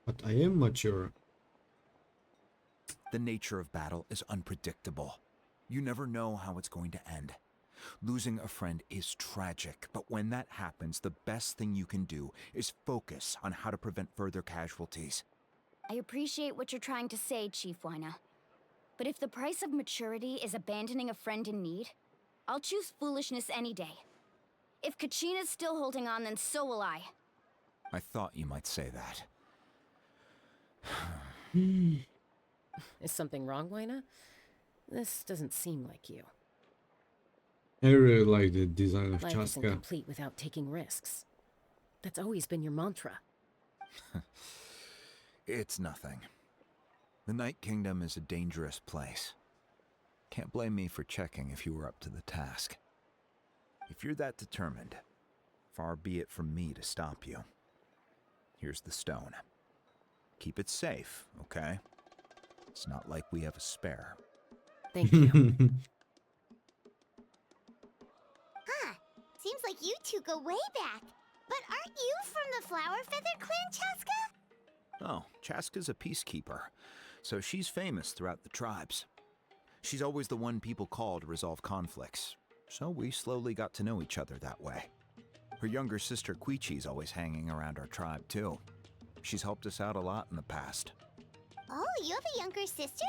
Speaker 1: But I am mature.
Speaker 18: The nature of battle is unpredictable. You never know how it's going to end. Losing a friend is tragic, but when that happens, the best thing you can do is focus on how to prevent further casualties.
Speaker 7: I appreciate what you're trying to say, Chief Wyna. But if the price of maturity is abandoning a friend in need, I'll choose foolishness any day. If Kachina's still holding on, then so will I.
Speaker 18: I thought you might say that.
Speaker 11: Is something wrong, Wyna? This doesn't seem like you.
Speaker 1: I really like the design of
Speaker 11: Life isn't
Speaker 1: Chaska.
Speaker 11: complete without taking risks. That's always been your mantra.
Speaker 18: It's nothing. The Night Kingdom is a dangerous place. Can't blame me for checking if you were up to the task. If you're that determined, far be it from me to stop you. Here's the stone. Keep it safe, okay? It's not like we have a spare.
Speaker 11: Thank you.
Speaker 10: Huh. Seems like you two go way back. But aren't you from the Flower Feather Clan, Chaska?
Speaker 18: Oh, Chaska's a peacekeeper, so she's famous throughout the tribes. She's always the one people call to resolve conflicts, so we slowly got to know each other that way. Her younger sister Quichi's always hanging around our tribe, too. She's helped us out a lot in the past.
Speaker 10: Oh, you have a younger sister?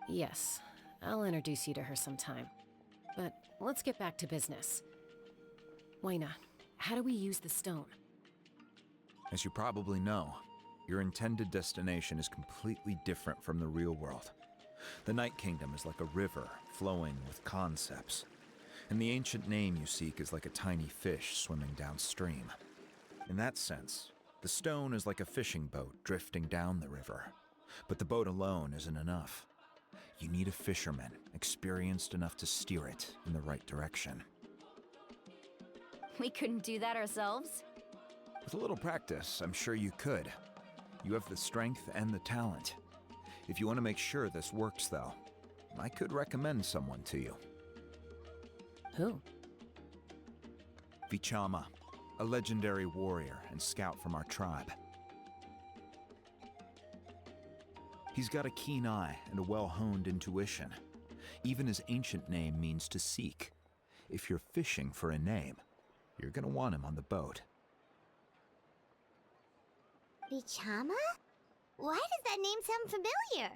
Speaker 11: Yes, I'll introduce you to her sometime. But let's get back to business. Wyna, how do we use the stone?
Speaker 18: As you probably know, your intended destination is completely different from the real world. The Night Kingdom is like a river flowing with concepts, and the ancient name you seek is like a tiny fish swimming downstream. In that sense, the stone is like a fishing boat drifting down the river, but the boat alone isn't enough. You need a fisherman experienced enough to steer it in the right direction.
Speaker 7: We couldn't do that ourselves?
Speaker 18: With a little practice, I'm sure you could. You have the strength and the talent. If you want to make sure this works, though, I could recommend someone to you.
Speaker 11: Who?
Speaker 18: Vichama, a legendary warrior and scout from our tribe. He's got a keen eye and a well-honed intuition. Even his ancient name means to seek. If you're fishing for a name, you're gonna want him on the boat.
Speaker 10: Vichama? Why does that name sound familiar?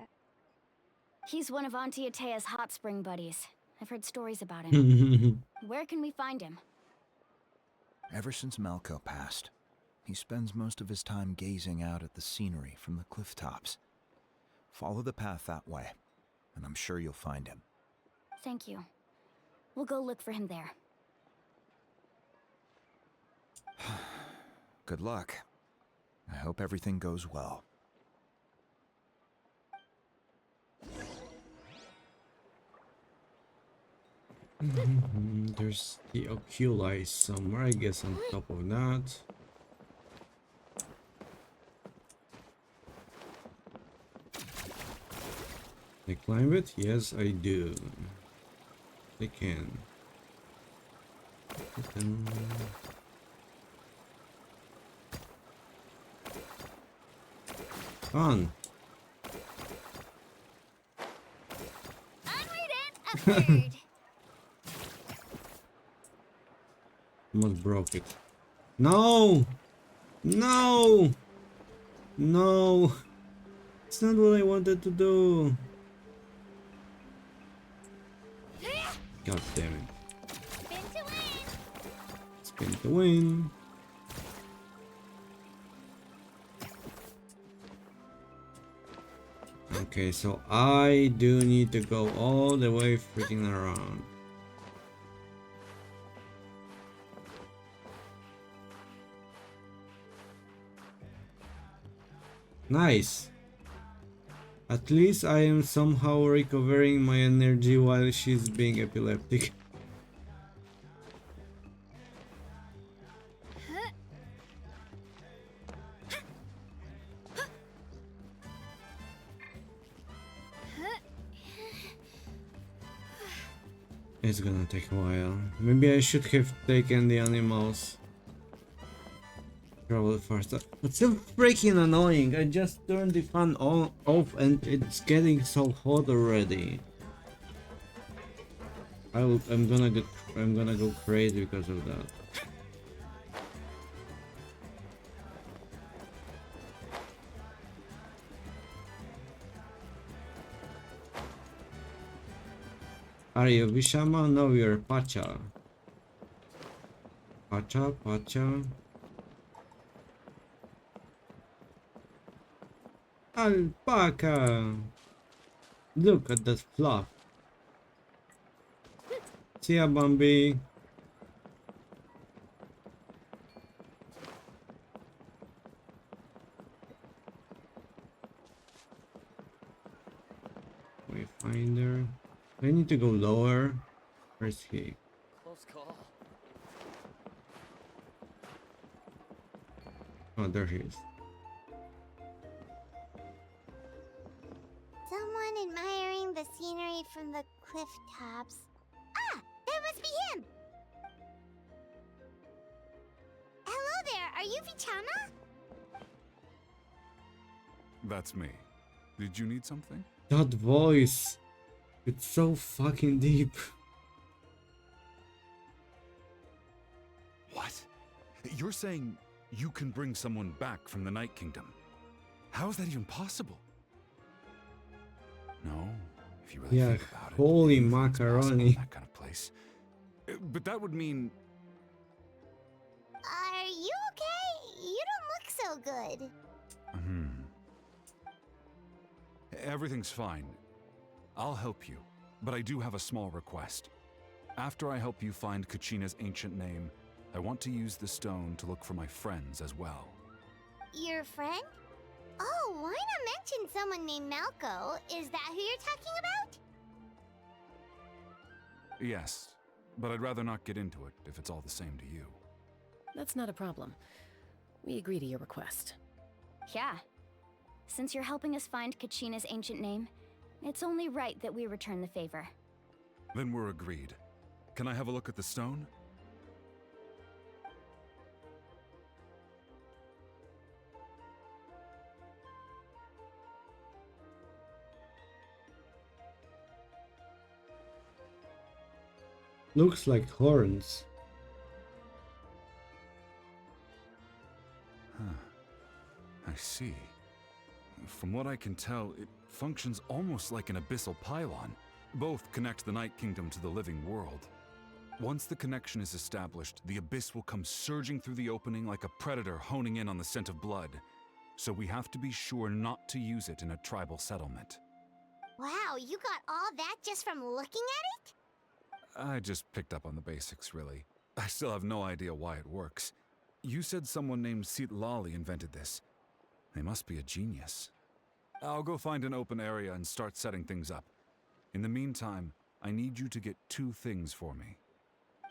Speaker 7: He's one of Auntie Atea's hot spring buddies. I've heard stories about him. Where can we find him?
Speaker 18: Ever since Malco passed, he spends most of his time gazing out at the scenery from the cliff tops. Follow the path that way, and I'm sure you'll find him.
Speaker 7: Thank you. We'll go look for him there.
Speaker 18: Good luck. I hope everything goes well.
Speaker 1: There's the oculi somewhere, I guess, on top of that. I climb it? Yes, I do. I can. on.
Speaker 10: Onward and upward.
Speaker 1: Almost broke it. No! No! No! It's not what I wanted to do. God damn it.
Speaker 10: Spin to win.
Speaker 1: Spin to win. Okay, so I do need to go all the way freaking around. Nice. At least I am somehow recovering my energy while she's being epileptic. It's gonna take a while. Maybe I should have taken the animals. Travel faster. It's still freaking annoying. I just turned the fan on off and it's getting so hot already. I'm gonna go crazy because of that. Are you Vishama? No, you're Pacha. Pacha, Pacha. Alpaca! Look at that fluff. See ya, Bambi. Wayfinder. I need to go lower. Where's he?
Speaker 15: Close call.
Speaker 1: Oh, there he is.
Speaker 10: Someone admiring the scenery from the cliff tops. Ah, that must be him. Hello there, are you Vichama?
Speaker 19: That's me. Did you need something?
Speaker 1: That voice. It's so fucking deep.
Speaker 19: What? You're saying you can bring someone back from the Night Kingdom? How is that even possible? No, if you really think about it.
Speaker 1: Holy
Speaker 19: anything's possible
Speaker 1: macaroni.
Speaker 19: in that kind of place. But that would mean
Speaker 10: Are you okay? You don't look so good.
Speaker 19: everything's fine. I'll help you, but I do have a small request. After I help you find Kachina's ancient name, I want to use the stone to look for my friends as well.
Speaker 10: Your friend? Oh, why not mention someone named Malco? Is that who you're talking about?
Speaker 19: Yes, but I'd rather not get into it if it's all the same to you.
Speaker 11: That's not a problem. We agree to your request.
Speaker 7: Yeah. Since you're helping us find Kachina's ancient name, it's only right that we return the favor.
Speaker 19: Then we're agreed. Can I have a look at the stone?
Speaker 1: Looks like horns.
Speaker 19: I see. From what I can tell, it functions almost like an abyssal pylon. Both connect the Night Kingdom to the living world. Once the connection is established, the abyss will come surging through the opening like a predator honing in on the scent of blood. So we have to be sure not to use it in a tribal settlement.
Speaker 10: Wow, you got all that just from looking at it?
Speaker 19: I just picked up on the basics, really. I still have no idea why it works. You said someone named Lali invented this. They must be a genius. I'll go find an open area and start setting things up. In the meantime, I need you to get 2 things for me.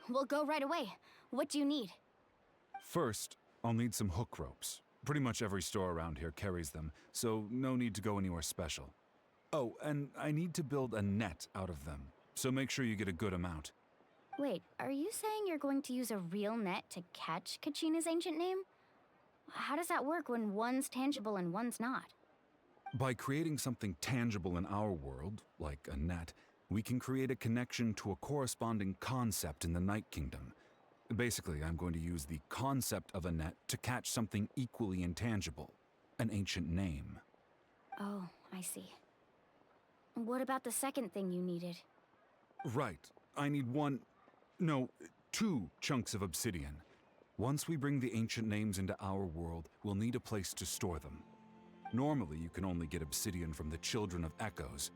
Speaker 7: We'll go right away. What do you need?
Speaker 19: First, I'll need some hook ropes. Pretty much every store around here carries them, so no need to go anywhere special. Oh, and I need to build a net out of them, so make sure you get a good amount.
Speaker 7: Wait, are you saying you're going to use a real net to catch Kachina's ancient name? How does that work when one's tangible and one's not?
Speaker 19: By creating something tangible in our world, like a net, we can create a connection to a corresponding concept in the Night Kingdom. Basically, I'm going to use the concept of a net to catch something equally intangible, an ancient name.
Speaker 7: Oh, I see. What about the second thing you needed?
Speaker 19: Right. I need two chunks of obsidian. Once we bring the ancient names into our world, we'll need a place to store them. Normally, you can only get obsidian from the Children of Echoes,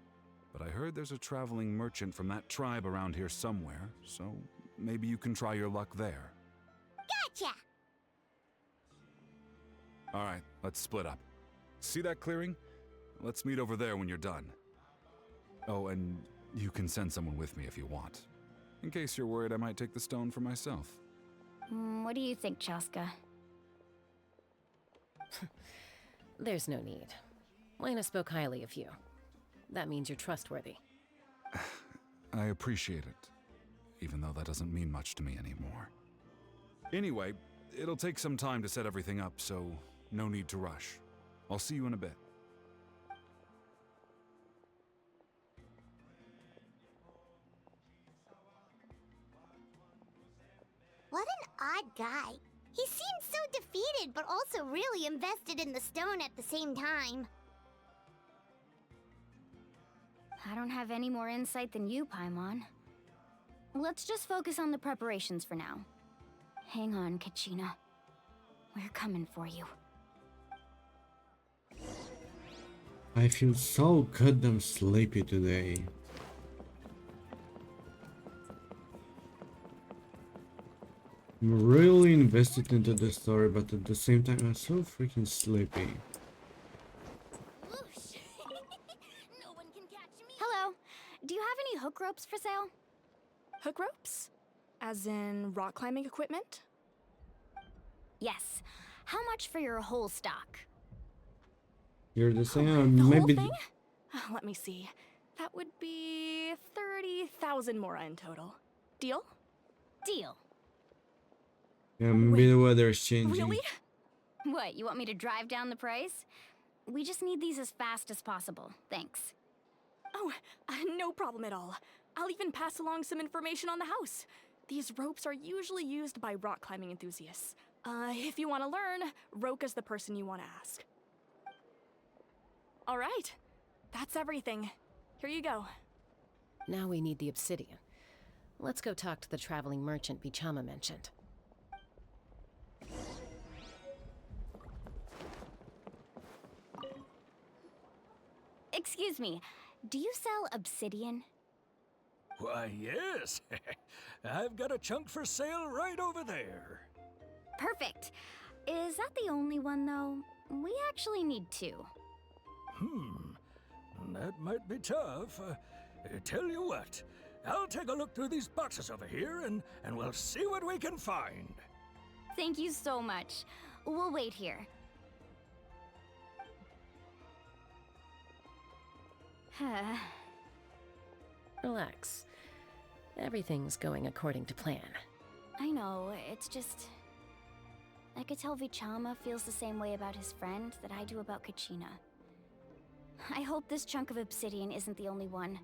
Speaker 19: but I heard there's a traveling merchant from that tribe around here somewhere, so maybe you can try your luck there.
Speaker 10: Gotcha!
Speaker 19: Alright, let's split up. See that clearing? Let's meet over there when you're done. Oh, and you can send someone with me if you want. In case you're worried I might take the stone for myself.
Speaker 7: What do you think, Chaska?
Speaker 11: There's no need. Lena spoke highly of you. That means you're trustworthy.
Speaker 19: I appreciate it, even though that doesn't mean much to me anymore. Anyway, it'll take some time to set everything up, so no need to rush. I'll see you in a bit.
Speaker 10: What an odd guy. He seems so defeated, but also really invested in the stone at the same time.
Speaker 7: I don't have any more insight than you, Paimon. Let's just focus on the preparations for now. Hang on, Kachina. We're coming for you.
Speaker 1: I feel so goddamn sleepy today. I'm really invested into the story, but at the same time I'm so freaking sleepy.
Speaker 7: Hello. Do you have any hook ropes for sale?
Speaker 12: Hook ropes? As in rock climbing equipment?
Speaker 7: Yes. How much for your whole stock?
Speaker 1: You're the same,
Speaker 12: The
Speaker 1: maybe.
Speaker 12: whole thing? Let me see. That would be 30,000 mora in total. Deal?
Speaker 7: Deal.
Speaker 1: Yeah, maybe the weather is changing.
Speaker 12: Really?
Speaker 7: What, you want me to drive down the price? We just need these as fast as possible. Thanks.
Speaker 12: Oh, no problem at all. I'll even pass along some information on the house. These ropes are usually used by rock climbing enthusiasts. If you want to learn, Roka's the person you want to ask. All right. That's everything. Here you go.
Speaker 11: Now we need the obsidian. Let's go talk to the traveling merchant Vichama mentioned.
Speaker 7: Excuse me, do you sell obsidian?
Speaker 5: Why, yes. I've got a chunk for sale right over there.
Speaker 7: Perfect. Is that the only one, though? We actually need two.
Speaker 5: That might be tough. Tell you what, I'll take a look through these boxes over here and we'll see what we can find.
Speaker 7: Thank you so much. We'll wait here.
Speaker 11: Relax. Everything's going according to plan.
Speaker 7: I know, it's just... I could tell Vichama feels the same way about his friend that I do about Kachina. I hope this chunk of obsidian isn't the only one.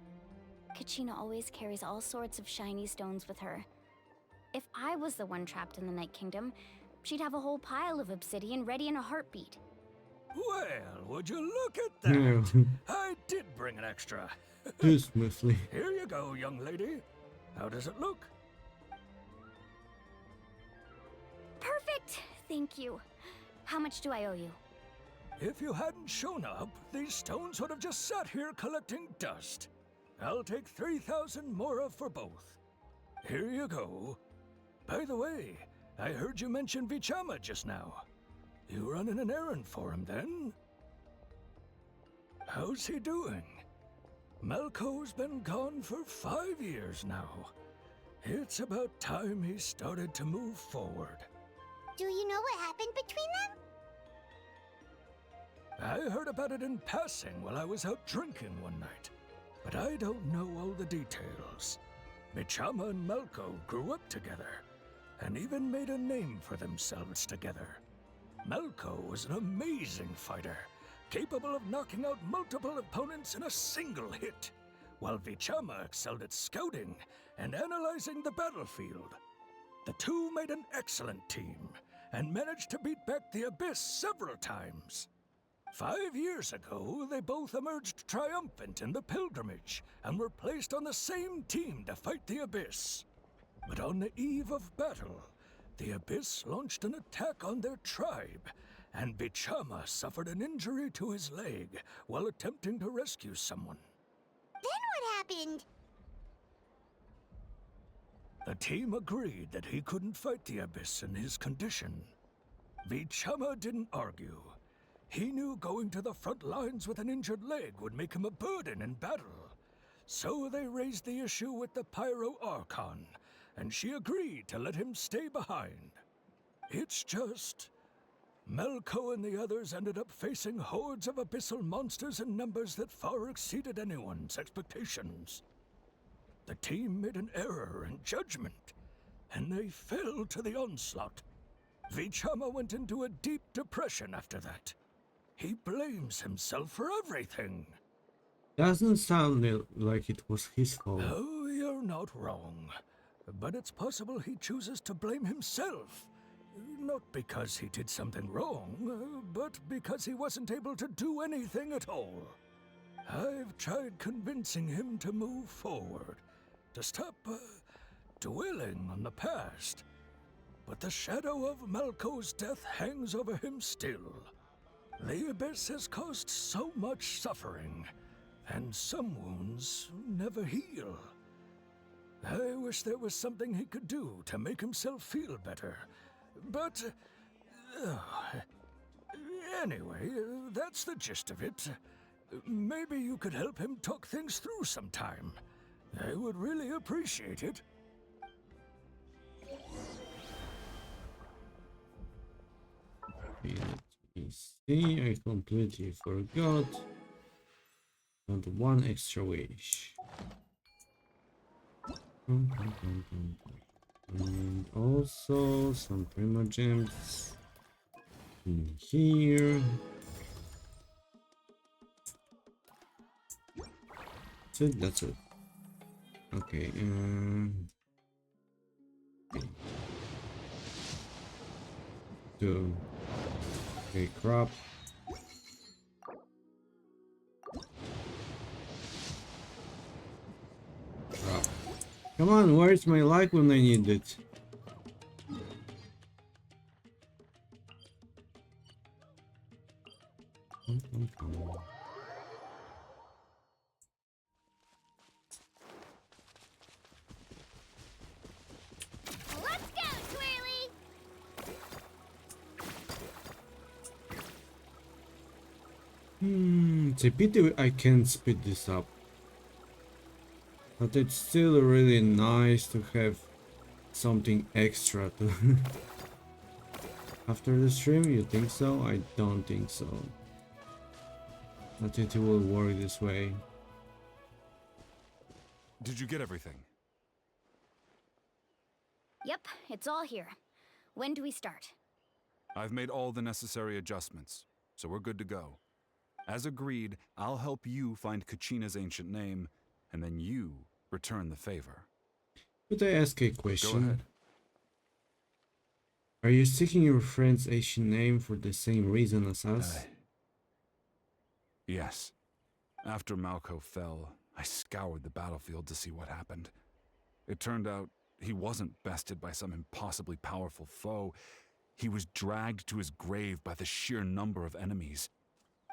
Speaker 7: Kachina always carries all sorts of shiny stones with her. If I was the one trapped in the Night Kingdom, she'd have a whole pile of obsidian ready in a heartbeat.
Speaker 5: Well, would you look at that?
Speaker 1: Yeah.
Speaker 5: I did bring an extra.
Speaker 1: Too smoothly.
Speaker 5: Here you go, young lady. How does it look?
Speaker 7: Perfect! Thank you. How much do I owe you?
Speaker 5: If you hadn't shown up, these stones would have just sat here collecting dust. I'll take 3,000 mora for both. Here you go. By the way, I heard you mention Vichama just now. You running an errand for him, then? How's he doing? Malco's been gone for 5 years now. It's about time he started to move forward.
Speaker 10: Do you know what happened between them?
Speaker 5: I heard about it in passing while I was out drinking one night, but I don't know all the details. Vichama and Malco grew up together, and even made a name for themselves together. Malco was an amazing fighter, capable of knocking out multiple opponents in a single hit, while Vichama excelled at scouting and analyzing the battlefield. The two made an excellent team and managed to beat back the Abyss several times. 5 years ago, they both emerged triumphant in the pilgrimage and were placed on the same team to fight the Abyss. But on the eve of battle, the Abyss launched an attack on their tribe, and Bichama suffered an injury to his leg while attempting to rescue someone.
Speaker 10: Then what happened?
Speaker 5: The team agreed that he couldn't fight the Abyss in his condition. Vichama didn't argue. He knew going to the front lines with an injured leg would make him a burden in battle. So they raised the issue with the Pyro Archon, and she agreed to let him stay behind. It's just... Melko and the others ended up facing hordes of abyssal monsters in numbers that far exceeded anyone's expectations. The team made an error in judgment, and they fell to the onslaught. Vichama went into a deep depression after that. He blames himself for everything.
Speaker 1: Doesn't sound like it was his fault.
Speaker 5: Oh, you're not wrong. But it's possible he chooses to blame himself. Not because he did something wrong, but because he wasn't able to do anything at all. I've tried convincing him to move forward, to stop dwelling on the past. But the shadow of Malko's death hangs over him still. The Abyss has caused so much suffering, and some wounds never heal. I wish there was something he could do to make himself feel better, but... anyway, that's the gist of it. Maybe you could help him talk things through sometime. I would really appreciate it.
Speaker 1: Let me see, I completely forgot. And one extra wish. And also some primogems in here. That's it. Okay, okay. 2. Okay, crop. Crop. Come on, where's my like when I need it?
Speaker 10: Let's go, Twirly!
Speaker 1: It's a pity I can't speed this up. But it's still really nice to have something extra to... After the stream, you think so? I don't think so. I think it will work this way.
Speaker 19: Did you get everything?
Speaker 7: Yep, it's all here. When do we start?
Speaker 19: I've made all the necessary adjustments, so we're good to go. As agreed, I'll help you find Kachina's ancient name, and then you return the favor.
Speaker 1: Could I ask a question?
Speaker 19: Go ahead.
Speaker 1: Are you seeking your friend's ancient name for the same reason as us?
Speaker 19: Yes. After Malko fell, I scoured the battlefield to see what happened. It turned out he wasn't bested by some impossibly powerful foe. He was dragged to his grave by the sheer number of enemies.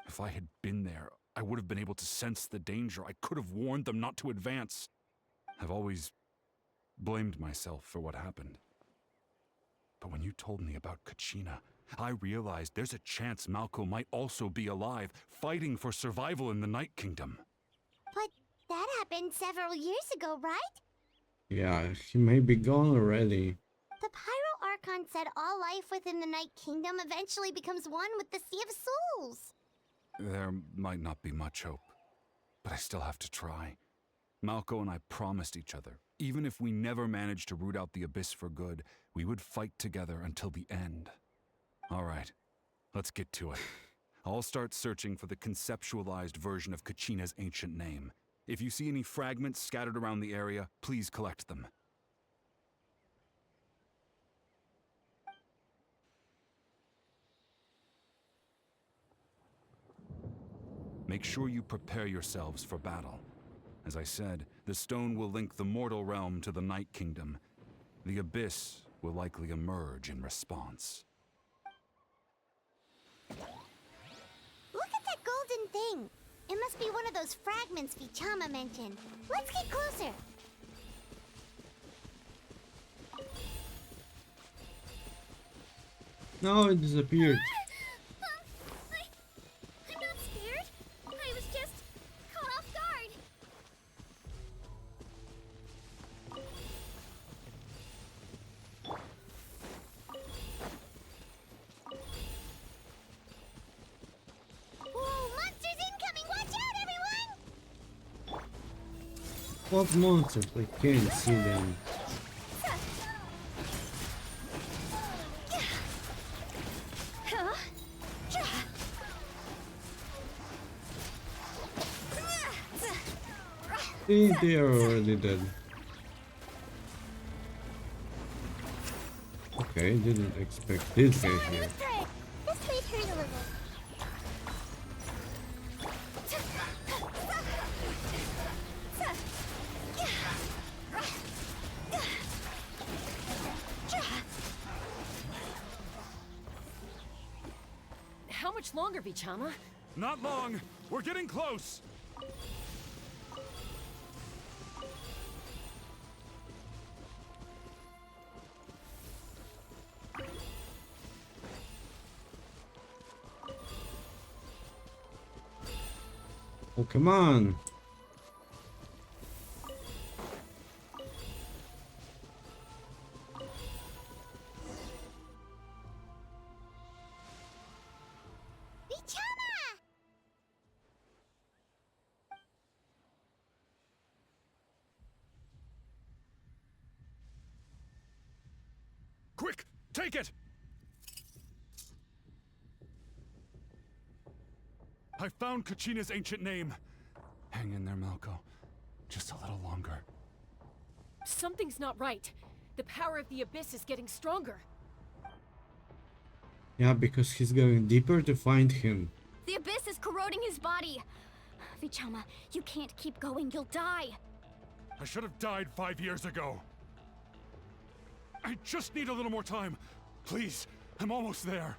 Speaker 19: If I had been there, I would have been able to sense the danger. I could have warned them not to advance. I've always blamed myself for what happened. But when you told me about Kachina, I realized there's a chance Malko might also be alive, fighting for survival in the Night Kingdom.
Speaker 10: But that happened several years ago, right?
Speaker 1: Yeah, he may be gone already.
Speaker 10: The Pyro Archon said all life within the Night Kingdom eventually becomes one with the Sea of Souls.
Speaker 19: There might not be much hope, but I still have to try. Malko and I promised each other, even if we never managed to root out the Abyss for good, we would fight together until the end. All right, let's get to it. I'll start searching for the conceptualized version of Kachina's ancient name. If you see any fragments scattered around the area, please collect them. Make sure you prepare yourselves for battle. As I said, the stone will link the mortal realm to the Night Kingdom. The Abyss will likely emerge in response.
Speaker 2: Look at that golden thing. It must be one of those fragments Vichama mentioned. Let's get closer.
Speaker 1: No, it disappeared.
Speaker 10: I'm not scared. I was just caught off guard. Whoa, monsters incoming! Watch out, everyone!
Speaker 1: What monsters? I can't see them. They are already dead. Okay, didn't expect this guy here.
Speaker 2: This way hurt a little.
Speaker 11: How much longer, Vichama?
Speaker 19: Not long. We're getting close.
Speaker 1: Oh, come on.
Speaker 2: Vichama!
Speaker 19: Quick, take it! I found Kachina's ancient name. Hang in there, Malco. Just a little longer.
Speaker 11: Something's not right. The power of the Abyss is getting stronger.
Speaker 1: Yeah, because he's going deeper to find him.
Speaker 7: The Abyss is corroding his body. Vichama, you can't keep going. You'll die.
Speaker 19: I should have died 5 years ago. I just need a little more time. Please, I'm almost there.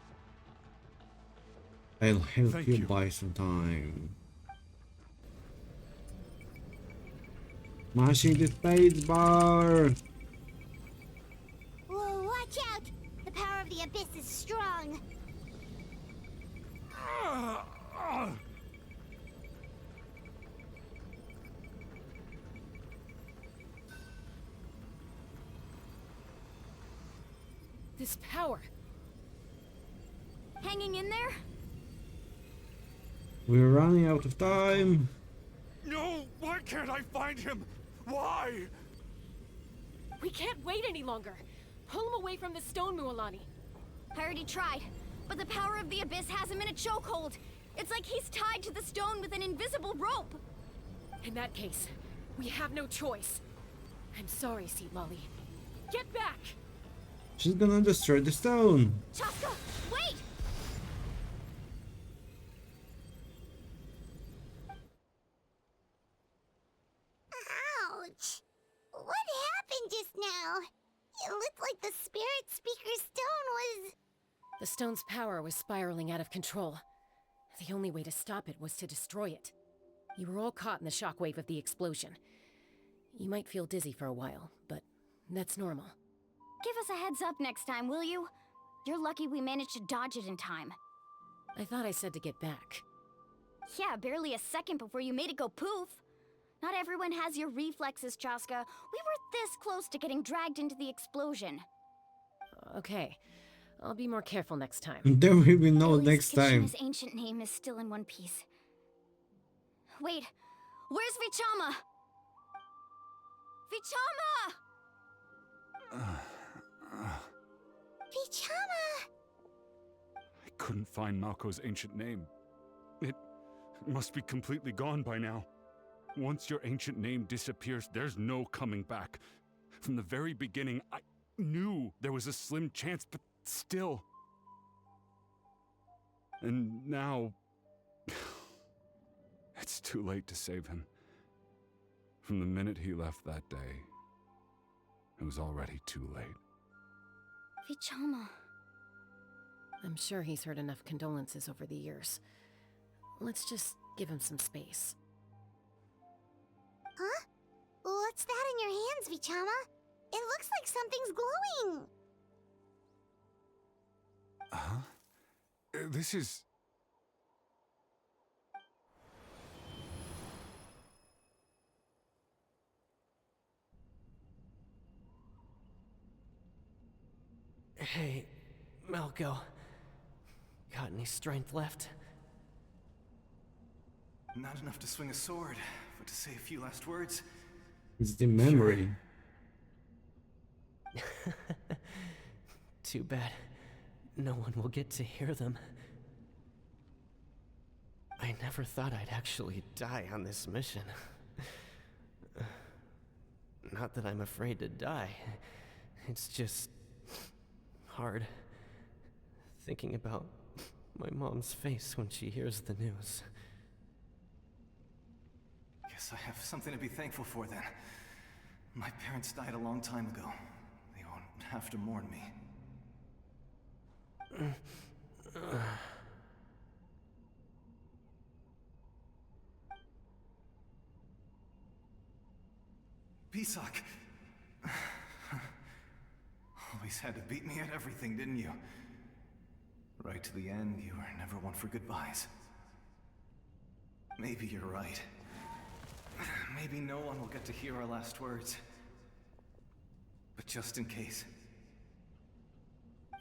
Speaker 1: I'll help
Speaker 19: Thank
Speaker 1: you
Speaker 19: you.
Speaker 1: buy some time. Mashing the space bar.
Speaker 2: Whoa, watch out! The power of the Abyss is strong.
Speaker 11: This power.
Speaker 7: Hanging in there?
Speaker 1: We're running out of time.
Speaker 19: No, why can't I find him? Why?
Speaker 11: We can't wait any longer. Pull him away from the stone, Mualani.
Speaker 7: I already tried, but the power of the Abyss has him in a chokehold. It's like he's tied to the stone with an invisible rope.
Speaker 11: In that case, we have no choice. I'm sorry, Seat Lolly. Get back!
Speaker 1: She's gonna destroy the stone.
Speaker 7: Chaska, wait!
Speaker 2: Ouch! What happened just now? It looked like the Spirit Speaker Stone was...
Speaker 11: The stone's power was spiraling out of control. The only way to stop it was to destroy it. You were all caught in the shockwave of the explosion. You might feel dizzy for a while, but that's normal.
Speaker 7: Give us a heads up next time, will you? You're lucky we managed to dodge it in time.
Speaker 11: I thought I said to get back.
Speaker 7: Yeah, barely a second before you made it go poof. Not everyone has your reflexes, Chaska. We were this close to getting dragged into the explosion.
Speaker 11: Okay, I'll be more careful next time.
Speaker 1: There will be no
Speaker 7: At least
Speaker 1: next time.
Speaker 7: Kishina's ancient name is still in one piece. Wait, where's Vichama? Vichama!
Speaker 2: Vichama!
Speaker 19: I couldn't find Malco's ancient name, It must be completely gone by now. Once your ancient name disappears, there's no coming back. From the very beginning, I knew there was a slim chance, but still. And now... it's too late to save him. From the minute he left that day, it was already too late.
Speaker 7: Vichama.
Speaker 11: I'm sure he's heard enough condolences over the years. Let's just give him some space.
Speaker 10: Huh? What's that in your hands, Vichama? It looks like something's glowing!
Speaker 19: Huh? This is...
Speaker 20: Hey, Malco. Got any strength left?
Speaker 21: Not enough to swing a sword, but to say a few last words.
Speaker 1: It's the memory.
Speaker 20: Too bad. No one will get to hear them. I never thought I'd actually die on this mission. Not that I'm afraid to die. It's just... hard. Thinking about my mom's face when she hears the news.
Speaker 21: Guess I have something to be thankful for then. My parents died a long time ago. They won't have to mourn me. Pisak! Always had to beat me at everything, didn't you? Right to the end, you were never one for goodbyes. Maybe you're right. Maybe no one will get to hear our last words. But just in case...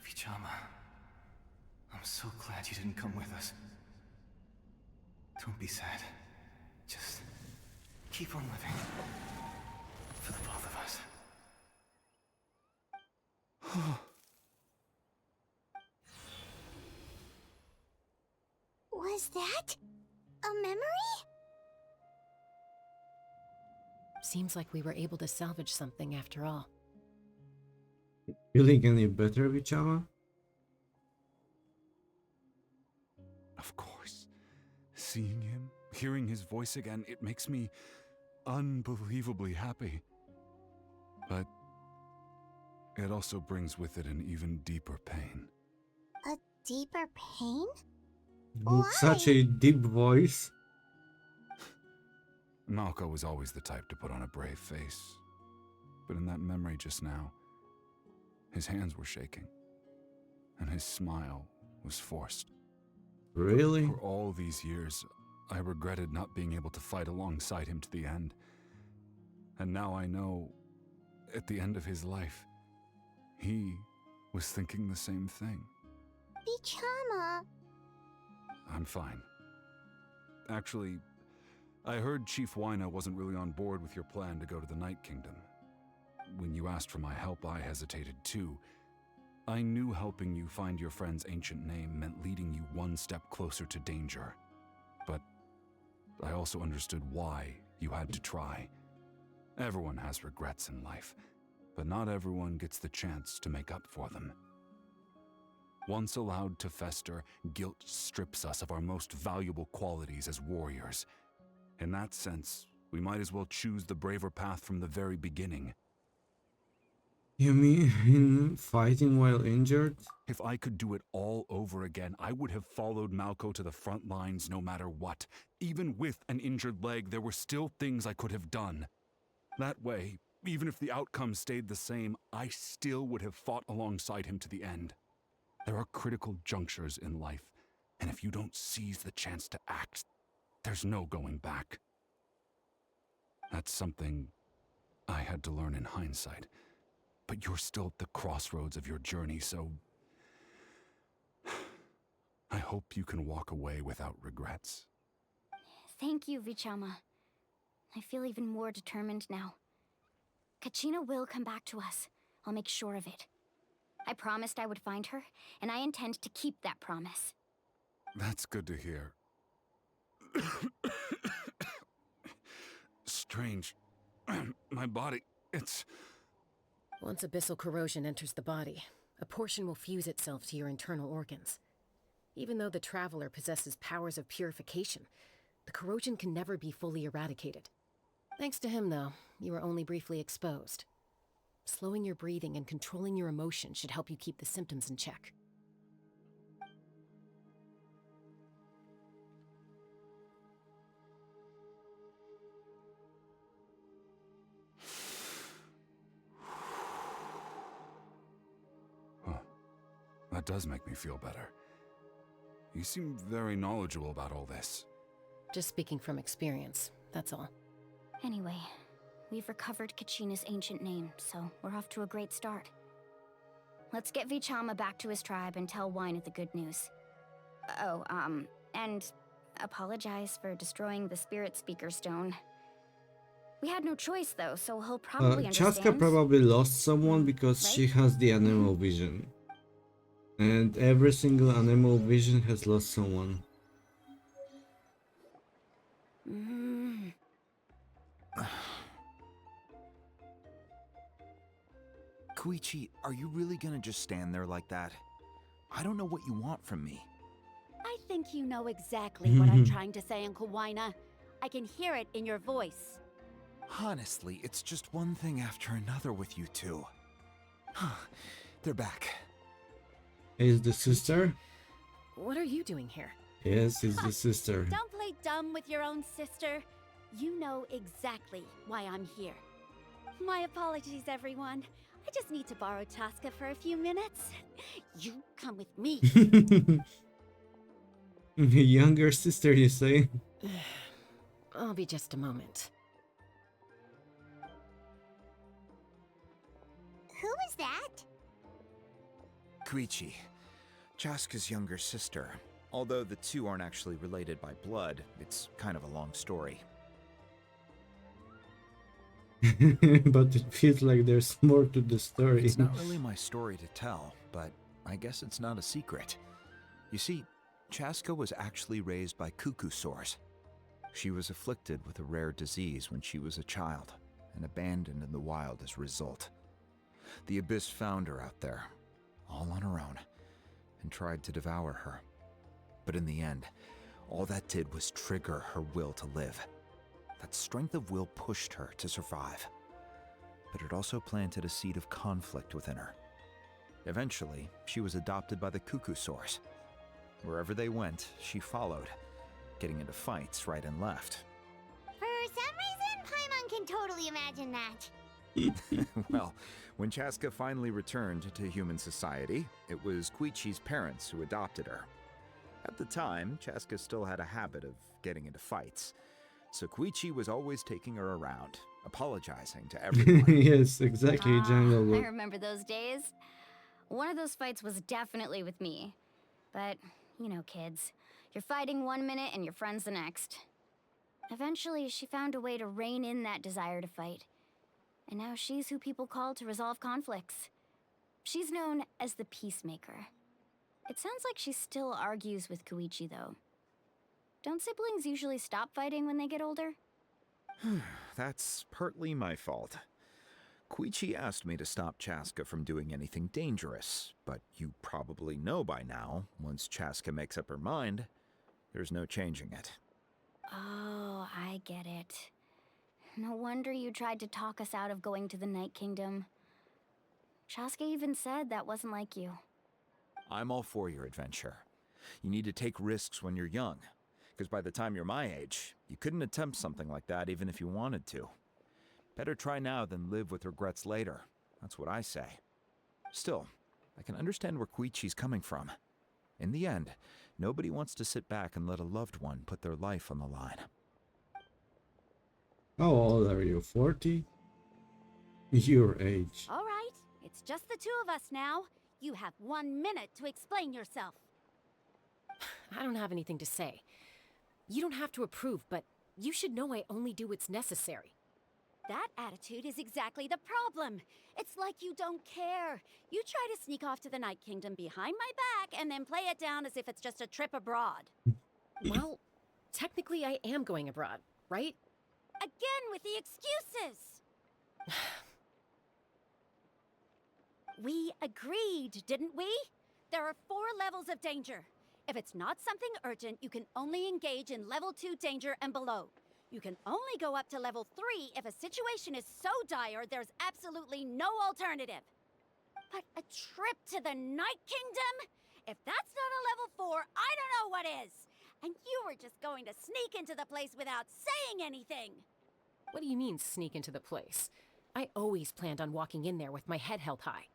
Speaker 21: Vichama, I'm so glad you didn't come with us. Don't be sad. Just keep on living. For the both of us.
Speaker 10: Was that a memory?
Speaker 11: Seems like we were able to salvage something after all.
Speaker 1: Feeling any better, Vichama?
Speaker 19: Of course. Seeing him, hearing his voice again, it makes me unbelievably happy. But it also brings with it an even deeper pain.
Speaker 10: A deeper pain?
Speaker 1: With such a deep voice.
Speaker 19: Malco was always the type to put on a brave face. But in that memory just now, his hands were shaking. And his smile was forced.
Speaker 1: Really?
Speaker 19: For all these years, I regretted not being able to fight alongside him to the end. And now I know, at the end of his life, he was thinking the same thing.
Speaker 10: Vichama.
Speaker 19: I'm fine. Actually, I heard Chief Wina wasn't really on board with your plan to go to the Night Kingdom. When you asked for my help, I hesitated too. I knew helping you find your friend's ancient name meant leading you one step closer to danger. But I also understood why you had to try. Everyone has regrets in life, but not everyone gets the chance to make up for them. Once allowed to fester, guilt strips us of our most valuable qualities as warriors. In that sense, we might as well choose the braver path from the very beginning.
Speaker 1: You mean fighting while injured?
Speaker 19: If I could do it all over again, I would have followed Malco to the front lines no matter what. Even with an injured leg, there were still things I could have done. That way, even if the outcome stayed the same, I still would have fought alongside him to the end. There are critical junctures in life, and if you don't seize the chance to act, there's no going back. That's something I had to learn in hindsight. But you're still at the crossroads of your journey, so I hope you can walk away without regrets.
Speaker 7: Thank you, Vichama. I feel even more determined now. Kachina will come back to us. I'll make sure of it. I promised I would find her, and I intend to keep that promise.
Speaker 19: That's good to hear. Strange. My body, it's...
Speaker 11: Once abyssal corrosion enters the body, a portion will fuse itself to your internal organs. Even though the Traveler possesses powers of purification, the corrosion can never be fully eradicated. Thanks to him, though, you were only briefly exposed. Slowing your breathing and controlling your emotions should help you keep the symptoms in check.
Speaker 19: Huh. That does make me feel better. You seem very knowledgeable about all this.
Speaker 11: Just speaking from experience, that's all.
Speaker 7: Anyway, we've recovered Kachina's ancient name, so we're off to a great start. Let's get Vichama back to his tribe and tell Wyneth the good news. Oh, and apologize for destroying the Spirit Speaker Stone. We had no choice, though, so he'll probably understand.
Speaker 1: Chaska probably lost someone because she has the animal vision. And every single animal vision has lost someone.
Speaker 18: Koichi, are you really gonna just stand there like that? I don't know what you want from me.
Speaker 4: I think you know exactly what I'm trying to say, Uncle Wyna. I can hear it in your voice.
Speaker 18: Honestly, it's just one thing after another with you two. They're back.
Speaker 1: Is the sister?
Speaker 11: What are you doing here?
Speaker 1: Yes, it's the sister.
Speaker 4: Don't play dumb with your own sister. You know exactly why I'm here. My apologies, everyone. I just need to borrow Chaska for a few minutes. You come with me.
Speaker 1: Younger sister, you say?
Speaker 11: I'll be just a moment.
Speaker 10: Who is that?
Speaker 18: Koichi, Chaska's younger sister. Although the two aren't actually related by blood, it's kind of a long story.
Speaker 1: But it feels like there's more to the story.
Speaker 18: It's not really my story to tell, but I guess it's not a secret. You see, Chaska was actually raised by cuckoo sores. She was afflicted with a rare disease when she was a child, and abandoned in the wild as a result. The Abyss found her out there, all on her own, and tried to devour her. But in the end, all that did was trigger her will to live. That strength of will pushed her to survive. But it also planted a seed of conflict within her. Eventually, she was adopted by the cuckoo sores. Wherever they went, she followed, getting into fights right and left.
Speaker 10: For some reason, Paimon can totally imagine that.
Speaker 18: Well, when Chaska finally returned to human society, it was Koichi's parents who adopted her. At the time, Chaska still had a habit of getting into fights, so Koichi was always taking her around, apologizing to everyone.
Speaker 1: Yes, exactly, Jungle
Speaker 7: I
Speaker 1: Book.
Speaker 7: remember those days. One of those fights was definitely with me. But, you know, kids. You're fighting one minute and your friend's the next. Eventually, she found a way to rein in that desire to fight. And now she's who people call to resolve conflicts. She's known as the Peacemaker. It sounds like she still argues with Koichi, though. Don't siblings usually stop fighting when they get older?
Speaker 18: That's partly my fault. Koichi asked me to stop Chaska from doing anything dangerous, but you probably know by now, once Chaska makes up her mind, there's no changing it.
Speaker 7: Oh, I get it. No wonder you tried to talk us out of going to the Night Kingdom. Chaska even said that wasn't like you.
Speaker 18: I'm all for your adventure. You need to take risks when you're young, because by the time you're my age, you couldn't attempt something like that even if you wanted to. Better try now than live with regrets later. That's what I say. Still, I can understand where Koichi's coming from. In the end, nobody wants to sit back and let a loved one put their life on the line.
Speaker 1: How old are you? 40? Your age.
Speaker 4: All right, it's just the two of us now. You have 1 minute to explain yourself.
Speaker 11: I don't have anything to say. You don't have to approve, but you should know I only do what's necessary.
Speaker 4: That attitude is exactly the problem. It's like you don't care. You try to sneak off to the Night Kingdom behind my back and then play it down as if it's just a trip abroad.
Speaker 11: Well, Technically, I am going abroad, right?
Speaker 4: Again with the excuses! We agreed, didn't we? There are 4 levels of danger. If it's not something urgent, you can only engage in level 2 danger and below. You can only go up to level 3 if a situation is so dire there's absolutely no alternative. But a trip to the Night Kingdom? If that's not a level 4, I don't know what is! And you were just going to sneak into the place without saying anything!
Speaker 11: What do you mean, sneak into the place? I always planned on walking in there with my head held high.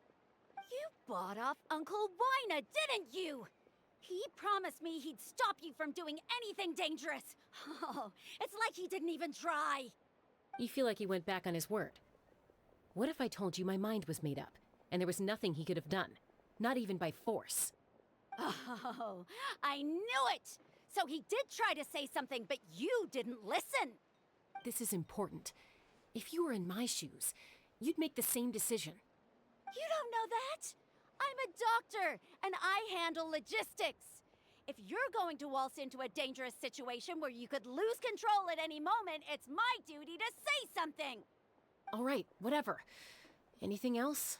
Speaker 4: You bought off Uncle Wina, didn't you? He promised me he'd stop you from doing anything dangerous. Oh, it's like he didn't even try.
Speaker 11: You feel like he went back on his word. What if I told you my mind was made up, and there was nothing he could have done? Not even by force.
Speaker 4: Oh, I knew it! So he did try to say something, but you didn't listen.
Speaker 11: This is important. If you were in my shoes, you'd make the same decision.
Speaker 4: You don't know that? I'm a doctor, and I handle logistics. If you're going to waltz into a dangerous situation where you could lose control at any moment, it's my duty to say something.
Speaker 11: All right, whatever. Anything else?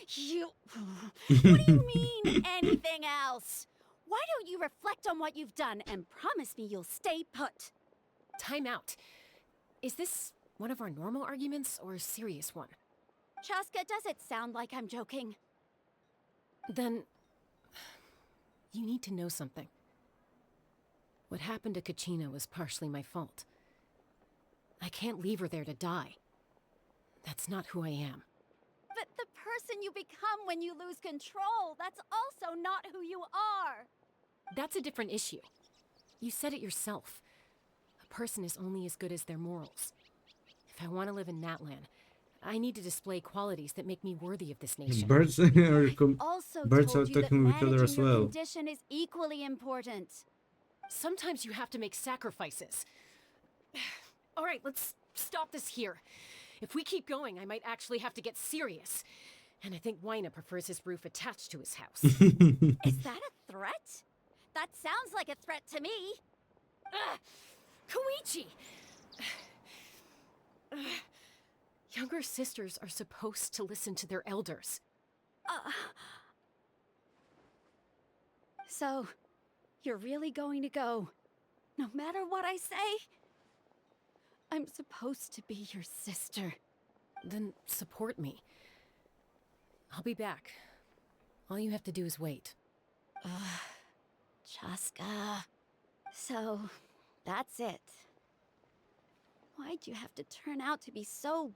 Speaker 4: You... What do you mean, anything else? Why don't you reflect on what you've done and promise me you'll stay put?
Speaker 11: Time out. Is this one of our normal arguments or a serious one?
Speaker 4: Chaska, does it sound like I'm joking?
Speaker 11: Then... you need to know something. What happened to Kachina was partially my fault. I can't leave her there to die. That's not who I am.
Speaker 4: But the person you become when you lose control, that's also not who you are.
Speaker 11: That's a different issue. You said it yourself. A person is only as good as their morals. If I want to live in Natlan, I need to display qualities that make me worthy of this nation.
Speaker 1: Birds are
Speaker 4: birds
Speaker 1: are talking with each other as well.
Speaker 4: Condition is equally important.
Speaker 11: Sometimes you have to make sacrifices. All right, let's stop this here. If we keep going, I might actually have to get serious. And I think Wina prefers his roof attached to his house.
Speaker 4: Is that a threat? That sounds like a threat to me.
Speaker 11: Koichi! Younger sisters are supposed to listen to their elders.
Speaker 4: So, you're really going to go, no matter what I say? I'm supposed to be your sister.
Speaker 11: Then support me. I'll be back. All you have to do is wait.
Speaker 4: Chaska. So, that's it. Why'd you have to turn out to be so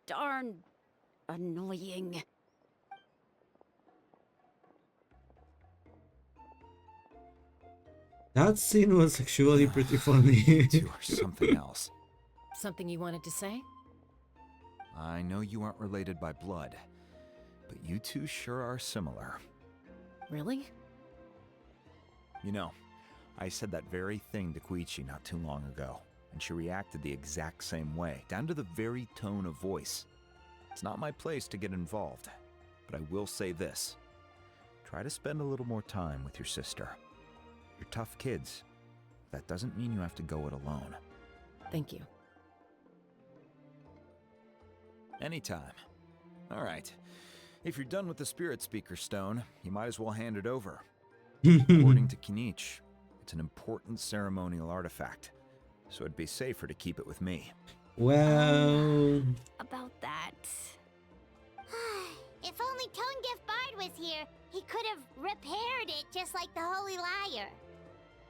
Speaker 4: darn annoying?
Speaker 1: That scene was actually pretty funny.
Speaker 18: You are something else.
Speaker 11: Something you wanted to say?
Speaker 18: I know you aren't related by blood, but you two sure are similar.
Speaker 11: Really?
Speaker 18: You know, I said that very thing to Koichi not too long ago, and she reacted the exact same way, down to the very tone of voice. It's not my place to get involved, but I will say this. Try to spend a little more time with your sister. You're tough kids. That doesn't mean you have to go it alone.
Speaker 11: Thank you.
Speaker 18: Anytime. All right. If you're done with the Spirit Speaker Stone, you might as well hand it over. According to Kinich, it's an important ceremonial artifact, so it'd be safer to keep it with me.
Speaker 1: Well...
Speaker 4: About that...
Speaker 10: If only Tonegif Bard was here, he could have repaired it just like the Holy Liar.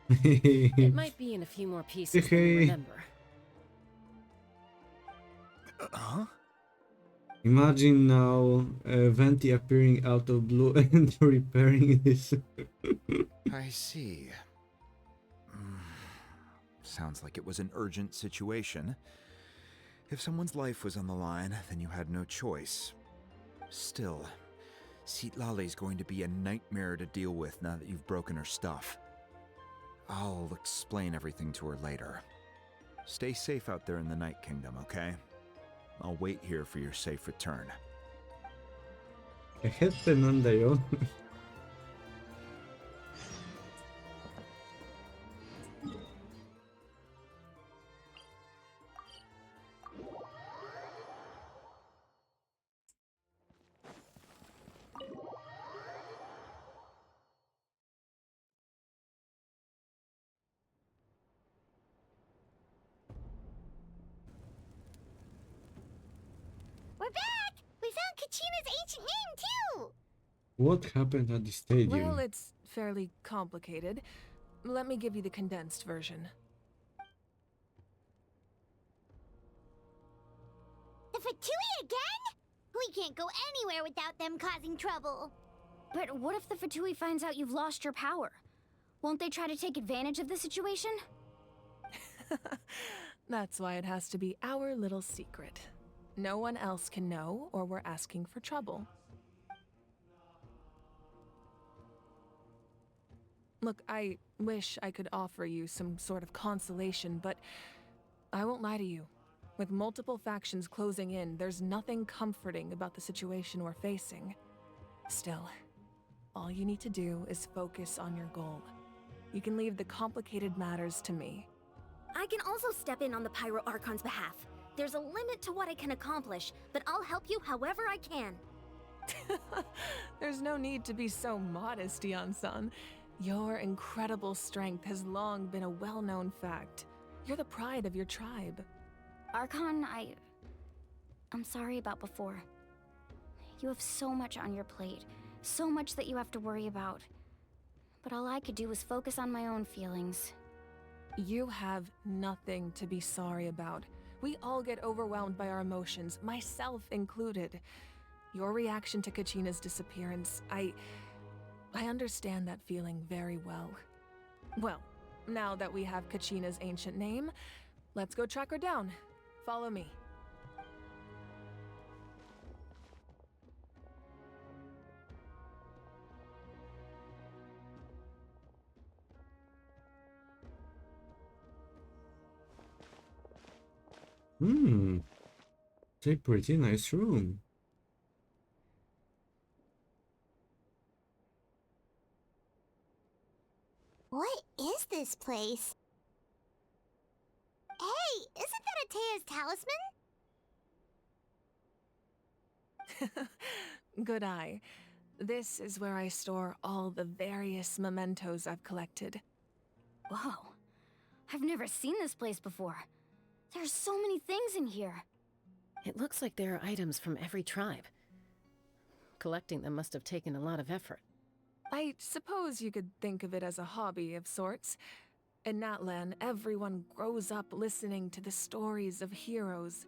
Speaker 11: It might be in a few more pieces than you remember.
Speaker 18: Huh?
Speaker 1: Imagine now Venti appearing out of blue and repairing this.
Speaker 18: I see. Sounds like it was an urgent situation. If someone's life was on the line, then you had no choice. Still, Citlali's going to be a nightmare to deal with now that you've broken her stuff. I'll explain everything to her later. Stay safe out there in the Night Kingdom, okay? I'll wait here for your safe return.
Speaker 10: We're back! We found Kachina's ancient name, too!
Speaker 1: What happened at the stadium?
Speaker 16: Well, it's fairly complicated. Let me give you the condensed version.
Speaker 10: The Fatui again? We can't go anywhere without them causing trouble.
Speaker 7: But what if the Fatui finds out you've lost your power? Won't they try to take advantage of the situation?
Speaker 16: That's why it has to be our little secret. No one else can know, or we're asking for trouble. Look, I wish I could offer you some sort of consolation, but I won't lie to you. With multiple factions closing in, there's nothing comforting about the situation we're facing. Still, all you need to do is focus on your goal. You can leave the complicated matters to me.
Speaker 4: I can also step in on the Pyro Archon's behalf. There's a limit to what I can accomplish, but I'll help you however I can.
Speaker 16: There's no need to be so modest, Yan-san. Your incredible strength has long been a well-known fact. You're the pride of your tribe.
Speaker 7: Archon, I'm sorry about before. You have so much on your plate, so much that you have to worry about. But all I could do was focus on my own feelings.
Speaker 16: You have nothing to be sorry about. We all get overwhelmed by our emotions, myself included. Your reaction to Kachina's disappearance, I understand that feeling very well. Well, now that we have Kachina's ancient name, let's go track her down. Follow me.
Speaker 1: It's a pretty nice room.
Speaker 10: What is this place? Hey, isn't that Atea's talisman?
Speaker 16: Good eye. This is where I store all the various mementos I've collected.
Speaker 7: Whoa. I've never seen this place before. There's so many things in here.
Speaker 11: It looks like there are items from every tribe. Collecting them must have taken a lot of effort.
Speaker 16: I suppose you could think of it as a hobby of sorts. In Natlan, everyone grows up listening to the stories of heroes,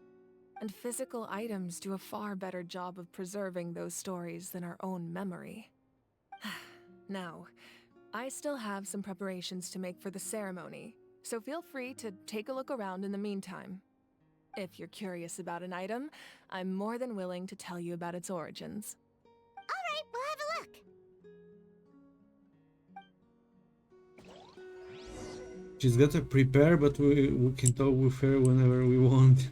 Speaker 16: and physical items do a far better job of preserving those stories than our own memory. Now, I still have some preparations to make for the ceremony, so feel free to take a look around in the meantime. If you're curious about an item, I'm more than willing to tell you about its origins.
Speaker 10: Alright, we'll have a look.
Speaker 1: She's got to prepare, but we can talk with her whenever we want.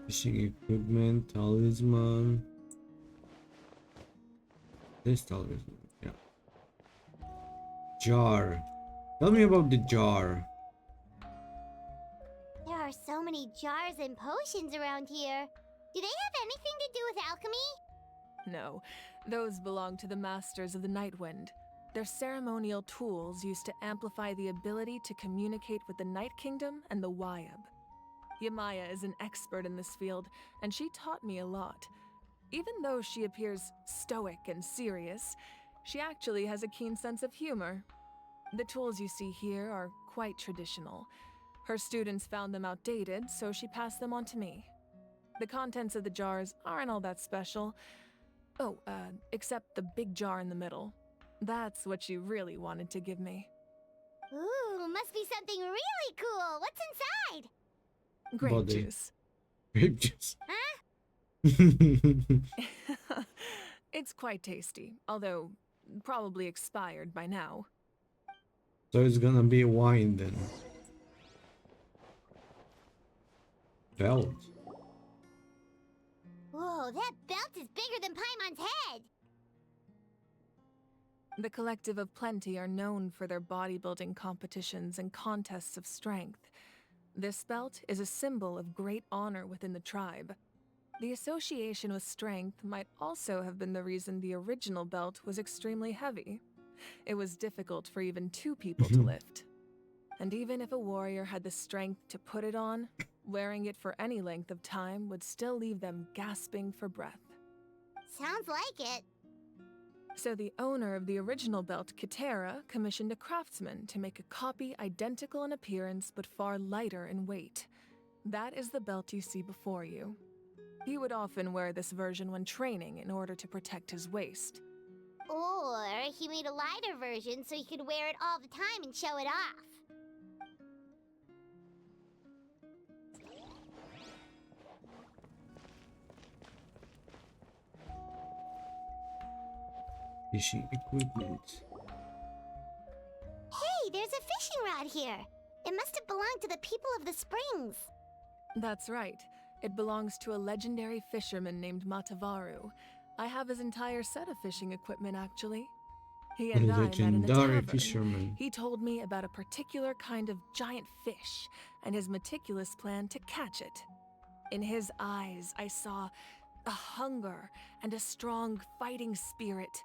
Speaker 1: Fishing equipment, talisman. This talisman, yeah. Jar. Tell me about the jar.
Speaker 10: There are so many jars and potions around here. Do they have anything to do with alchemy?
Speaker 16: No, those belong to the Masters of the Nightwind. They're ceremonial tools used to amplify the ability to communicate with the Night Kingdom and the Wyab. Yamaya is an expert in this field, and she taught me a lot. Even though she appears stoic and serious, she actually has a keen sense of humor. The tools you see here are quite traditional. Her students found them outdated, so she passed them on to me. The contents of the jars aren't all that special. Oh, except the big jar in the middle. That's what she really wanted to give me.
Speaker 10: Ooh, must be something really cool. What's inside?
Speaker 16: Grape
Speaker 1: Body.
Speaker 16: juice.
Speaker 1: Grape juice.
Speaker 10: Huh?
Speaker 16: It's quite tasty, although probably expired by now.
Speaker 1: So it's gonna be wine then. Belt.
Speaker 10: Whoa, that belt is bigger than Paimon's head!
Speaker 16: The Collective of Plenty are known for their bodybuilding competitions and contests of strength. This belt is a symbol of great honor within the tribe. The association with strength might also have been the reason the original belt was extremely heavy. It was difficult for even two people to lift. And even if a warrior had the strength to put it on, Wearing it for any length of time would still leave them gasping for breath.
Speaker 10: Sounds like it.
Speaker 16: So the owner of the original belt, Kitera, commissioned a craftsman to make a copy identical in appearance but far lighter in weight. That is the belt you see before you. He would often wear this version when training in order to protect his waist.
Speaker 10: Or he made a lighter version so he could wear it all the time and show it off.
Speaker 1: Fishing equipment.
Speaker 10: Hey, there's a fishing rod here. It must have belonged to the people of the springs.
Speaker 16: That's right. It belongs to a legendary fisherman named Matavaru. I have his entire set of fishing equipment, actually. He and I met in a
Speaker 1: Legendary
Speaker 16: tavern.
Speaker 1: fisherman.
Speaker 16: He told me about a particular kind of giant fish and his meticulous plan to catch it. In his eyes, I saw a hunger and a strong fighting spirit.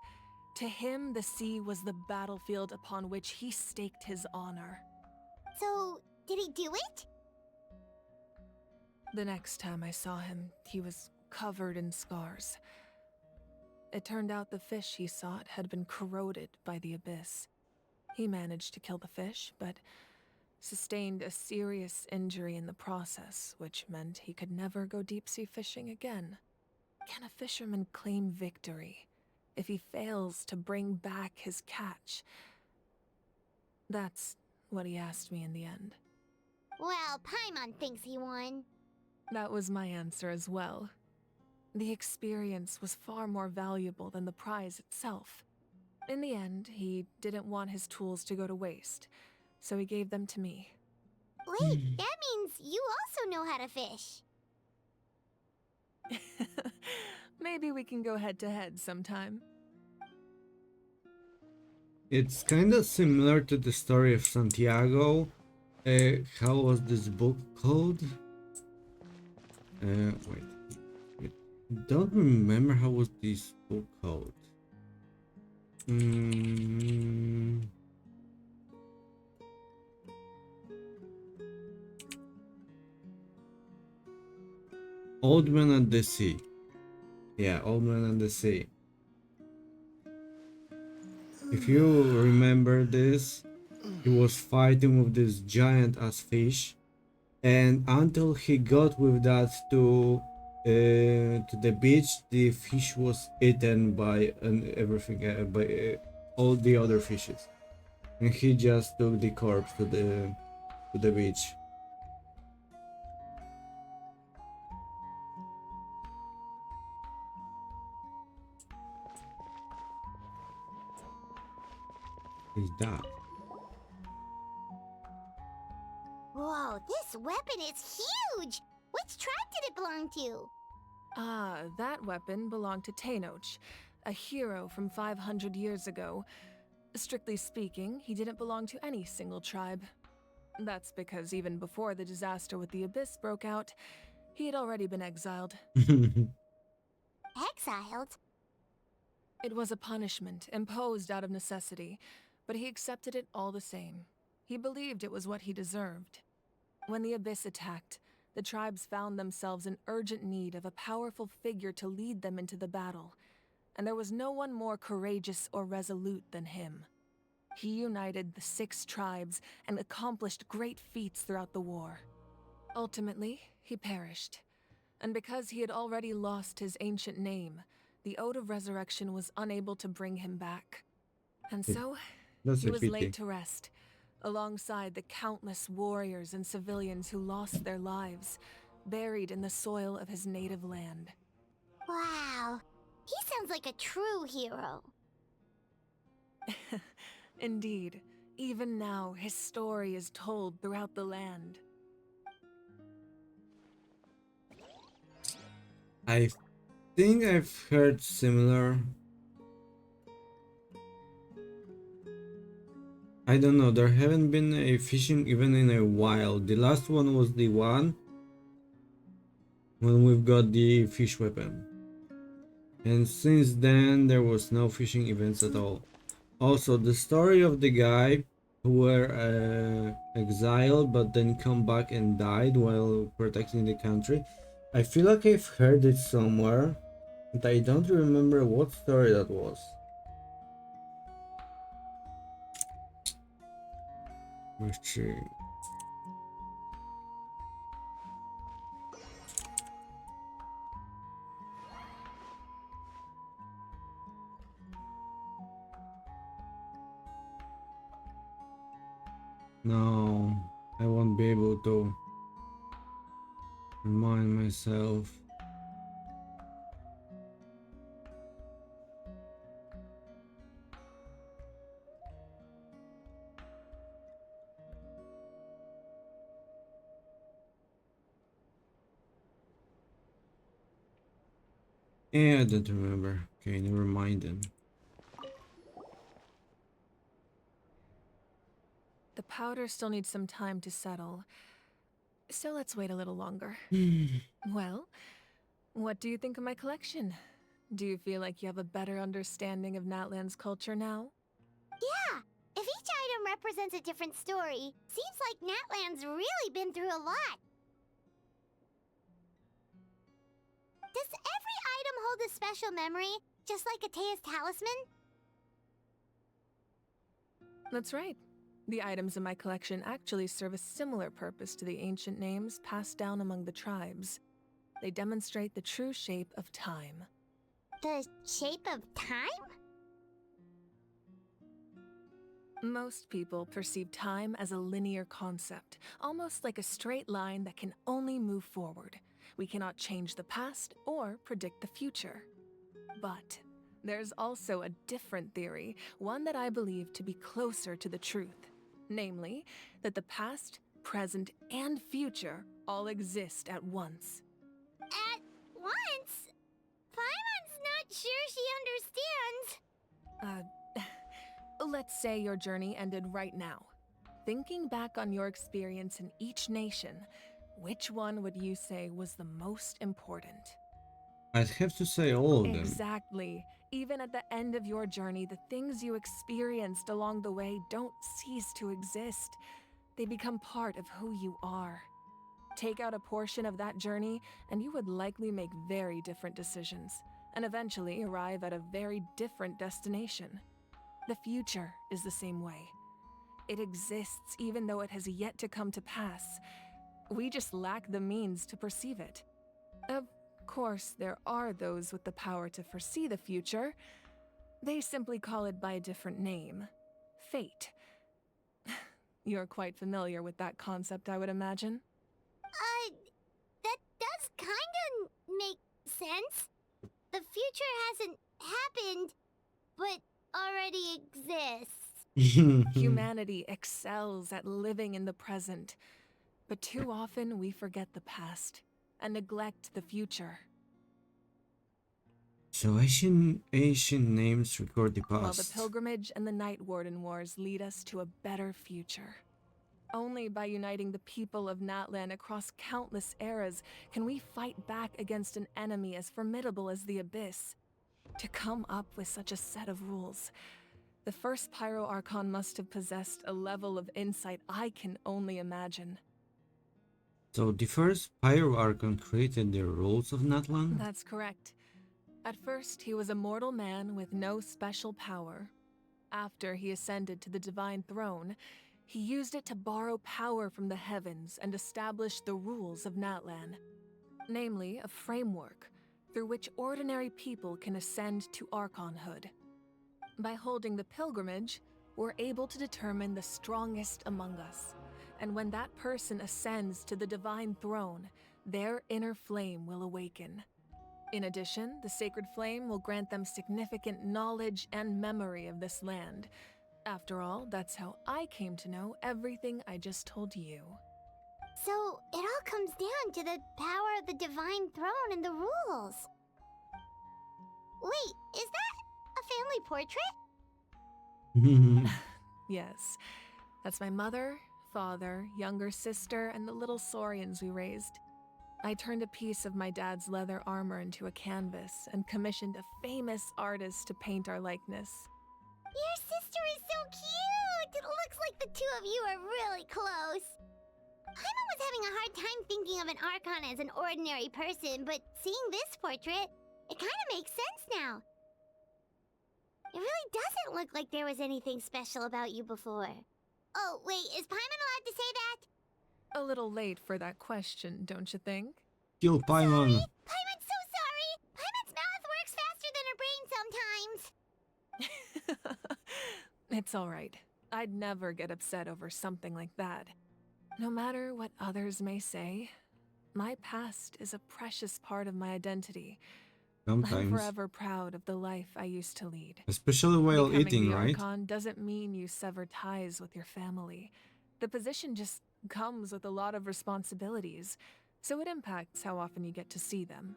Speaker 16: To him, the sea was the battlefield upon which he staked his honor.
Speaker 10: So, did he do it?
Speaker 16: The next time I saw him, he was covered in scars. It turned out the fish he sought had been corroded by the abyss. He managed to kill the fish, but sustained a serious injury in the process, which meant he could never go deep-sea fishing again. Can a fisherman claim victory if he fails to bring back his catch? That's what he asked me in the end.
Speaker 10: Well, Paimon thinks he won.
Speaker 16: That was my answer as well. The experience was far more valuable than the prize itself. In the end, he didn't want his tools to go to waste, so he gave them to me.
Speaker 10: Wait, that means you also know how to fish.
Speaker 16: Maybe we can go head-to-head sometime.
Speaker 1: It's kind of similar to the story of Santiago. How was this book called? Wait. Don't remember how was this book called. Old Man and the Sea. Yeah, Old Man and the Sea. If you remember this, he was fighting with this giant ass fish, and until he got with that to the beach, the fish was eaten by all the other fishes, and he just took the corpse to the beach. Is that?
Speaker 10: Whoa, this weapon is huge! Which tribe did it belong to?
Speaker 16: Ah, that weapon belonged to Tenoch, a hero from 500 years ago. Strictly speaking, he didn't belong to any single tribe. That's because even before the disaster with the Abyss broke out, he had already been exiled.
Speaker 10: Exiled?
Speaker 16: It was a punishment imposed out of necessity, but he accepted it all the same. He believed it was what he deserved. When the Abyss attacked, the tribes found themselves in urgent need of a powerful figure to lead them into the battle, and there was no one more courageous or resolute than him. He united the 6 tribes and accomplished great feats throughout the war. Ultimately, he perished, and because he had already lost his ancient name, the Ode of Resurrection was unable to bring him back. And so, he was laid to rest, alongside the countless warriors and civilians who lost their lives, buried in the soil of his native land.
Speaker 10: Wow, he sounds like a true hero.
Speaker 16: Indeed, even now his story is told throughout the land.
Speaker 1: I think I've heard similar. I don't know, there haven't been a fishing event in a while. The last one was the one when we've got the fish weapon. And since then there was no fishing events at all. Also, the story of the guy who were exiled but then come back and died while protecting the country. I feel like I've heard it somewhere, but I don't remember what story that was. Let's see. No, I won't be able to remind myself. Yeah, I don't remember. Okay, never mind then.
Speaker 16: The powder still needs some time to settle, so let's wait a little longer. Well, what do you think of my collection? Do you feel like you have a better understanding of Natlan's culture now?
Speaker 10: Yeah! If each item represents a different story, seems like Natlan's really been through a lot. Does every item hold a special memory, just like Atea's talisman?
Speaker 16: That's right. The items in my collection actually serve a similar purpose to the ancient names passed down among the tribes. They demonstrate the true shape of time.
Speaker 10: The shape of time?
Speaker 16: Most people perceive time as a linear concept, almost like a straight line that can only move forward. We cannot change the past or predict the future. But there's also a different theory, one that I believe to be closer to the truth. Namely, that the past, present, and future all exist at once.
Speaker 10: At once? Paimon's not sure she understands.
Speaker 16: Let's say your journey ended right now. Thinking back on your experience in each nation, which one would you say was the most important?
Speaker 1: I'd have to say all of them.
Speaker 16: Exactly. Even at the end of your journey, the things you experienced along the way don't cease to exist. They become part of who you are. Take out a portion of that journey, and you would likely make very different decisions, and eventually arrive at a very different destination. The future is the same way. It exists even though it has yet to come to pass. We just lack the means to perceive it. Of course, there are those with the power to foresee the future. They simply call it by a different name. Fate. You're quite familiar with that concept, I would imagine.
Speaker 10: That does kinda make sense. The future hasn't happened, but already exists.
Speaker 16: Humanity excels at living in the present, but too often we forget the past and neglect the future.
Speaker 1: So ancient names record the
Speaker 16: While the
Speaker 1: past.
Speaker 16: pilgrimage and the Night Warden Wars lead us to a better future. Only by uniting the people of Natlan across countless eras can we fight back against an enemy as formidable as the Abyss. To come up with such a set of rules, the first Pyro Archon must have possessed a level of insight I can only imagine.
Speaker 1: So the first Pyro Archon created the rules of Natlan?
Speaker 16: That's correct. At first, he was a mortal man with no special power. After he ascended to the Divine Throne, he used it to borrow power from the heavens and establish the rules of Natlan. Namely, a framework through which ordinary people can ascend to Archonhood. By holding the pilgrimage, we're able to determine the strongest among us. And when that person ascends to the Divine Throne, their inner flame will awaken. In addition, the sacred flame will grant them significant knowledge and memory of this land. After all, that's how I came to know everything I just told you.
Speaker 10: So, it all comes down to the power of the Divine Throne and the rules. Wait, is that a family portrait?
Speaker 16: Yes, that's my mother, father, younger sister, and the little saurians we raised. I turned a piece of my dad's leather armor into a canvas and commissioned a famous artist to paint our likeness.
Speaker 10: Your sister is so cute! It looks like the two of you are really close. Paimon was having a hard time thinking of an Archon as an ordinary person, but seeing this portrait, it kind of makes sense now. It really doesn't look like there was anything special about you before. Oh, wait, is Paimon allowed to say that?
Speaker 16: A little late for that question, don't you think?
Speaker 1: Kill Paimon.
Speaker 10: Paimon's so sorry! Paimon's mouth works faster than her brain sometimes!
Speaker 16: It's alright. I'd never get upset over something like that. No matter what others may say, my past is a precious part of my identity. I'm
Speaker 1: Sometimes.
Speaker 16: forever proud of the life I used to lead.
Speaker 1: Especially while
Speaker 16: Becoming
Speaker 1: eating,
Speaker 16: the
Speaker 1: right?
Speaker 16: Archon doesn't mean you sever ties with your family. The position just comes with a lot of responsibilities, so it impacts how often you get to see them.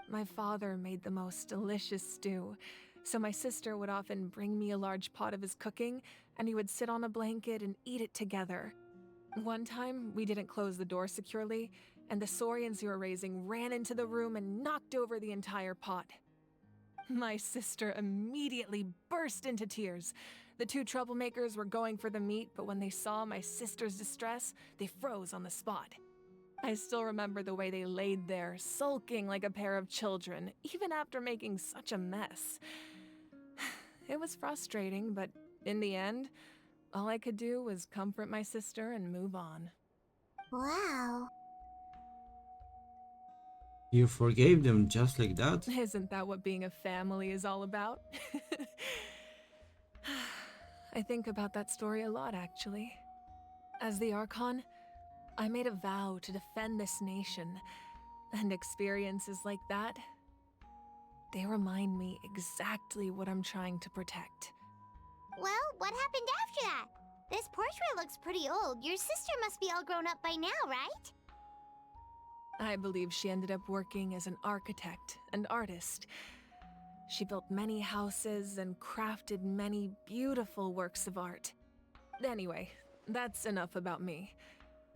Speaker 16: My father made the most delicious stew, so my sister would often bring me a large pot of his cooking, and we would sit on a blanket and eat it together. One time, we didn't close the door securely, and the Saurians who were raising ran into the room and knocked over the entire pot. My sister immediately burst into tears. The two troublemakers were going for the meat, but when they saw my sister's distress, they froze on the spot. I still remember the way they laid there, sulking like a pair of children, even after making such a mess. It was frustrating, but in the end, all I could do was comfort my sister and move on.
Speaker 10: Wow.
Speaker 1: You forgave them just like that?
Speaker 16: Isn't that what being a family is all about? I think about that story a lot, actually. As the Archon, I made a vow to defend this nation, and experiences like that, they remind me exactly what I'm trying to protect.
Speaker 10: Well, what happened after that? This portrait looks pretty old. Your sister must be all grown up by now, right?
Speaker 16: I believe she ended up working as an architect and artist. She built many houses and crafted many beautiful works of art. Anyway, that's enough about me.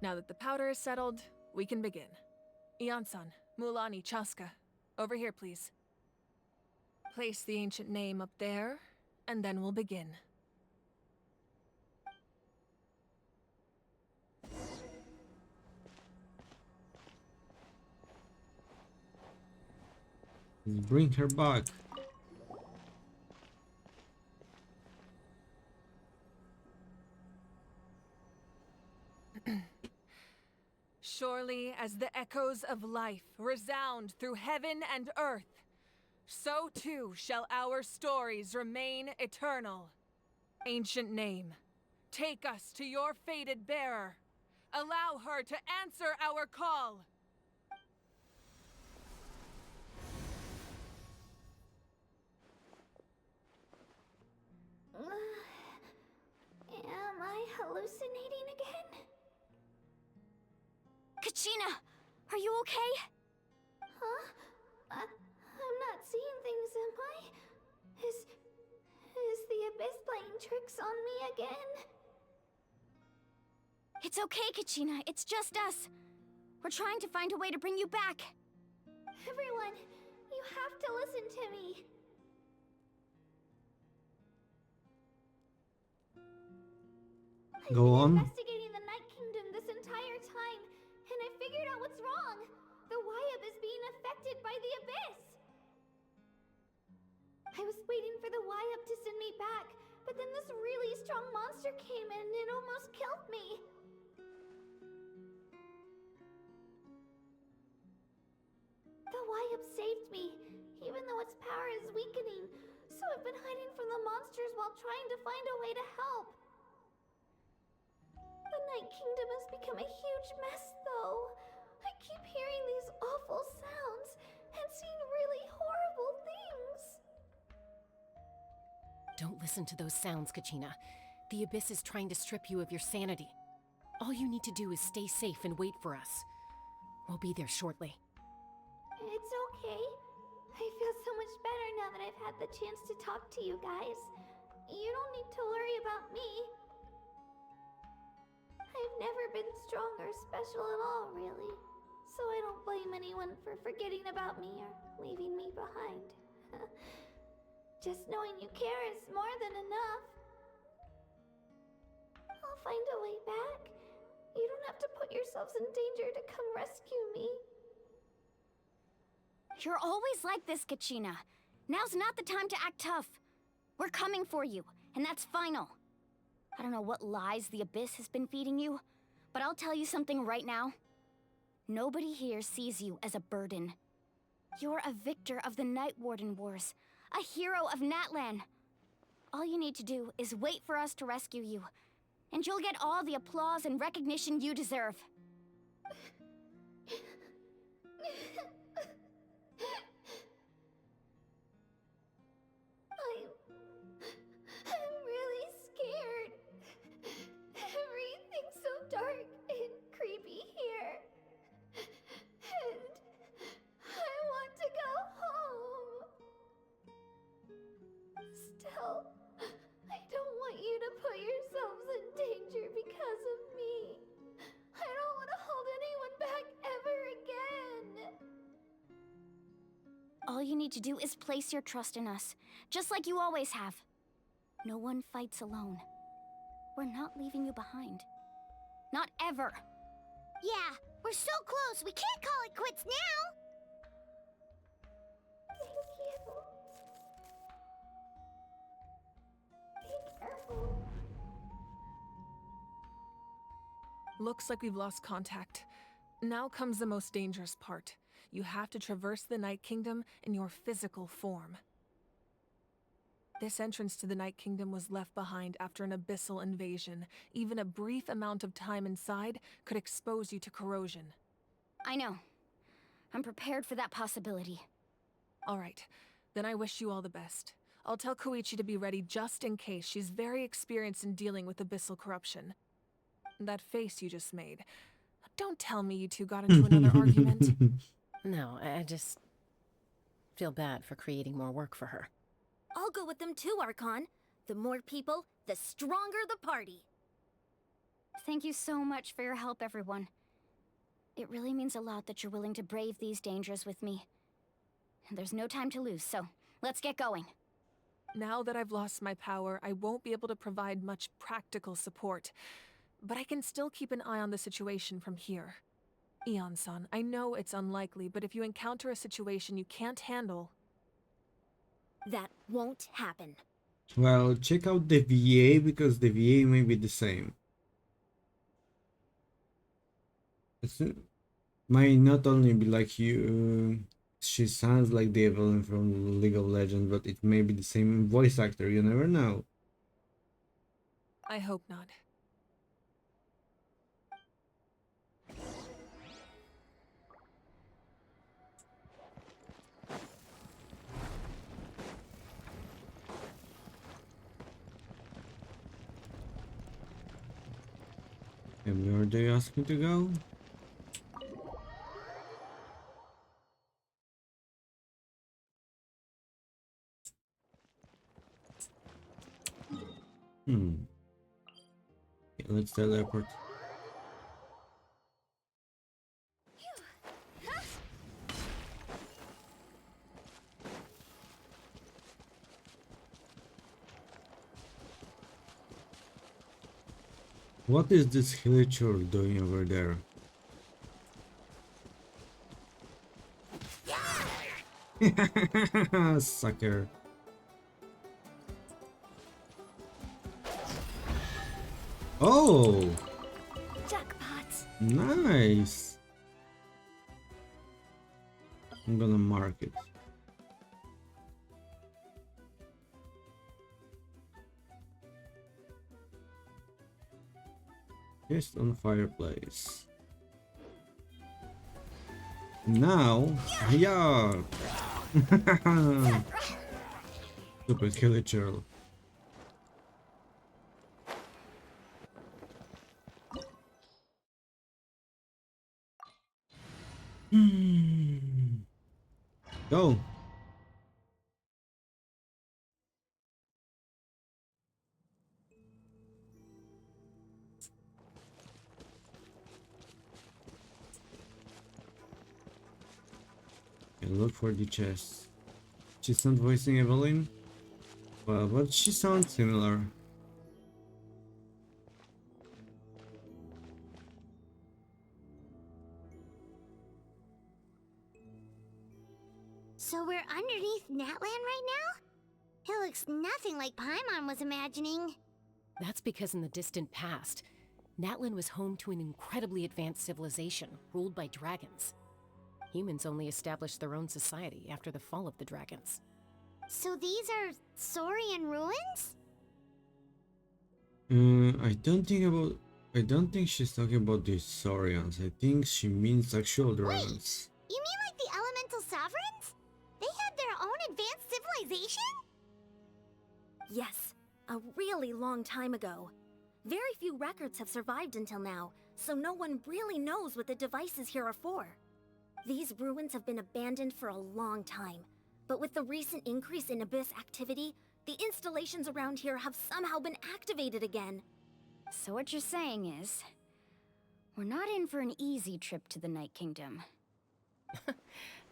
Speaker 16: Now that the powder is settled, we can begin. Ian-san, Mulani, Chaska, over here, please. Place the ancient name up there, and then we'll begin.
Speaker 1: Bring her back.
Speaker 16: Surely as the echoes of life resound through heaven and earth, so too shall our stories remain eternal. Ancient name, take us to your fated bearer. Allow her to answer our call.
Speaker 10: Am I hallucinating again?
Speaker 7: Kachina, are you okay?
Speaker 10: Huh? I'm not seeing things, am I? Is the Abyss playing tricks on me again?
Speaker 7: It's okay, Kachina. It's just us. We're trying to find a way to bring you back.
Speaker 10: Everyone, you have to listen to me.
Speaker 1: Go on.
Speaker 10: Investigating the Night Kingdom this entire time, and I figured out what's wrong. The Wayab is being affected by the Abyss. I was waiting for the Wayab to send me back, but then this really strong monster came in and almost killed me. The Wayab saved me, even though its power is weakening, so I've been hiding from the monsters while trying to find a way to help. The Night Kingdom has become a huge mess, though. I keep hearing these awful sounds and seeing really horrible things.
Speaker 11: Don't listen to those sounds, Kachina. The Abyss is trying to strip you of your sanity. All you need to do is stay safe and wait for us. We'll be there shortly.
Speaker 10: It's okay. I feel so much better now that I've had the chance to talk to you guys. You don't need to worry about me. I've never been strong or special at all, really. So I don't blame anyone for forgetting about me or leaving me behind. Just knowing you care is more than enough. I'll find
Speaker 3: have to put yourselves in danger to come rescue me.
Speaker 7: You're always like this, Kachina. Now's not the time to act tough. We're coming for you, and that's final. I don't know what lies the Abyss has been feeding you, but I'll tell you something right now. Nobody here sees you as a burden. You're a victor of the Night Warden Wars, a hero of Natlan. All you need to do is wait for us to rescue you, and you'll get all the applause and recognition you deserve.
Speaker 3: I'm really scared. Everything's so dark and creepy here. And I want to go home. Still, I don't want you to put yourselves in danger because of me. I don't want to hold anyone back ever again.
Speaker 7: All you need to do is place your trust in us, just like you always have. No one fights alone. We're not leaving you behind. Not ever.
Speaker 10: Yeah, we're so close, we can't call it quits now!
Speaker 3: Thank you. Be careful.
Speaker 16: Looks like we've lost contact. Now comes the most dangerous part. You have to traverse the Night Kingdom in your physical form. This entrance to the Night Kingdom was left behind after an abyssal invasion. Even a brief amount of time inside could expose you to corrosion.
Speaker 7: I know. I'm prepared for that possibility.
Speaker 16: All right, then I wish you all the best. I'll tell Koichi to be ready just in case. She's very experienced in dealing with abyssal corruption. That face you just made. Don't tell me you two got into another argument.
Speaker 11: No, I just feel bad for creating more work for her.
Speaker 2: I'll go with them too, Archon. The more people, the stronger the party.
Speaker 7: Thank you so much for your help, everyone. It really means a lot that you're willing to brave these dangers with me. And there's no time to lose, so let's get going.
Speaker 16: Now that I've lost my power, I won't be able to provide much practical support. But I can still keep an eye on the situation from here. Eon-san, I know it's unlikely, but if you encounter a situation you can't handle...
Speaker 2: That won't happen.
Speaker 1: Well, check out the VA, because the VA may be the same. It might not only be like you... She sounds like the Evelyn from League of Legends, but it may be the same voice actor, you never know.
Speaker 16: I hope not.
Speaker 1: And where do you ask me to go? Okay, let's teleport. What is this creature doing over there? Sucker. Oh!
Speaker 2: Jackpot!
Speaker 1: Nice! I'm gonna mark it. Just on fireplace. Now, yeah. Super killer turtle. Go. And look for the chest. She's not voicing Evelyn, well, but she sounds similar.
Speaker 10: So we're underneath Natlan right now? It looks nothing like Paimon was imagining.
Speaker 11: That's because in the distant past, Natlan was home to an incredibly advanced civilization ruled by dragons. Humans only established their own society after the fall of the dragons.
Speaker 10: So these are Saurian ruins?
Speaker 1: I don't think she's talking about the Saurians. I think she means actual dragons.
Speaker 10: You mean like the elemental sovereigns? They had their own advanced civilization?
Speaker 7: Yes, a really long time ago. Very few records have survived until now, so no one really knows what the devices here are for. These ruins have been abandoned for a long time, but with the recent increase in Abyss activity, the installations around here have somehow been activated again.
Speaker 4: So what you're saying is, we're not in for an easy trip to the Night Kingdom.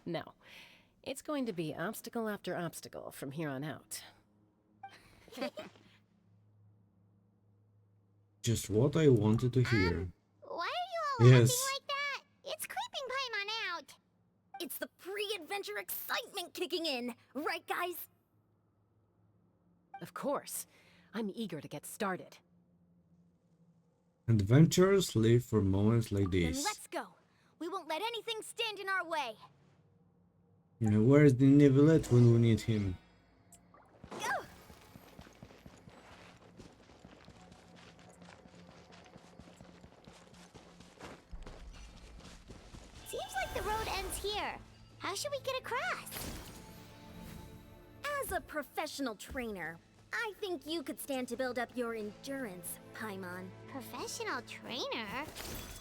Speaker 11: No. It's going to be obstacle after obstacle from here on out.
Speaker 1: Just what I wanted to hear.
Speaker 10: Why are you all
Speaker 1: Yes.
Speaker 10: acting like that? It's creeping Paimon out.
Speaker 7: It's the pre-adventure excitement kicking in, right guys?
Speaker 11: Of course. I'm eager to get started.
Speaker 1: Adventurers live for moments like
Speaker 7: Then
Speaker 1: this.
Speaker 7: let's go. We won't let anything stand in our way.
Speaker 1: Where's the Nivelette when we need him?
Speaker 7: Go!
Speaker 10: Seems like the road ends here. How should we get across?
Speaker 7: As a professional trainer, I think you could stand to build up your endurance, Paimon.
Speaker 10: Professional trainer?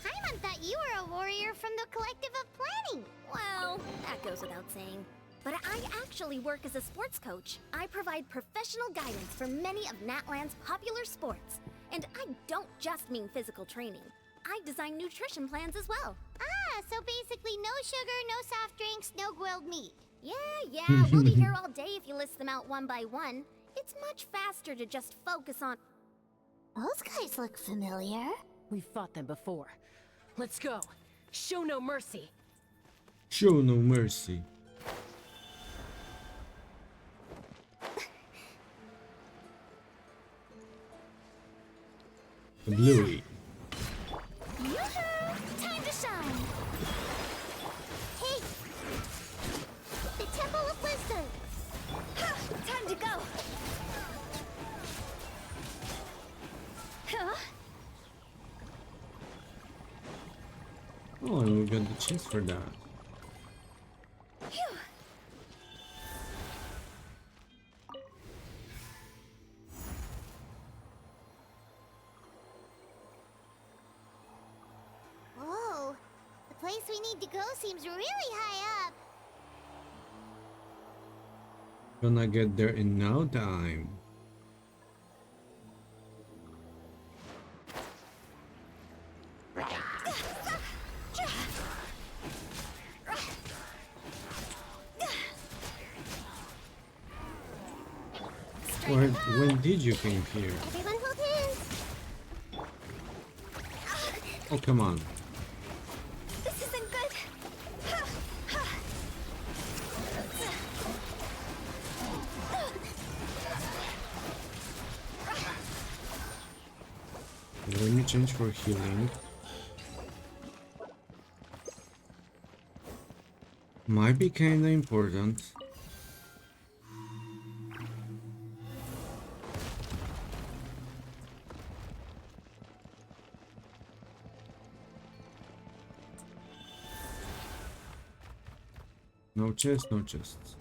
Speaker 10: Paimon thought you were a warrior from the Collective of Planning.
Speaker 7: Well, that goes without saying. But I actually work as a sports coach. I provide professional guidance for many of Natlan's popular sports. And I don't just mean physical training. I design nutrition plans as well.
Speaker 10: Ah, so basically no sugar, no soft drinks, no grilled meat.
Speaker 7: Yeah, we'll be here all day if you list them out one by one. It's much faster to just focus on...
Speaker 10: Those guys look familiar.
Speaker 11: We've fought them before. Let's go. Show no mercy.
Speaker 1: Show no mercy. Bluey.
Speaker 10: Yoo-hoo! Time to shine! Hey! The Temple of Wisdom!
Speaker 7: Ha! Time to go!
Speaker 10: Huh?
Speaker 1: Oh, and we got the chest for that.
Speaker 10: Phew! Whoa! The place we need to go seems really high up.
Speaker 1: Gonna get there in no time. When did you came here?
Speaker 10: Everyone hold hands!
Speaker 1: Oh, come on.
Speaker 10: This isn't good!
Speaker 1: Let me change for healing. Might be kinda important. No chest, no chests.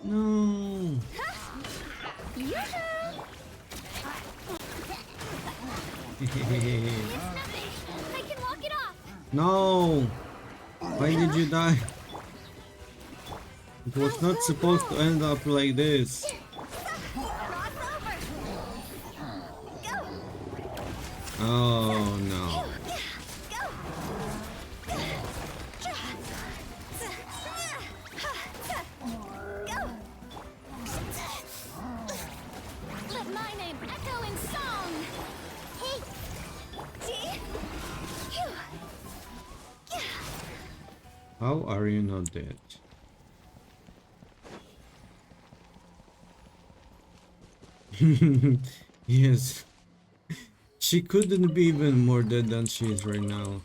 Speaker 1: No.
Speaker 10: I can walk it off!
Speaker 1: No! Why did you die? It was not supposed to end up like this. Oh no. How are you not dead? Yes. She couldn't be even more dead than she is right now.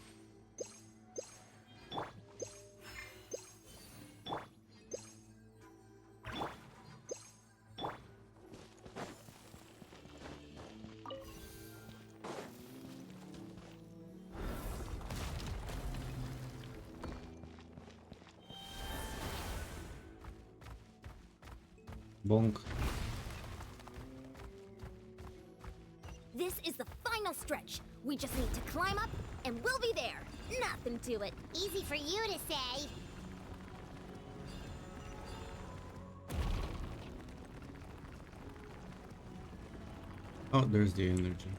Speaker 1: Bonk.
Speaker 10: This is the final stretch. We just need to climb up, and we'll be there. Nothing to it. Easy for you to say.
Speaker 1: Oh, there's the energy.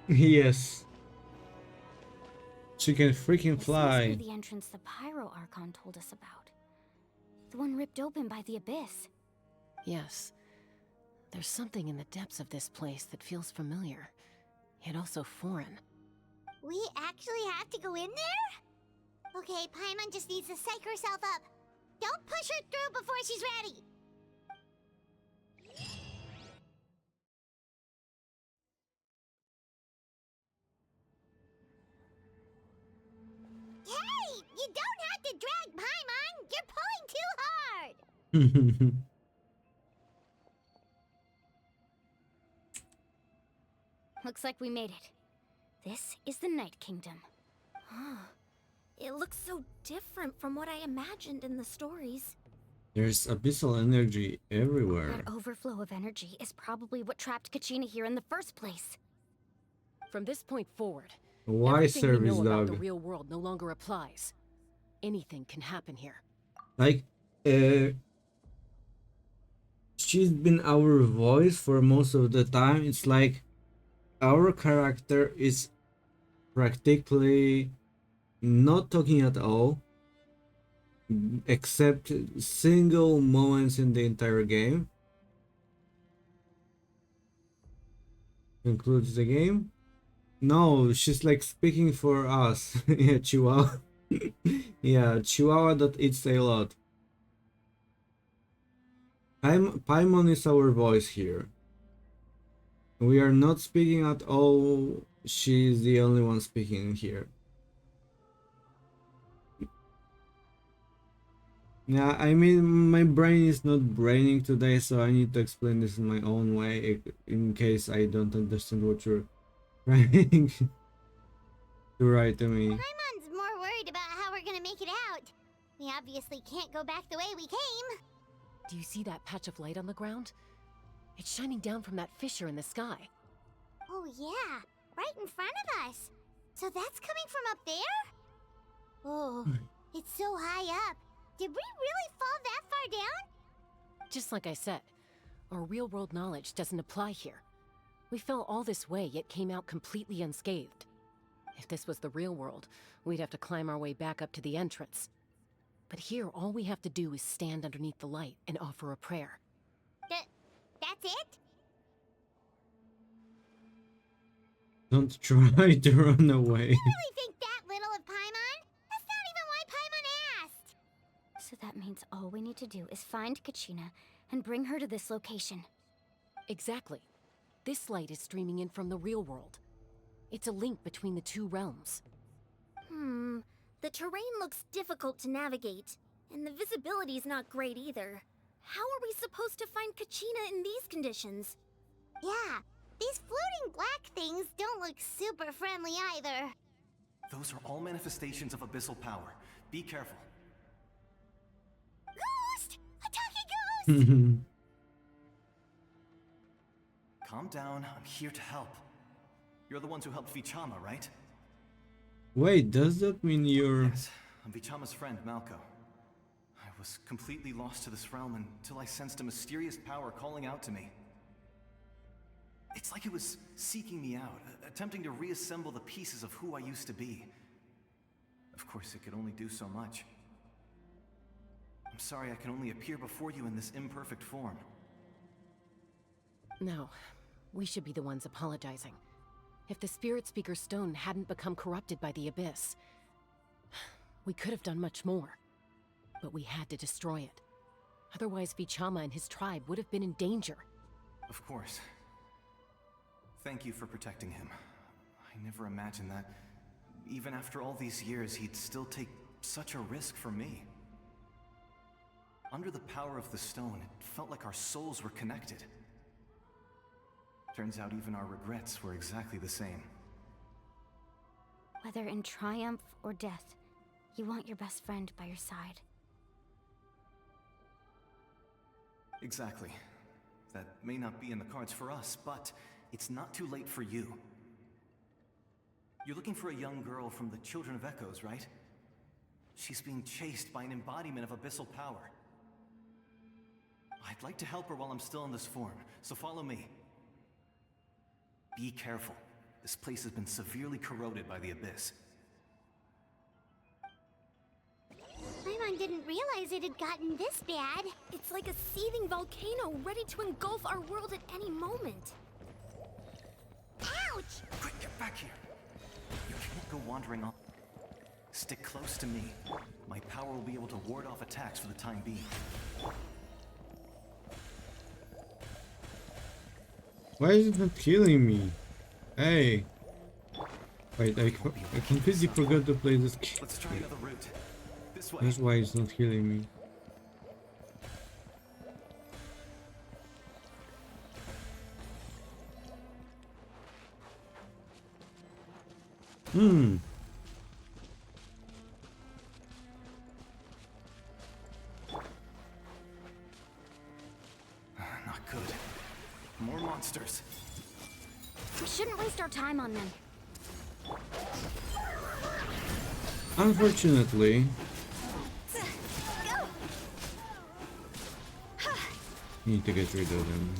Speaker 1: Yes. She can freaking fly.
Speaker 7: This must be the entrance the Pyro Archon told us about. The one ripped open by the Abyss.
Speaker 11: Yes. There's something in the depths of this place that feels familiar, yet also foreign.
Speaker 10: We actually have to go in there? Okay, Paimon just needs to psych herself up. Don't push her through before she's ready. Hey! You don't have to drag Paimon! You're pulling too hard!
Speaker 7: Looks like we made it. This is the Night Kingdom.
Speaker 12: It looks so different from what I imagined in the stories.
Speaker 1: There's abyssal energy everywhere.
Speaker 7: That overflow of energy is probably what trapped Kachina here in the first place.
Speaker 11: From this point forward,
Speaker 1: Why
Speaker 11: everything we
Speaker 1: service
Speaker 11: know about the
Speaker 1: dog?
Speaker 11: real world no longer applies. Anything can happen here.
Speaker 1: Like, she's been our voice for most of the time. It's like our character is practically not talking at all, except single moments in the entire game. Concludes the game. No, she's like speaking for us. Yeah, Chihuahua. Yeah, Chihuahua that eats a lot. Paimon is our voice here. We are not speaking at all. She's the only one speaking here. Yeah, I mean, my brain is not braining today, so I need to explain this in my own way in case I don't understand what you're trying to write to me.
Speaker 10: Paimon's more worried about how we're gonna make it out. We obviously can't go back the way we came.
Speaker 11: Do you see that patch of light on the ground? It's shining down from that fissure in the sky.
Speaker 10: Oh yeah, right in front of us. So that's coming from up there? Oh, it's so high up. Did we really fall that far down?
Speaker 11: Just like I said, our real-world knowledge doesn't apply here. We fell all this way, yet came out completely unscathed. If this was the real world, we'd have to climb our way back up to the entrance. But here, all we have to do is stand underneath the light and offer a prayer.
Speaker 10: That's it?
Speaker 1: Don't try to run away.
Speaker 10: You really think that little of Paimon? That's not even why Paimon asked.
Speaker 7: So that means all we need to do is find Kachina and bring her to this location.
Speaker 11: Exactly. This light is streaming in from the real world. It's a link between the two realms.
Speaker 10: The terrain looks difficult to navigate, and the visibility's not great either. How are we supposed to find Kachina in these conditions? Yeah, these floating black things don't look super friendly either.
Speaker 21: Those are all manifestations of abyssal power. Be careful.
Speaker 10: Ghost! A talking ghost!
Speaker 21: Calm down, I'm here to help. You're the ones who helped Vichama, right?
Speaker 1: Wait, does that mean you're...
Speaker 21: Yes, I'm Vichama's friend, Malco. I was completely lost to this realm until I sensed a mysterious power calling out to me. It's like it was seeking me out, attempting to reassemble the pieces of who I used to be. Of course, it could only do so much. I'm sorry I can only appear before you in this imperfect form.
Speaker 11: No, we should be the ones apologizing. If the Spirit Speaker Stone hadn't become corrupted by the Abyss, we could have done much more. But we had to destroy it. Otherwise, Vichama and his tribe would have been in danger.
Speaker 21: Of course. Thank you for protecting him. I never imagined that, even after all these years, he'd still take such a risk for me. Under the power of the stone, it felt like our souls were connected. Turns out even our regrets were exactly the same.
Speaker 7: Whether in triumph or death, you want your best friend by your side.
Speaker 21: Exactly. That may not be in the cards for us, but it's not too late for you. You're looking for a young girl from the Children of Echoes, right? She's being chased by an embodiment of abyssal power. I'd like to help her while I'm still in this form, so follow me. Be careful. This place has been severely corroded by the Abyss.
Speaker 10: Paimon didn't realize it had gotten this bad.
Speaker 12: It's like a seething volcano ready to engulf our world at any moment.
Speaker 10: Ouch!
Speaker 21: Quick, get back here! You can't go wandering off. Stick close to me. My power will be able to ward off attacks for the time being.
Speaker 1: Why is it not killing me? Hey! Wait, I completely forgot to play this game.
Speaker 21: Let's try another route. This way.
Speaker 1: That's why it's not healing me.
Speaker 21: Not good. More monsters.
Speaker 7: We shouldn't waste our time on them.
Speaker 1: Unfortunately, need to get rid of them.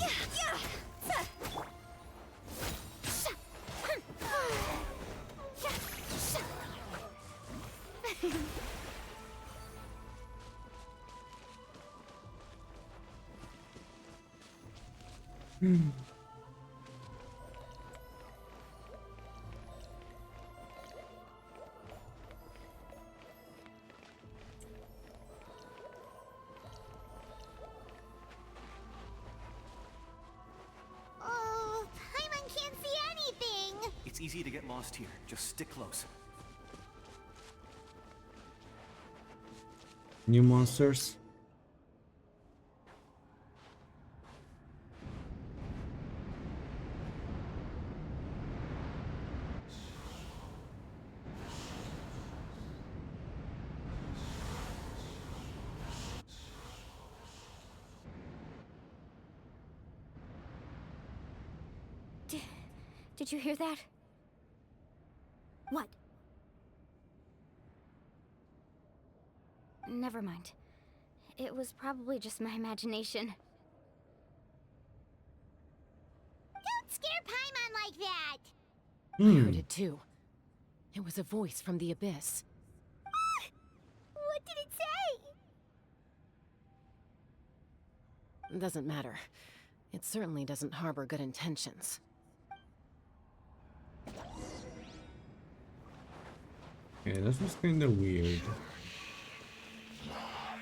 Speaker 10: Oh, Paimon can't see anything!
Speaker 21: It's easy to get lost here. Just stick close.
Speaker 1: New monsters.
Speaker 7: Did you hear that?
Speaker 12: What?
Speaker 7: Never mind. It was probably just my imagination.
Speaker 10: Don't scare Paimon like that!
Speaker 11: I heard it too. It was a voice from the Abyss.
Speaker 10: What did it say?
Speaker 11: Doesn't matter. It certainly doesn't harbor good intentions.
Speaker 1: Okay, that was kinda weird.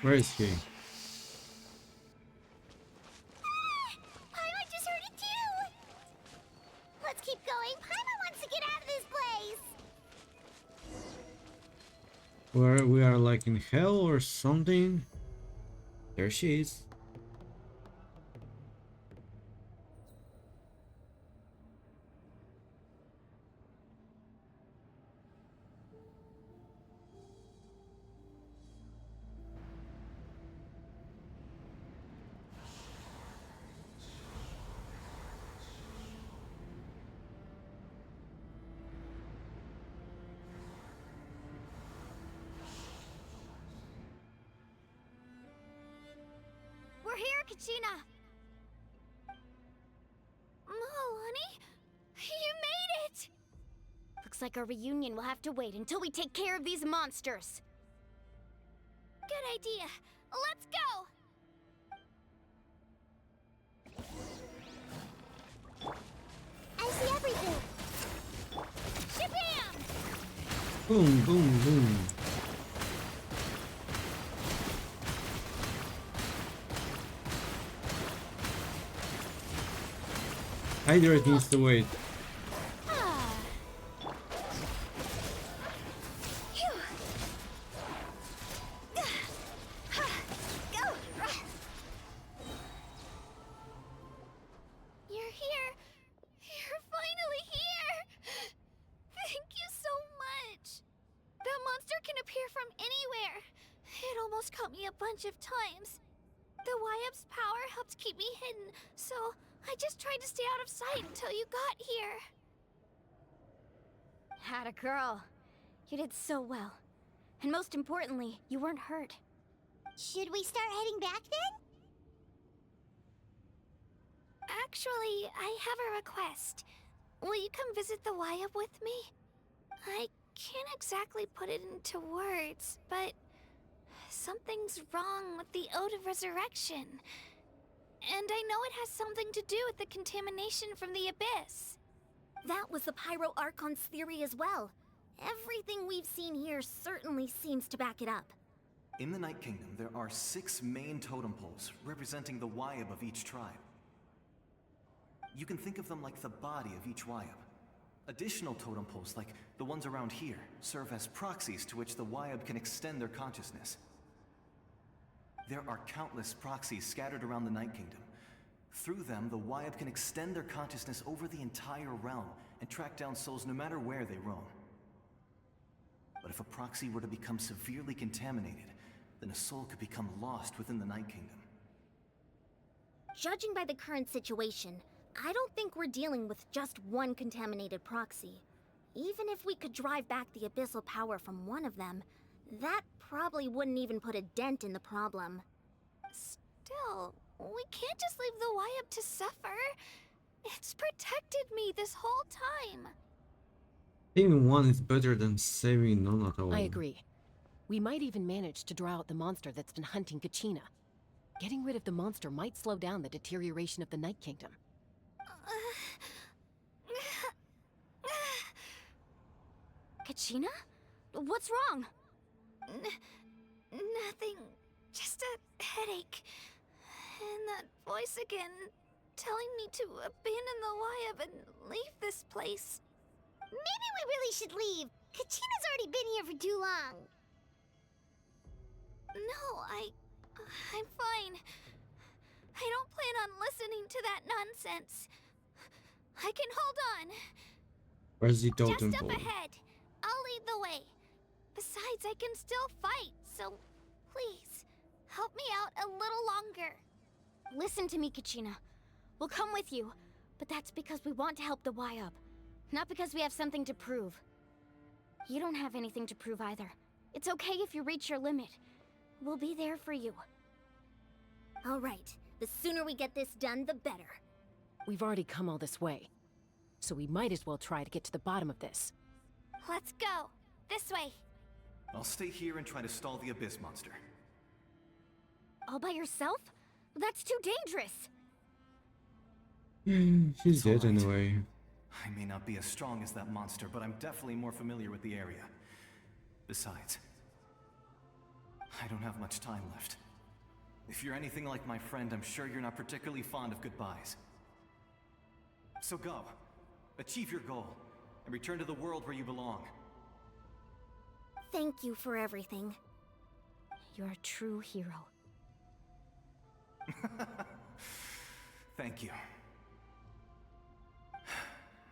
Speaker 1: Where is he?
Speaker 10: Paimon just heard it too! Let's keep going. Paimon wants to get out of this place!
Speaker 1: We are like in hell or something? There she is.
Speaker 7: We're here, Kachina!
Speaker 10: Oh, honey?
Speaker 7: You made it! Looks like our reunion will have to wait until we take care of these monsters.
Speaker 10: Good idea. Let's go!
Speaker 2: see everything. Shabam!
Speaker 1: Boom, boom, boom. Hydrate needs to wait.
Speaker 3: You're here. You're finally here. Thank you so much. That monster can appear from anywhere. It almost caught me a bunch of times. The Wyab's power helped keep me hidden, so I just tried to stay out of sight until you got here.
Speaker 7: Had a girl. You did so well. And most importantly, you weren't hurt.
Speaker 2: Should we start heading back then?
Speaker 3: Actually, I have a request. Will you come visit the Wyab with me? I can't exactly put it into words, but something's wrong with the Ode of Resurrection. And I know it has something to do with the contamination from the Abyss.
Speaker 4: That was the Pyro Archon's theory as well. Everything we've seen here certainly seems to back it up.
Speaker 21: In the Night Kingdom, there are 6 main totem poles representing the Wyab of each tribe. You can think of them like the body of each Wyab. Additional totem poles, like the ones around here, serve as proxies to which the Wyab can extend their consciousness. There are countless proxies scattered around the Night Kingdom. Through them, the Wyab can extend their consciousness over the entire realm and track down souls no matter where they roam. But if a proxy were to become severely contaminated, then a soul could become lost within the Night Kingdom.
Speaker 4: Judging by the current situation, I don't think we're dealing with just one contaminated proxy. Even if we could drive back the abyssal power from one of them, that probably wouldn't even put a dent in the problem.
Speaker 3: Still, we can't just leave the Wyab to suffer. It's protected me this whole time.
Speaker 1: Saving one is better than saving none at all.
Speaker 11: I agree. We might even manage to draw out the monster that's been hunting Kachina. Getting rid of the monster might slow down the deterioration of the Night Kingdom.
Speaker 7: Kachina? What's wrong?
Speaker 3: Nothing. Just a headache. And that voice again, telling me to abandon the Wyab and leave this place.
Speaker 2: Maybe we really should leave. Kachina's already been here for too long.
Speaker 3: No, I'm fine. I don't plan on listening to that nonsense. I can hold on.
Speaker 1: Where's the totem
Speaker 3: Just up
Speaker 1: pole?
Speaker 3: ahead. I'll lead the way. Besides, I can still fight, so please, help me out a little longer.
Speaker 7: Listen to me, Kachina. We'll come with you, but that's because we want to help the Wyab, not because we have something to prove. You don't have anything to prove either. It's okay if you reach your limit. We'll be there for you.
Speaker 4: All right, the sooner we get this done, the better.
Speaker 11: We've already come all this way, so we might as well try to get to the bottom of this.
Speaker 3: Let's go. This way.
Speaker 21: I'll stay here and try to stall the Abyss monster.
Speaker 7: All by yourself? That's too dangerous.
Speaker 1: She's dead
Speaker 21: It's all right.
Speaker 1: anyway.
Speaker 21: I may not be as strong as that monster, but I'm definitely more familiar with the area. Besides, I don't have much time left. If you're anything like my friend, I'm sure you're not particularly fond of goodbyes. So go. Achieve your goal, and return to the world where you belong.
Speaker 4: Thank you for everything.
Speaker 7: You're a true hero.
Speaker 21: Thank you.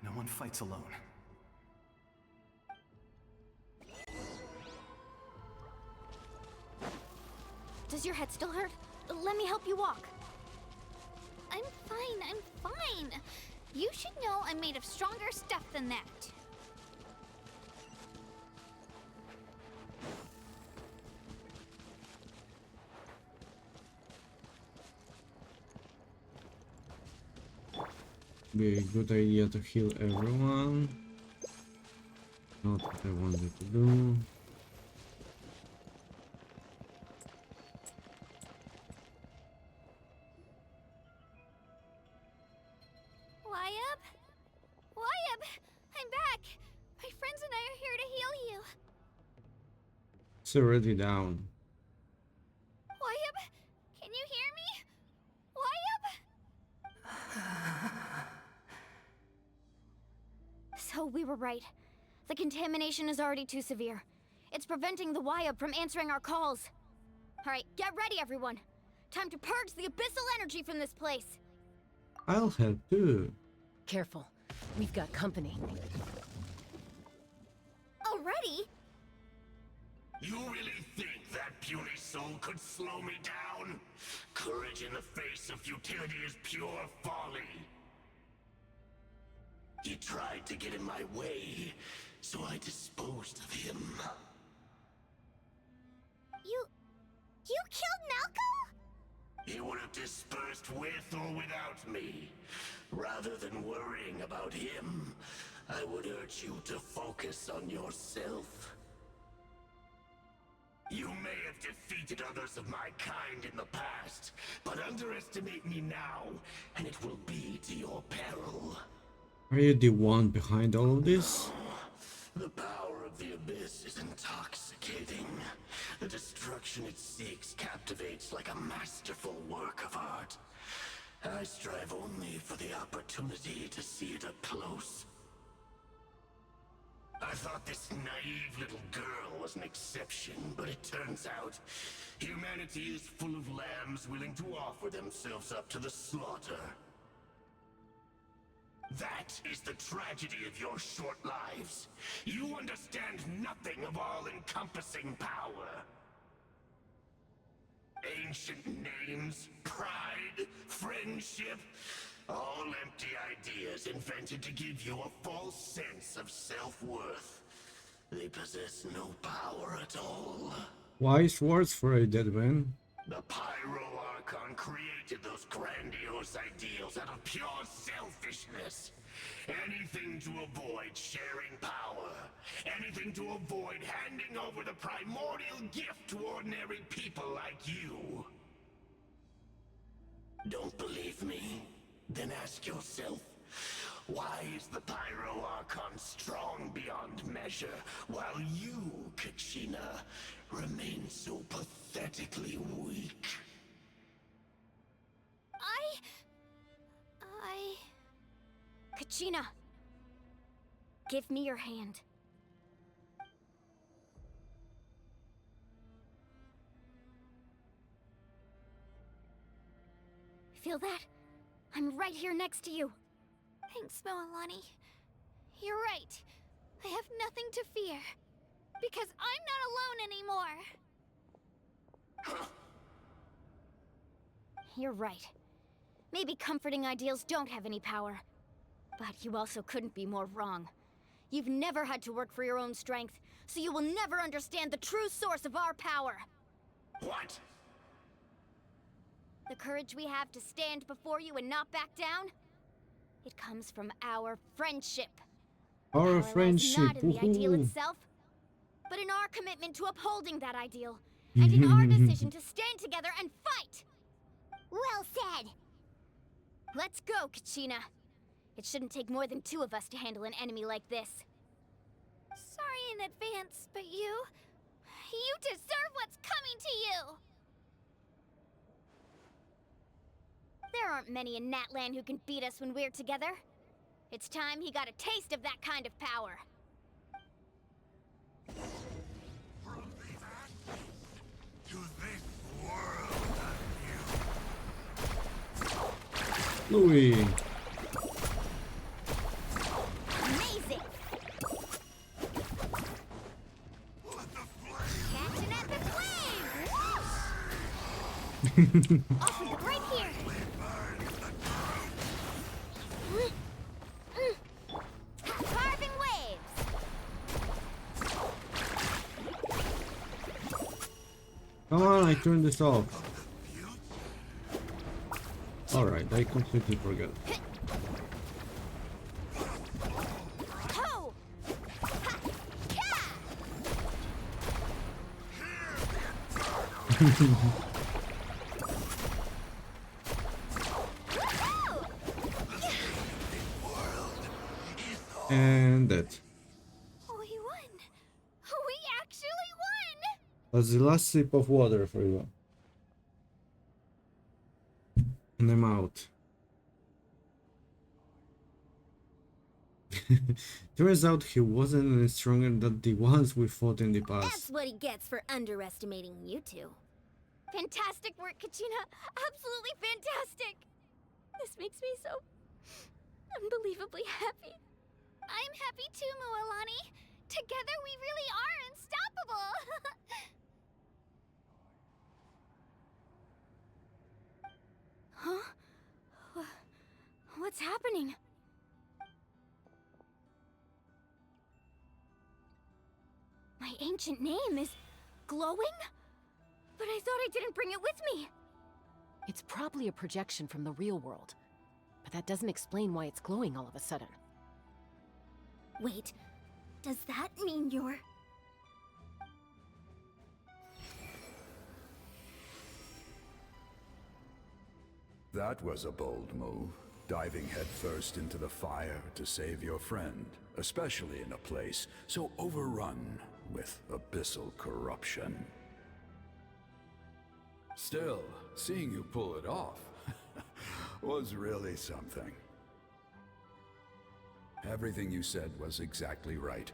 Speaker 21: No one fights alone.
Speaker 7: Does your head still hurt? Let me help you walk.
Speaker 3: I'm fine. You should know I'm made of stronger stuff than that.
Speaker 1: Be a good idea to heal everyone. Not what I wanted to do.
Speaker 3: Wyab?
Speaker 1: It's already down.
Speaker 3: Wyabb, can you hear me? Wyabb?
Speaker 7: So we were right. The contamination is already too severe. It's preventing the Wyabb from answering our calls. Alright, get ready everyone. Time to purge the abyssal energy from this place.
Speaker 1: I'll help too.
Speaker 11: Careful. We've got company.
Speaker 7: Already?
Speaker 14: You really think that puny soul could slow me down? Courage in the face of futility is pure folly. He tried to get in my way, so I disposed of him.
Speaker 2: You killed Malco?
Speaker 14: He would have dispersed with or without me. Rather than worrying about him, I would urge you to focus on yourself. You may have defeated others of my kind in the past, but underestimate me now, and it will be to your peril.
Speaker 1: Are you the one behind all of this?
Speaker 14: The power of the Abyss is intoxicating. The destruction it seeks captivates like a masterful work of art. I strive only for the opportunity to see it up close. I thought this naive little girl was an exception, but it turns out humanity is full of lambs willing to offer themselves up to the slaughter. That is the tragedy of your short lives. You understand nothing of all-encompassing power. Ancient names, pride, friendship, all empty ideas invented to give you a false sense of self-worth. They possess no power at all.
Speaker 1: Wise words for a dead man.
Speaker 14: The Pyro Archon created those grandiose ideals out of pure selfishness. Anything to avoid sharing power. Anything to avoid handing over the primordial gift to ordinary people like you. Don't believe me? Then ask yourself, why is the Pyro Archon strong beyond measure, while you, Kachina, remain so pathetically weak?
Speaker 7: Kachina, give me your hand. Feel that? I'm right here next to you.
Speaker 3: Thanks, Moalani. You're right. I have nothing to fear. Because I'm not alone anymore.
Speaker 7: You're right. Maybe comforting ideals don't have any power. But you also couldn't be more wrong. You've never had to work for your own strength, so you will never understand the true source of our power.
Speaker 14: What?
Speaker 7: The courage we have to stand before you and not back down? It comes from our friendship.
Speaker 1: Our
Speaker 7: Power lies
Speaker 1: friendship.
Speaker 7: not in the ideal
Speaker 1: Woohoo.
Speaker 7: itself, but in our commitment to upholding that ideal, and in our decision to stand together and fight.
Speaker 2: Well said.
Speaker 7: Let's go, Kachina. It shouldn't take more than 2 of us to handle an enemy like this.
Speaker 3: Sorry in advance, but you deserve what's coming to you!
Speaker 7: There aren't many in Natlan who can beat us when we're together. It's time he got a taste of that kind of power.
Speaker 14: To this world of
Speaker 1: Louis.
Speaker 7: Amazing! Catching at the flame! Off with the break here! Carving waves!
Speaker 1: Come on, I turned this off. Alright, I completely forgot.
Speaker 3: Ho!
Speaker 1: And that.
Speaker 3: We won! We actually won!
Speaker 1: That's the last sip of water for you. And I'm out. Turns out he wasn't any stronger than the ones we fought in the past.
Speaker 10: That's what he gets for underestimating you two.
Speaker 3: Fantastic work, Kachina! Absolutely fantastic! This makes me so unbelievably happy. I'm happy too, Mualani. Together we really are unstoppable!
Speaker 7: Huh? What's happening? My ancient name is glowing? But I thought I didn't bring it with me.
Speaker 11: It's probably a projection from the real world, but that doesn't explain why it's glowing all of a sudden.
Speaker 10: Wait, does that mean you're...
Speaker 8: That was a bold move, diving headfirst into the fire to save your friend, especially in a place so overrun with abyssal corruption. Still, seeing you pull it off was really something. Everything you said was exactly right.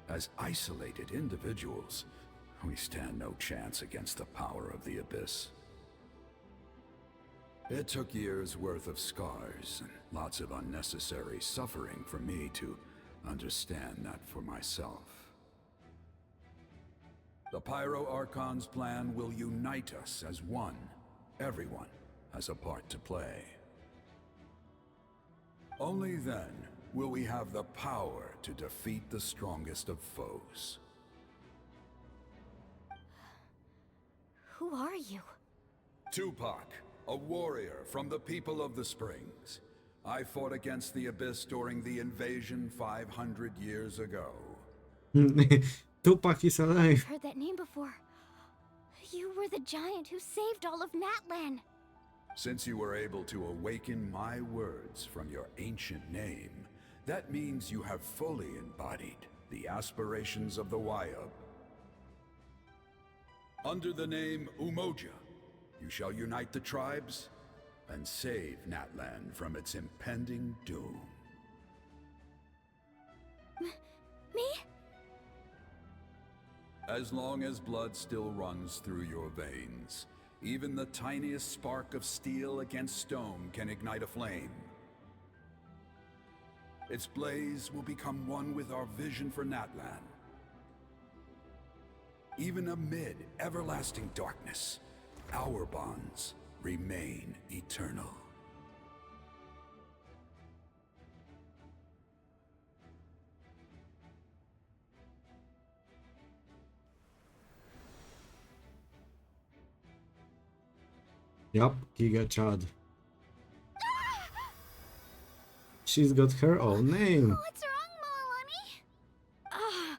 Speaker 8: As isolated individuals, we stand no chance against the power of the Abyss. It took years' worth of scars and lots of unnecessary suffering for me to understand that for myself. The Pyro Archon's plan will unite us as one. Everyone has a part to play. Only then will we have the power to defeat the strongest of foes.
Speaker 7: Who are you?
Speaker 8: Tupac, a warrior from the people of the Springs. I fought against the Abyss during the invasion 500 years ago.
Speaker 1: Tupac is alive.
Speaker 7: I've heard that name before. You were the giant who saved all of Natlan.
Speaker 8: Since you were able to awaken my words from your ancient name, that means you have fully embodied the aspirations of the Wayub. Under the name Umoja, you shall unite the tribes and save Natlan from its impending doom.
Speaker 7: Me?
Speaker 8: As long as blood still runs through your veins, even the tiniest spark of steel against stone can ignite a flame. Its blaze will become one with our vision for Natlan. Even amid everlasting darkness, our bonds remain eternal.
Speaker 1: Yup, Giga Chad. She's got her own name.
Speaker 3: What's wrong, Mualani?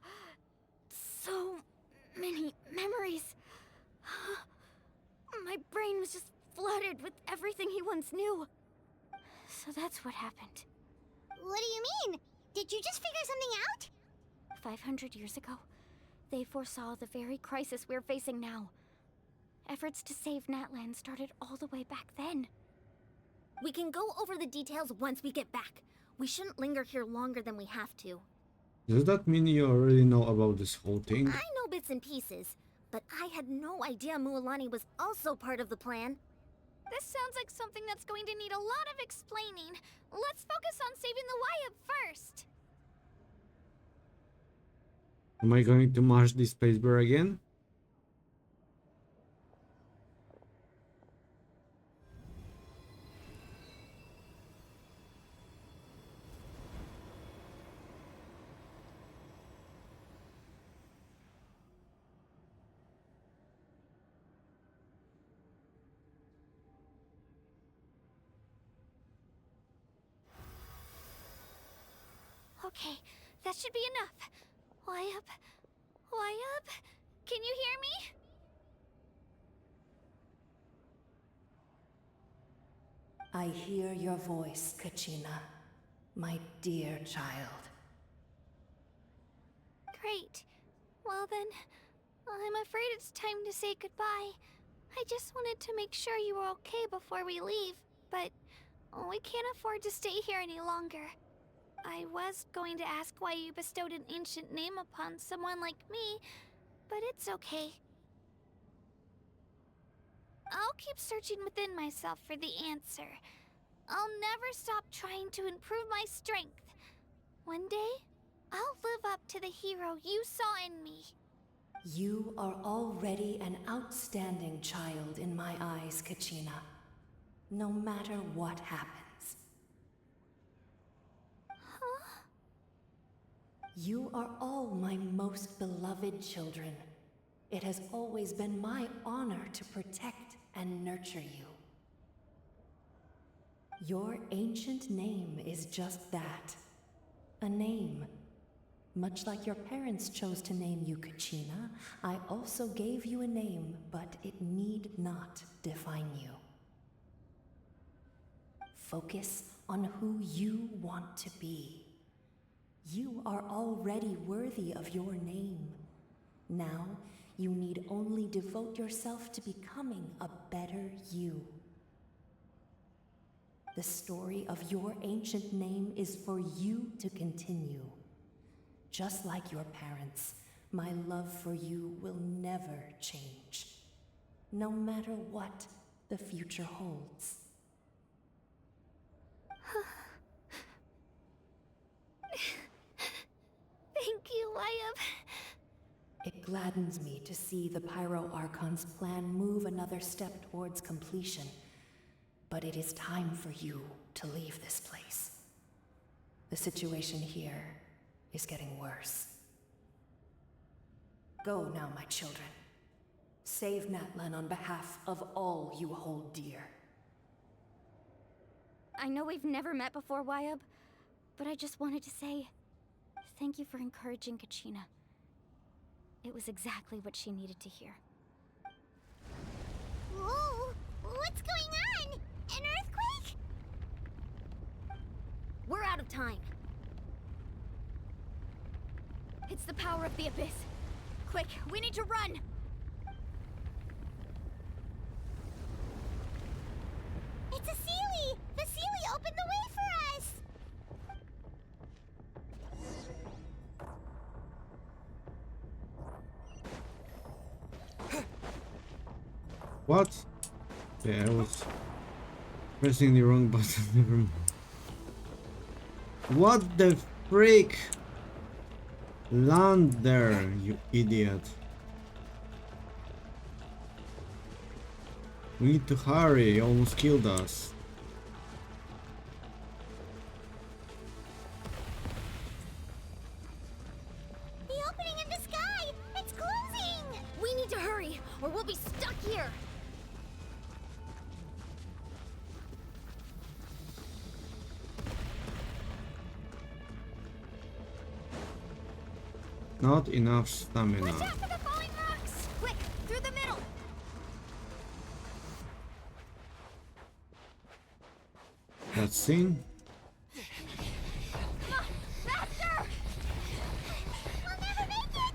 Speaker 7: So many memories. My brain was just flooded with everything he once knew. So that's what happened.
Speaker 10: What do you mean? Did you just figure something out?
Speaker 7: 500 years ago, they foresaw the very crisis we're facing now. Efforts to save Natlan started all the way back then.
Speaker 10: We can go over the details once we get back. We shouldn't linger here longer than we have to.
Speaker 1: Does that mean you already know about this whole thing?
Speaker 10: I know bits and pieces, but I had no idea Mualani was also part of the plan.
Speaker 3: This sounds like something that's going to need a lot of explaining. Let's focus on saving the Wayub first.
Speaker 1: Am I going to mash the spacebar again?
Speaker 3: Okay, that should be enough. Wayub? Wayub? Can you hear me?
Speaker 22: I hear your voice, Kachina, my dear child.
Speaker 3: Great. Well then, I'm afraid it's time to say goodbye. I just wanted to make sure you were okay before we leave, but we can't afford to stay here any longer. I was going to ask why you bestowed an ancient name upon someone like me, but it's okay. I'll keep searching within myself for the answer. I'll never stop trying to improve my strength. One day, I'll live up to the hero you saw in me.
Speaker 22: You are already an outstanding child in my eyes, Kachina. No matter what happens.
Speaker 3: Huh?
Speaker 22: You are all my most beloved children. It has always been my honor to protect and nurture you. Your ancient name is just that. A name. Much like your parents chose to name you Kachina, I also gave you a name, but it need not define you. Focus on who you want to be. You are already worthy of your name. Now, you need only devote yourself to becoming a better you. The story of your ancient name is for you to continue. Just like your parents, my love for you will never change, no matter what the future holds.
Speaker 3: Thank you, Wyatt.
Speaker 22: It gladdens me to see the Pyro Archon's plan move another step towards completion. But it is time for you to leave this place. The situation here is getting worse. Go now, my children. Save Natlan on behalf of all you hold dear.
Speaker 7: I know we've never met before, Wyatt, but I just wanted to say thank you for encouraging Kachina. It was exactly what she needed to hear.
Speaker 10: Whoa! What's going on? An earthquake?
Speaker 7: We're out of time. It's the power of the Abyss. Quick, we need to run!
Speaker 10: It's a Sealy! The Sealy opened the way for us!
Speaker 1: What? Yeah, I was pressing the wrong button. Never mind. What the freak? Land there, you idiot. We need to hurry, he almost killed us.
Speaker 10: The opening in the sky! It's closing!
Speaker 7: We need to hurry, or we'll be stuck here!
Speaker 1: Not enough stamina.
Speaker 7: Watch out for the falling rocks! Quick, through the middle!
Speaker 1: Cutscene?
Speaker 7: Come on, faster!
Speaker 10: We'll never make it!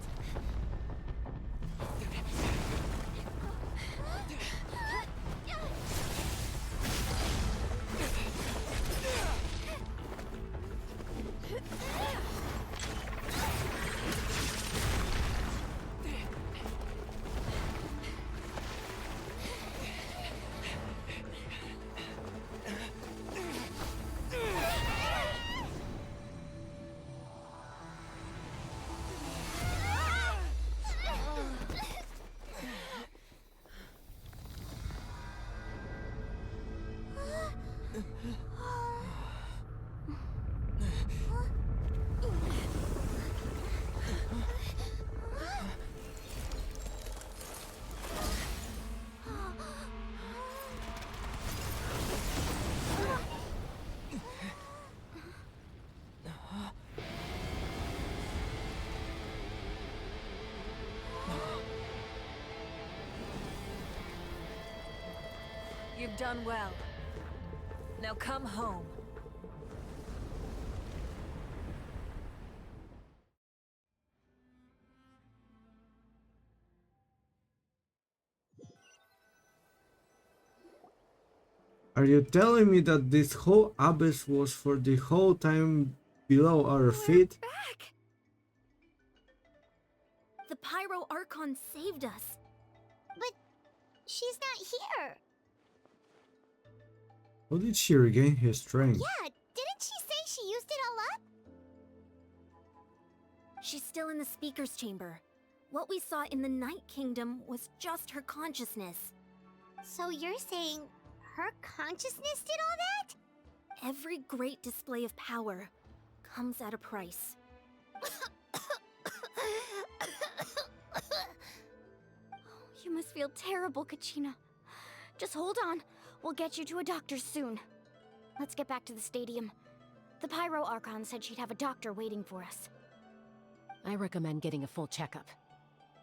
Speaker 16: You've done well. Now come home.
Speaker 1: Are you telling me that this whole abyss was for the whole time below our feet?
Speaker 12: Back! The Pyro Archon saved us.
Speaker 10: But she's not here.
Speaker 1: How did she regain her strength?
Speaker 10: Yeah, didn't she say she used it all up?
Speaker 12: She's still in the speaker's chamber. What we saw in the Night Kingdom was just her consciousness.
Speaker 10: So you're saying her consciousness did all that?
Speaker 12: Every great display of power comes at a price. You must feel terrible, Kachina. Just hold on. We'll get you to a doctor soon. Let's get back to the stadium. The Pyro Archon said she'd have a doctor waiting for us.
Speaker 11: I recommend getting a full checkup,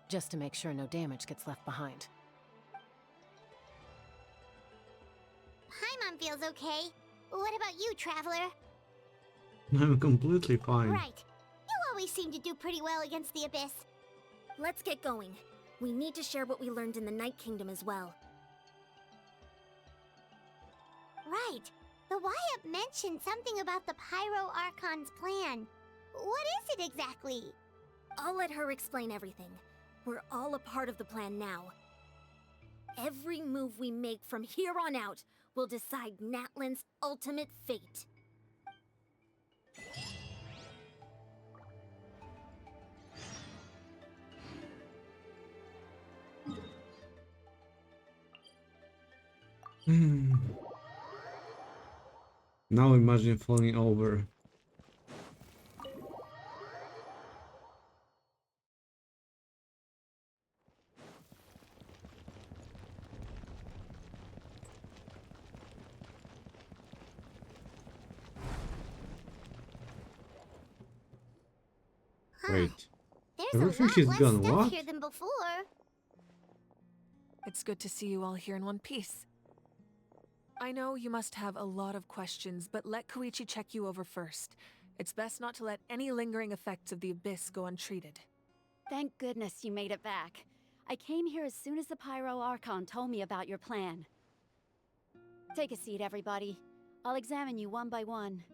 Speaker 11: just to make sure no damage gets left behind.
Speaker 10: Paimon feels okay. What about you, Traveler?
Speaker 1: I'm completely fine.
Speaker 10: Right. You always seem to do pretty well against the Abyss.
Speaker 12: Let's get going. We need to share what we learned in the Night Kingdom as well.
Speaker 10: Right. The Wyatt mentioned something about the Pyro Archon's plan. What is it exactly?
Speaker 12: I'll let her explain everything. We're all a part of the plan now. Every move we make from here on out will decide Natlan's ultimate fate.
Speaker 1: Now imagine falling over. Wait.
Speaker 10: There's
Speaker 1: Everything
Speaker 10: a
Speaker 1: is
Speaker 10: lot
Speaker 1: gone,
Speaker 10: less stuff
Speaker 1: what?
Speaker 10: here than before.
Speaker 16: It's good to see you all here in one piece. I know you must have a lot of questions, but let Koichi check you over first. It's best not to let any lingering effects of the Abyss go untreated.
Speaker 4: Thank goodness you made it back. I came here as soon as the Pyro Archon told me about your plan. Take a seat, everybody. I'll examine you one by one.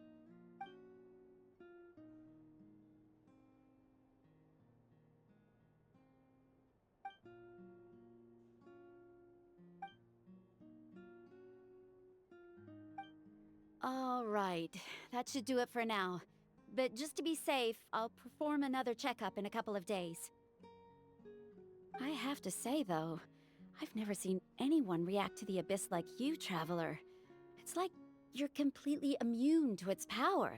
Speaker 4: All right, that should do it for now. But just to be safe, I'll perform another checkup in a couple of days. I have to say, though, I've never seen anyone react to the Abyss like you, Traveler. It's like you're completely immune to its power.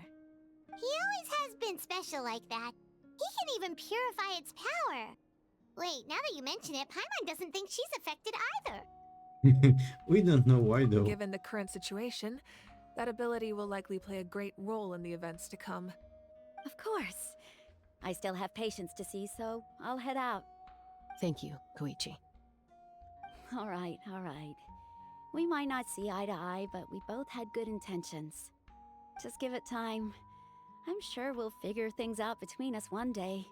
Speaker 10: He always has been special like that. He can even purify its power. Wait, now that you mention it, Paimon doesn't think she's affected either.
Speaker 1: We don't know why though.
Speaker 16: Given the current situation, that ability will likely play a great role in the events to come.
Speaker 4: Of course. I still have patients to see, so I'll head out.
Speaker 11: Thank you, Koichi.
Speaker 4: All right, all right. We might not see eye to eye, but we both had good intentions. Just give it time. I'm sure we'll figure things out between us one day.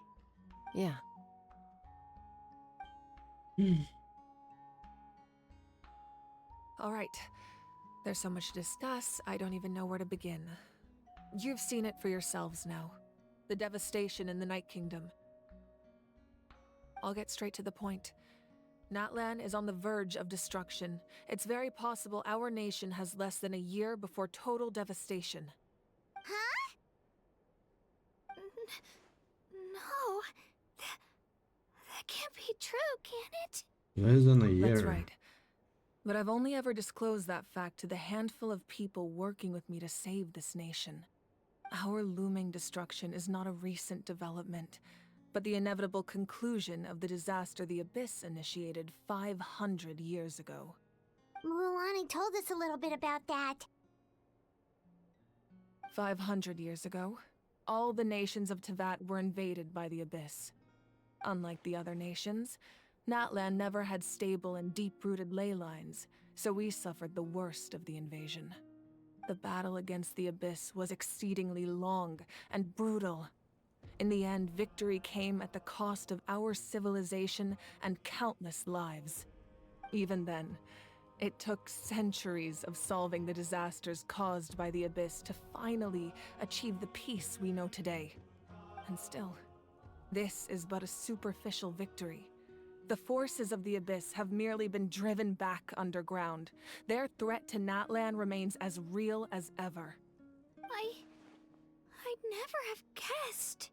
Speaker 11: Yeah.
Speaker 16: All right. There's so much to discuss, I don't even know where to begin. You've seen it for yourselves now. The devastation in the Night Kingdom. I'll get straight to the point. Natlan is on the verge of destruction. It's very possible our nation has less than a year before total devastation.
Speaker 10: Huh?
Speaker 3: No. That can't be true, can it?
Speaker 1: Less than a year.
Speaker 16: That's right. But I've only ever disclosed that fact to the handful of people working with me to save this nation. Our looming destruction is not a recent development, but the inevitable conclusion of the disaster the Abyss initiated 500 years ago.
Speaker 10: Mualani told us a little bit about that.
Speaker 16: 500 years ago, all the nations of Teyvat were invaded by the Abyss. Unlike the other nations, Natlan never had stable and deep-rooted ley lines, so we suffered the worst of the invasion. The battle against the Abyss was exceedingly long and brutal. In the end, victory came at the cost of our civilization and countless lives. Even then, It took centuries of solving the disasters caused by the Abyss to finally achieve the peace we know today. And still, this is but a superficial victory. The forces of the Abyss have merely been driven back underground. Their threat to Natlan remains as real as ever.
Speaker 3: I'd never have guessed.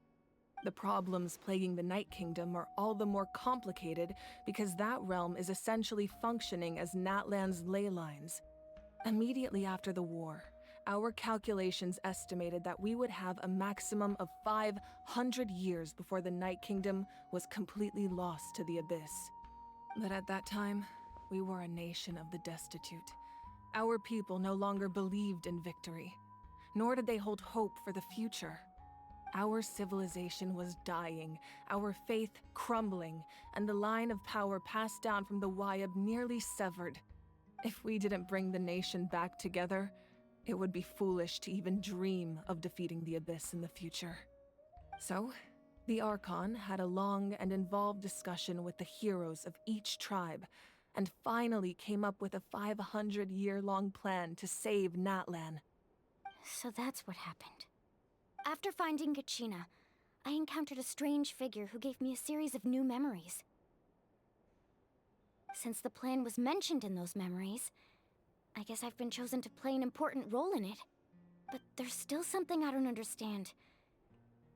Speaker 16: The problems plaguing the Night Kingdom are all the more complicated because that realm is essentially functioning as Natlan's ley lines. Immediately after the war, our calculations estimated that we would have a maximum of 500 years before the Night Kingdom was completely lost to the Abyss. But at that time, we were a nation of the destitute. Our people no longer believed in victory, nor did they hold hope for the future. Our civilization was dying, our faith crumbling, and the line of power passed down from the Wayab nearly severed. If we didn't bring the nation back together, it would be foolish to even dream of defeating the Abyss in the future. So, the Archon had a long and involved discussion with the heroes of each tribe, and finally came up with a 500-year-long plan to save Natlan.
Speaker 7: So that's what happened. After finding Kachina, I encountered a strange figure who gave me a series of new memories. Since the plan was mentioned in those memories, I guess I've been chosen to play an important role in it. But there's still something I don't understand.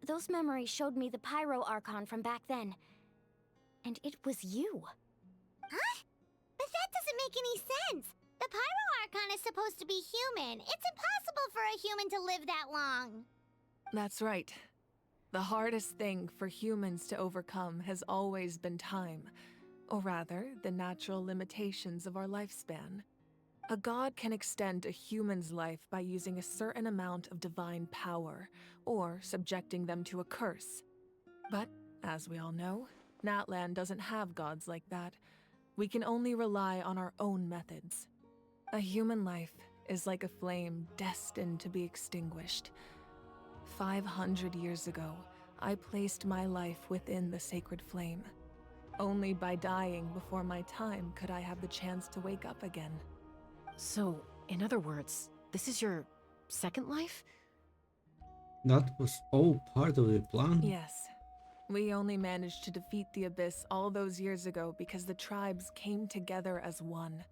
Speaker 7: Those memories showed me the Pyro Archon from back then. And it was you.
Speaker 10: Huh? But that doesn't make any sense! The Pyro Archon is supposed to be human. It's impossible for a human to live that long.
Speaker 16: That's right. The hardest thing for humans to overcome has always been time, or rather, the natural limitations of our lifespan. A god can extend a human's life by using a certain amount of divine power, or subjecting them to a curse. But, as we all know, Natlan doesn't have gods like that. We can only rely on our own methods. A human life is like a flame destined to be extinguished. 500 years ago, I placed my life within the sacred flame. Only by dying before my time could I have the chance to wake up again.
Speaker 11: So, in other words, this is your second life?
Speaker 1: That was all part of the plan?
Speaker 16: Yes. We only managed to defeat the Abyss all those years ago because the tribes came together as one.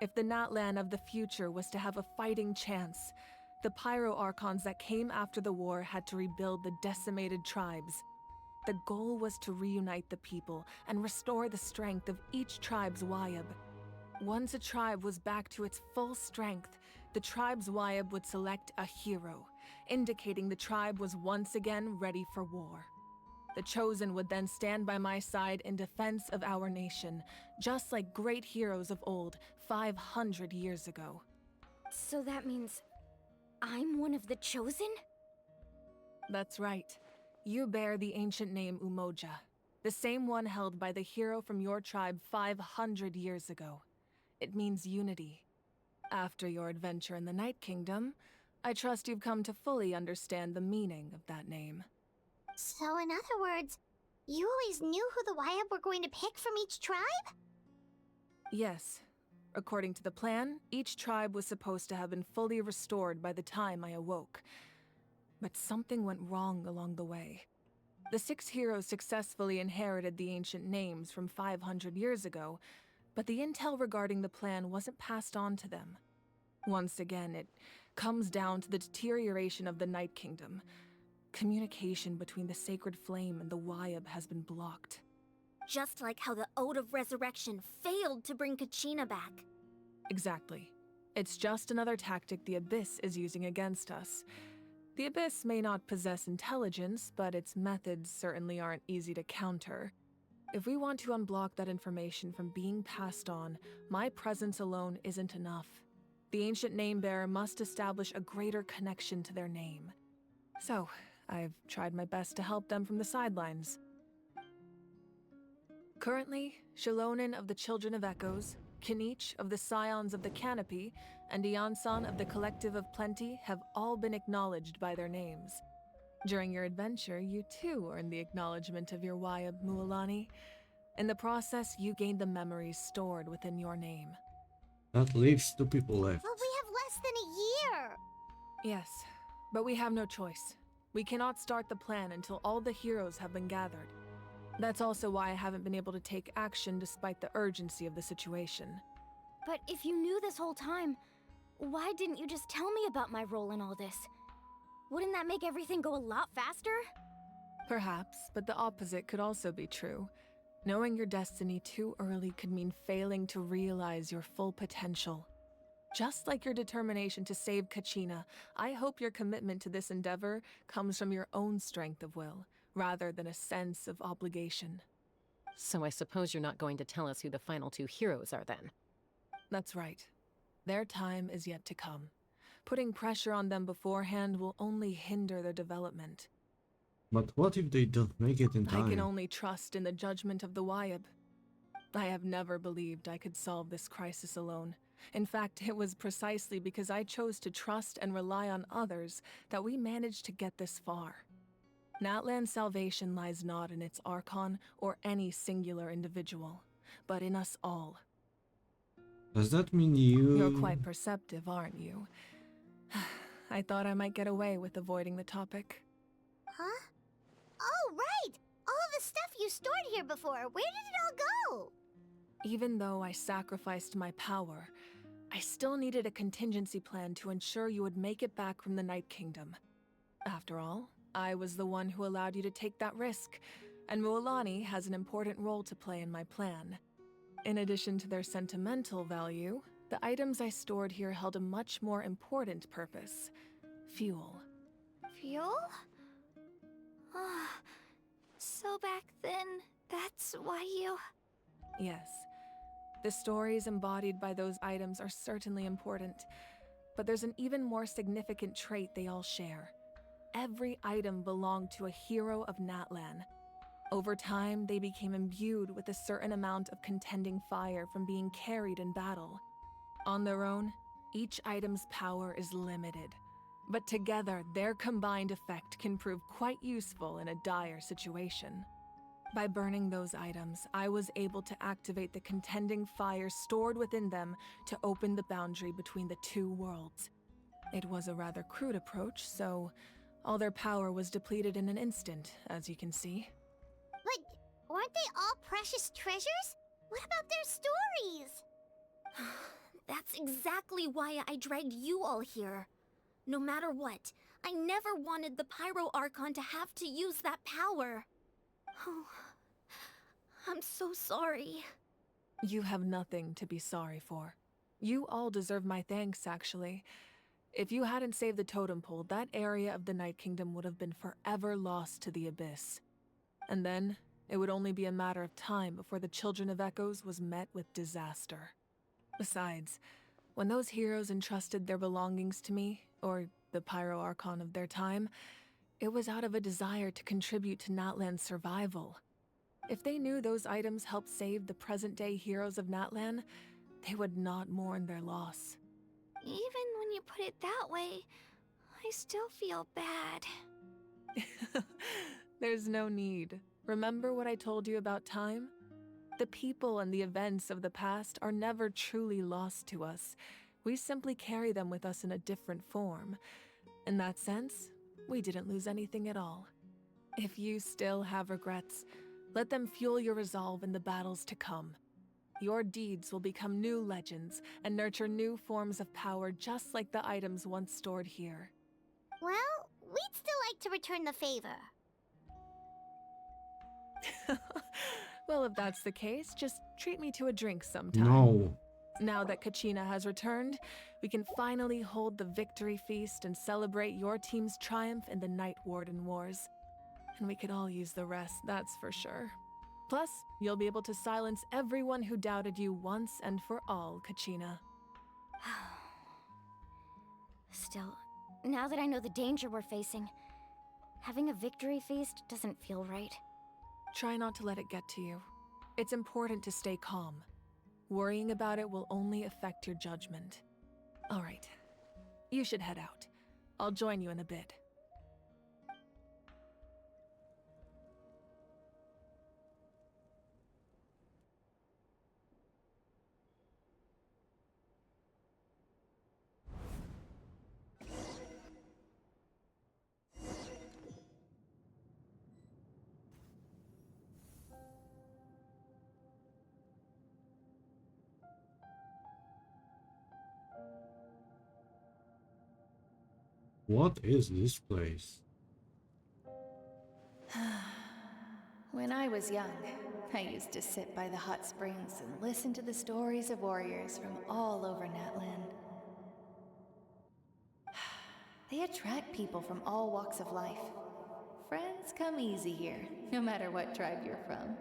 Speaker 16: If the Natlan of the future was to have a fighting chance, the Pyro Archons that came after the war had to rebuild the decimated tribes. The goal was to reunite the people and restore the strength of each tribe's Wayab. Once a tribe was back to its full strength, the tribe's Wayab would select a hero, indicating the tribe was once again ready for war. The Chosen would then stand by my side in defense of our nation, just like great heroes of old 500 years ago.
Speaker 7: So that means I'm one of the Chosen?
Speaker 16: That's right. You bear the ancient name Umoja, the same one held by the hero from your tribe 500 years ago. It means unity. After your adventure in the Night Kingdom, I trust you've come to fully understand the meaning of that name.
Speaker 10: So in other words, you always knew who the Wayab were going to pick from each tribe?
Speaker 16: Yes. According to the plan, each tribe was supposed to have been fully restored by the time I awoke. But something went wrong along the way. The 6 heroes successfully inherited the ancient names from 500 years ago, but the intel regarding the plan wasn't passed on to them. Once again, it comes down to the deterioration of the Night Kingdom. Communication between the Sacred Flame and the Wayab has been blocked.
Speaker 2: Just like how the Ode of Resurrection failed to bring Kachina back.
Speaker 16: Exactly. It's just another tactic the Abyss is using against us. The Abyss may not possess intelligence, but its methods certainly aren't easy to counter. If we want to unblock that information from being passed on, my presence alone isn't enough. The ancient name-bearer must establish a greater connection to their name. So, I've tried my best to help them from the sidelines. Currently, Shilonin of the Children of Echoes, Kinich of the Scions of the Canopy, and Iansan of the Collective of Plenty have all been acknowledged by their names. During your adventure, you too earned the acknowledgement of your Wayab, Mualani. In the process, you gained the memories stored within your name.
Speaker 1: That leaves 2 people left.
Speaker 10: But we have less than a year!
Speaker 16: Yes, but we have no choice. We cannot start the plan until all the heroes have been gathered. That's also why I haven't been able to take action despite the urgency of the situation.
Speaker 7: But if you knew this whole time, why didn't you just tell me about my role in all this? Wouldn't that make everything go a lot faster?
Speaker 16: Perhaps, but the opposite could also be true. Knowing your destiny too early could mean failing to realize your full potential. Just like your determination to save Kachina, I hope your commitment to this endeavor comes from your own strength of will, rather than a sense of obligation.
Speaker 11: So I suppose you're not going to tell us who the final 2 heroes are then?
Speaker 16: That's right. Their time is yet to come. Putting pressure on them beforehand will only hinder their development.
Speaker 1: But what if they don't make it in time?
Speaker 16: I can only trust in the judgment of the Wyab. I have never believed I could solve this crisis alone. In fact, it was precisely because I chose to trust and rely on others that we managed to get this far. Natlan's salvation lies not in its Archon or any singular individual, but in us all.
Speaker 1: Does that mean you...
Speaker 16: You're quite perceptive, aren't you? I thought I might get away with avoiding the topic.
Speaker 10: Huh? Oh, right! All the stuff you stored here before, where did it all go?
Speaker 16: Even though I sacrificed my power, I still needed a contingency plan to ensure you would make it back from the Night Kingdom. After all, I was the one who allowed you to take that risk, and Mualani has an important role to play in my plan. In addition to their sentimental value, the items I stored here held a much more important purpose: fuel.
Speaker 3: Fuel? Ah, so back then, that's why you...
Speaker 16: Yes. The stories embodied by those items are certainly important, but there's an even more significant trait they all share. Every item belonged to a hero of Natlan. Over time, they became imbued with a certain amount of contending fire from being carried in battle. On their own, each item's power is limited, but together, their combined effect can prove quite useful in a dire situation. By burning those items, I was able to activate the contending fire stored within them to open the boundary between the 2 worlds. It was a rather crude approach, so all their power was depleted in an instant, as you can see.
Speaker 10: But weren't they all precious treasures? What about their stories?
Speaker 7: That's exactly why I dragged you all here. No matter what, I never wanted the Pyro Archon to have to use that power. Oh, I'm so sorry.
Speaker 16: You have nothing to be sorry for. You all deserve my thanks, actually. If you hadn't saved the totem pole, that area of the Night Kingdom would have been forever lost to the Abyss. And then, it would only be a matter of time before the Children of Echoes was met with disaster. Besides, when those heroes entrusted their belongings to me, or the Pyro Archon of their time, it was out of a desire to contribute to Natlan's survival. If they knew those items helped save the present-day heroes of Natlan, they would not mourn their loss.
Speaker 3: Even when you put it that way, I still feel bad.
Speaker 16: There's no need. Remember what I told you about time? The people and the events of the past are never truly lost to us. We simply carry them with us in a different form. In that sense, we didn't lose anything at all. If you still have regrets, let them fuel your resolve in the battles to come. Your deeds will become new legends and nurture new forms of power just like the items once stored here.
Speaker 10: Well, we'd still like to return the favor.
Speaker 16: Well, if that's the case, just treat me to a drink sometime.
Speaker 1: No.
Speaker 16: Now that Kachina has returned, we can finally hold the victory feast and celebrate your team's triumph in the Night Warden Wars. And we could all use the rest, that's for sure. Plus, you'll be able to silence everyone who doubted you once and for all, Kachina.
Speaker 7: Still, now that I know the danger we're facing, having a victory feast doesn't feel right.
Speaker 16: Try not to let it get to you. It's important to stay calm. Worrying about it will only affect your judgment. All right, you should head out. I'll join you in a bit.
Speaker 1: What is this place?
Speaker 6: When I was young, I used to sit by the hot springs and listen to the stories of warriors from all over Natlan. They attract people from all walks of life. Friends come easy here, no matter what tribe you're from.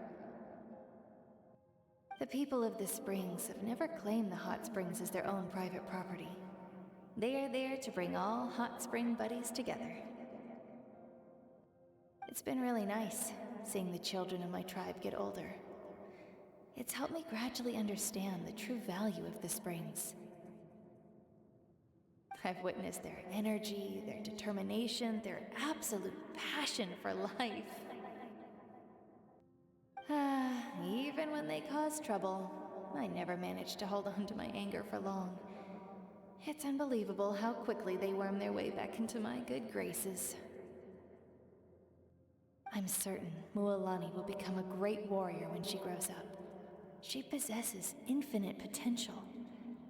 Speaker 6: The people of the springs have never claimed the hot springs as their own private property. They are there to bring all hot spring buddies together. It's been really nice, seeing the children of my tribe get older. It's helped me gradually understand the true value of the springs. I've witnessed their energy, their determination, their absolute passion for life. Even when they cause trouble, I never managed to hold on to my anger for long. It's unbelievable how quickly they worm their way back into my good graces. I'm certain Mualani will become a great warrior when she grows up. She possesses infinite potential.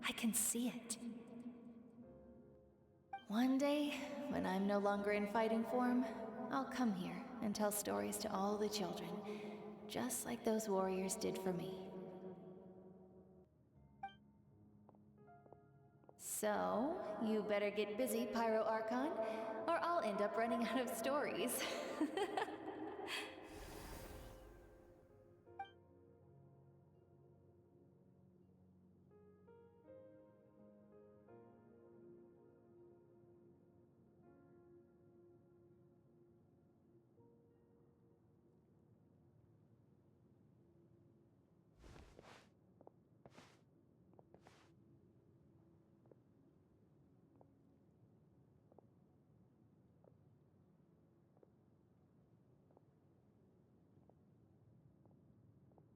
Speaker 6: I can see it. One day, when I'm no longer in fighting form, I'll come here and tell stories to all the children, just like those warriors did for me. So, you better get busy, Pyro Archon, or I'll end up running out of stories.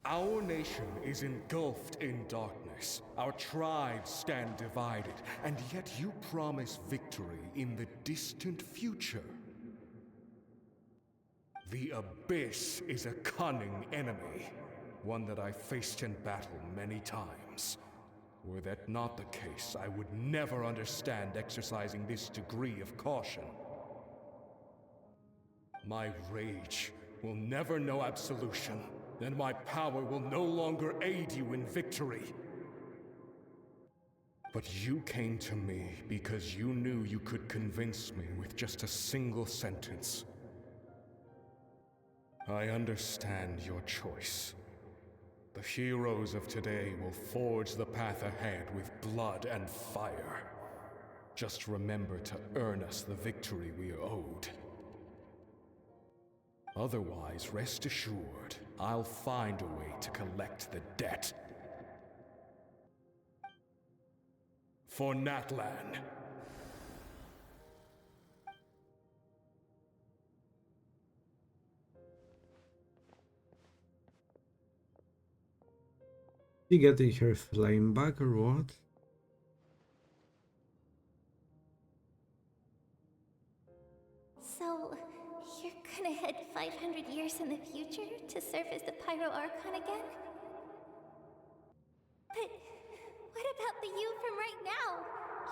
Speaker 17: Our nation is engulfed in darkness. Our tribes stand divided, and yet you promise victory in the distant future. The Abyss is a cunning enemy, one that I faced in battle many times. Were that not the case, I would never understand exercising this degree of caution. My rage will never know absolution, and my power will no longer aid you in victory. But you came to me because you knew you could convince me with just a single sentence. I understand your choice. The heroes of today will forge the path ahead with blood and fire. Just remember to earn us the victory we are owed. Otherwise, rest assured, I'll find a way to collect the debt. For Natlan.
Speaker 1: She getting her flame back or what?
Speaker 2: So, you're gonna head 500 years in the future to serve as the Pyro Archon again? But what about the you from right now?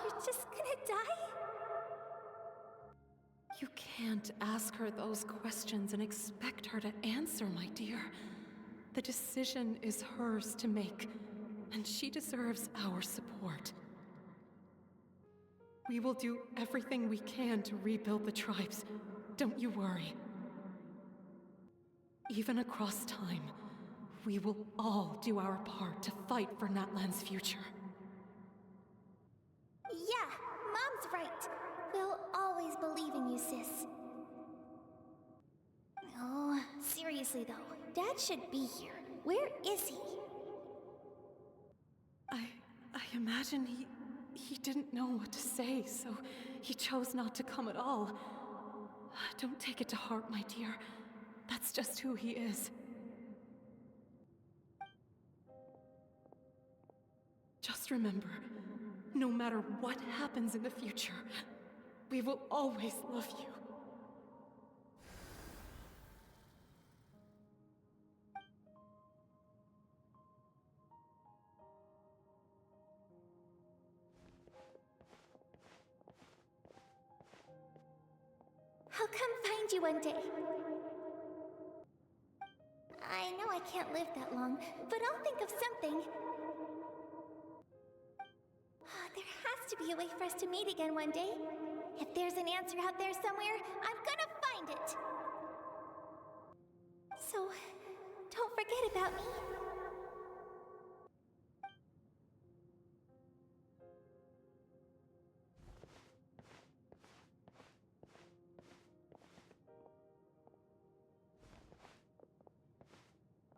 Speaker 2: You're just gonna die?
Speaker 16: You can't ask her those questions and expect her to answer, my dear. The decision is hers to make, and she deserves our support. We will do everything we can to rebuild the tribes. Don't you worry. Even across time, we will all do our part to fight for Natlan's future.
Speaker 2: Yeah, Mom's right. We'll always believe in you, sis. Oh, seriously though, Dad should be here. Where is he?
Speaker 16: I imagine he didn't know what to say, so he chose not to come at all. Don't take it to heart, my dear. That's just who he is. Just remember, no matter what happens in the future, we will always love you.
Speaker 3: come find you one day. I know I can't live that long, but I'll think of something. There has to be a way for us to meet again one day. If there's an answer out there somewhere, I'm gonna find it. So, don't forget about me.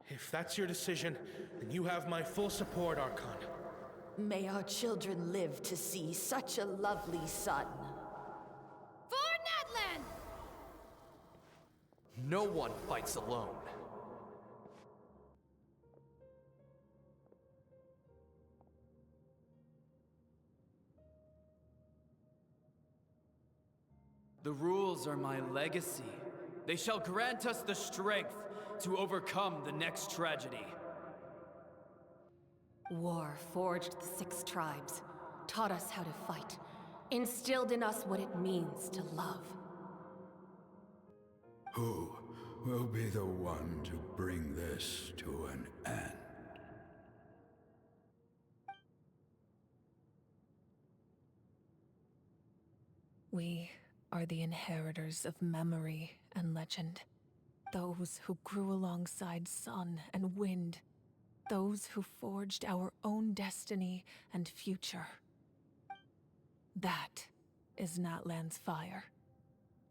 Speaker 9: If that's your decision, then you have my full support, Archon.
Speaker 13: May our children live to see such a lovely son.
Speaker 12: For Natlan!
Speaker 20: No one fights alone.
Speaker 23: The rules are my legacy. They shall grant us the strength to overcome the next tragedy.
Speaker 11: War forged the 6 tribes, taught us how to fight, instilled in us what it means to love.
Speaker 8: Who will be the one to bring this to an end?
Speaker 16: We are the inheritors of memory and legend. Those who grew alongside sun and wind. Those who forged our own destiny and future. That is Natlan's fire.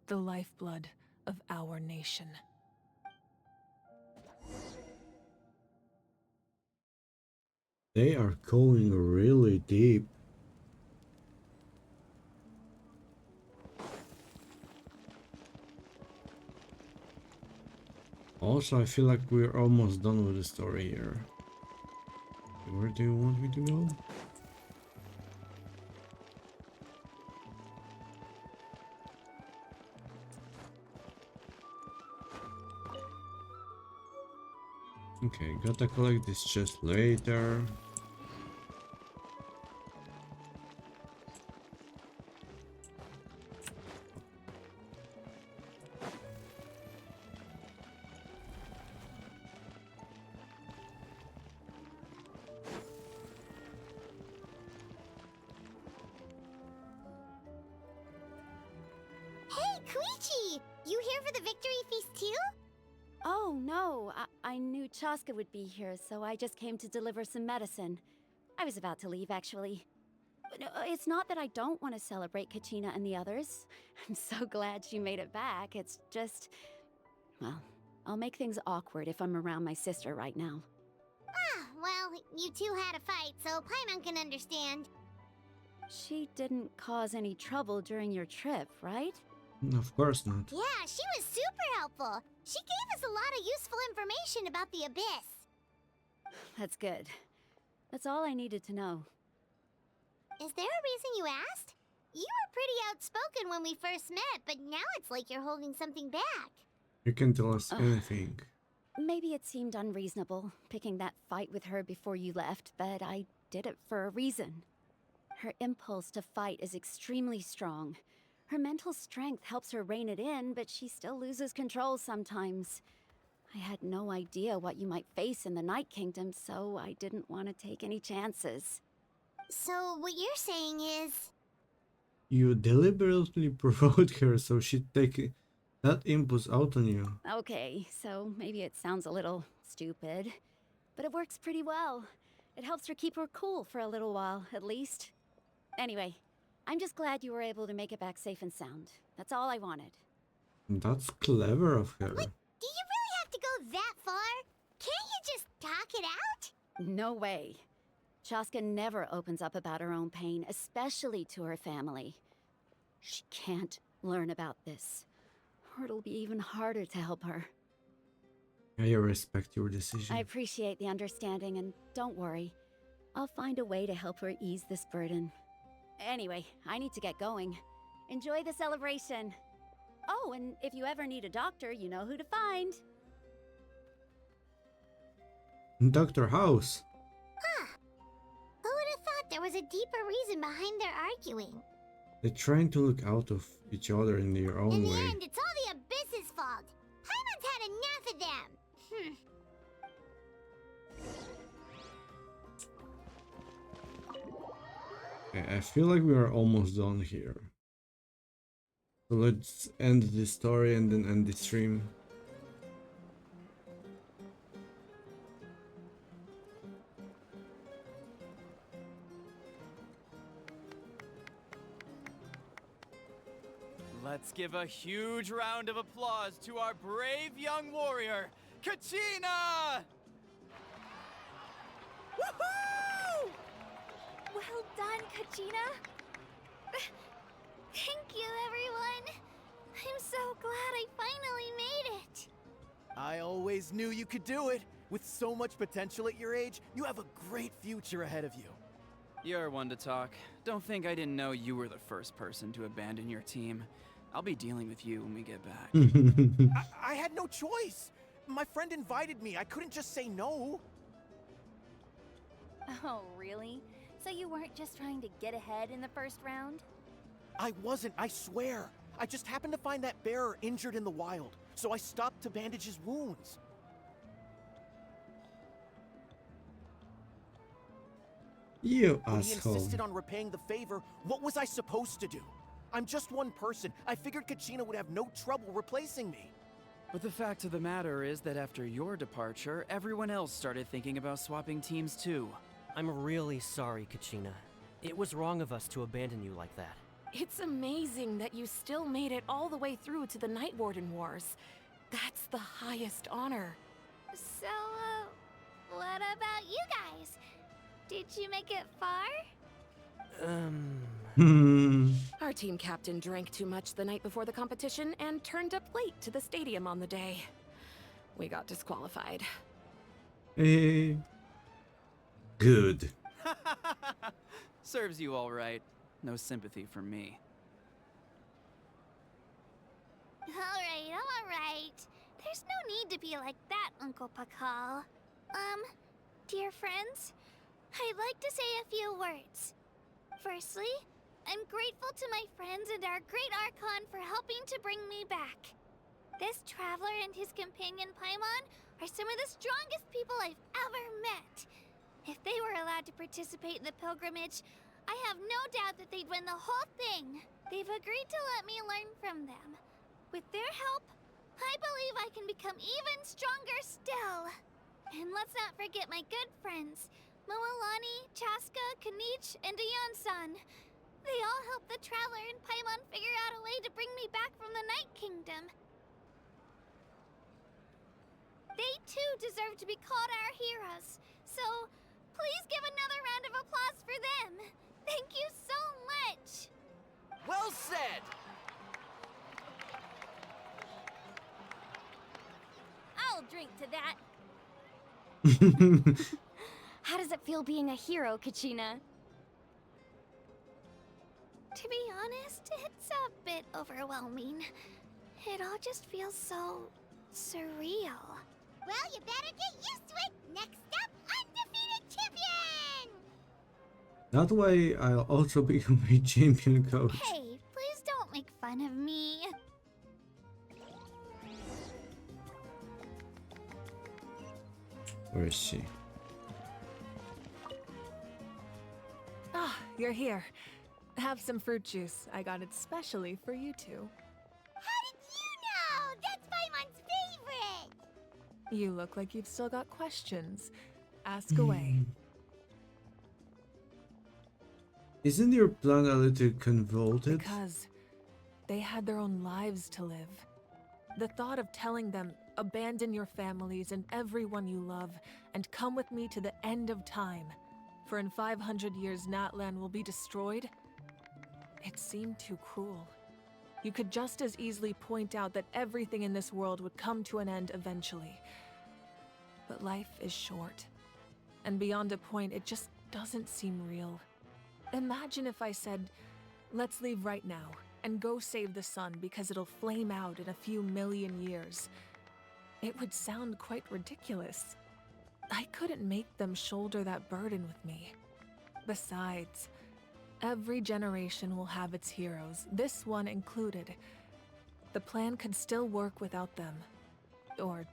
Speaker 16: The lifeblood of our nation.
Speaker 1: They are going really deep. Also, I feel like we're almost done with the story here. Where do you want me to go? Okay, gotta collect this chest later.
Speaker 10: Hey, Koichi! You here for the victory feast too?
Speaker 4: Oh, no. I knew Chaska would be here, so I just came to deliver some medicine. I was about to leave, actually. No, it's not that I don't want to celebrate Kachina and the others. I'm so glad she made it back. It's just... well, I'll make things awkward if I'm around my sister right now.
Speaker 10: Ah, well, you two had a fight, so Paimon can understand.
Speaker 4: She didn't cause any trouble during your trip, right?
Speaker 1: Of course not.
Speaker 10: Yeah, she was super helpful. She gave us a lot of useful information about the Abyss.
Speaker 4: That's good. That's all I needed to know.
Speaker 10: Is there a reason you asked? You were pretty outspoken when we first met, but now it's like you're holding something back.
Speaker 1: You can tell us anything.
Speaker 4: Maybe it seemed unreasonable, picking that fight with her before you left, but I did it for a reason. Her impulse to fight is extremely strong. Her mental strength helps her rein it in, but she still loses control sometimes. I had no idea what you might face in the Night Kingdom, so I didn't want to take any chances.
Speaker 10: So what you're saying is...
Speaker 1: You deliberately provoked her so she'd take that impulse out on you.
Speaker 4: Okay, so maybe it sounds a little stupid, but it works pretty well. It helps her keep her cool for a little while, at least. Anyway, I'm just glad you were able to make it back safe and sound. That's all I wanted.
Speaker 1: That's clever of her.
Speaker 10: Wait, do you really have to go that far? Can't you just talk it out?
Speaker 4: No way. Chaska never opens up about her own pain, especially to her family. She can't learn about this, or it'll be even harder to help her.
Speaker 1: I respect your decision.
Speaker 4: I appreciate the understanding, and don't worry. I'll find a way to help her ease this burden. Anyway, I need to get going. Enjoy the celebration. Oh, and if you ever need a doctor, you know who to find.
Speaker 1: Dr. House.
Speaker 10: Huh. Who would have thought there was a deeper reason behind their arguing?
Speaker 1: They're trying to look out of each other in their own
Speaker 10: In the
Speaker 1: way.
Speaker 10: end, it's all
Speaker 1: Okay, I feel like we are almost done here. So let's end this story and then end the stream.
Speaker 23: Let's give a huge round of applause to our brave young warrior, Kachina! Woohoo!
Speaker 3: Well done, Kachina. Thank you, everyone. I'm so glad I finally made it.
Speaker 23: I always knew you could do it. With so much potential at your age, you have a great future ahead of you. You're one to talk. Don't think I didn't know you were the first person to abandon your team. I'll be dealing with you when we get back.
Speaker 5: I had no choice. My friend invited me. I couldn't just say no.
Speaker 7: Oh, really? So you weren't just trying to get ahead in the first round?
Speaker 5: I wasn't, I swear. I just happened to find that bearer injured in the wild, so I stopped to bandage his wounds.
Speaker 1: You
Speaker 5: When
Speaker 1: asshole.
Speaker 5: he insisted on repaying the favor, what was I supposed to do? I'm just one person. I figured Kachina would have no trouble replacing me.
Speaker 23: But the fact of the matter is that after your departure, everyone else started thinking about swapping teams too.
Speaker 20: I'm really sorry, Kachina. It was wrong of us to abandon you like that.
Speaker 16: It's amazing that you still made it all the way through to the Night Warden Wars. That's the highest honor.
Speaker 3: So, what about you guys? Did you make it far?
Speaker 16: Our team captain drank too much the night before the competition and turned up late to the stadium on the day. We got disqualified.
Speaker 1: Good.
Speaker 23: Serves you all right. No sympathy from me.
Speaker 2: Alright, I'm alright. There's no need to be like that, Uncle Pakal.
Speaker 3: Dear friends, I'd like to say a few words. Firstly, I'm grateful to my friends and our great Archon for helping to bring me back. This traveler and his companion Paimon are some of the strongest people I've ever met. If they were allowed to participate in the pilgrimage, I have no doubt that they'd win the whole thing. They've agreed to let me learn from them. With their help, I believe I can become even stronger still. And let's not forget my good friends, Moalani, Chaska, Kanich, and Ayan-san. They all helped the Traveler and Paimon figure out a way to bring me back from the Night Kingdom. They too deserve to be called our heroes, so please give another round of applause for them. Thank you so much!
Speaker 5: Well said!
Speaker 7: I'll drink to that. How does it feel being a hero, Kachina?
Speaker 3: To be honest, it's a bit overwhelming. It all just feels so surreal.
Speaker 2: Well, you better get used to it. Next up, undefeated champion!
Speaker 1: That way, I'll also become a champion coach.
Speaker 3: Hey, please don't make fun of me.
Speaker 1: Where is she?
Speaker 16: Ah, you're here. Have some fruit juice. I got it specially for you two.
Speaker 2: How did you know? That's Paimon's favorite!
Speaker 16: You look like you've still got questions. Ask away.
Speaker 1: Isn't your plan a little convoluted?
Speaker 16: Because they had their own lives to live. The thought of telling them, abandon your families and everyone you love, and come with me to the end of time, for in 500 years Natlan will be destroyed, it seemed too cruel. You could just as easily point out that everything in this world would come to an end eventually. But life is short, and beyond a point, it just doesn't seem real. Imagine if I said, let's leave right now, and go save the sun because it'll flame out in a few million years. It would sound quite ridiculous. I couldn't make them shoulder that burden with me. Besides, every generation will have its heroes, this one included. The plan could still work without them. Or,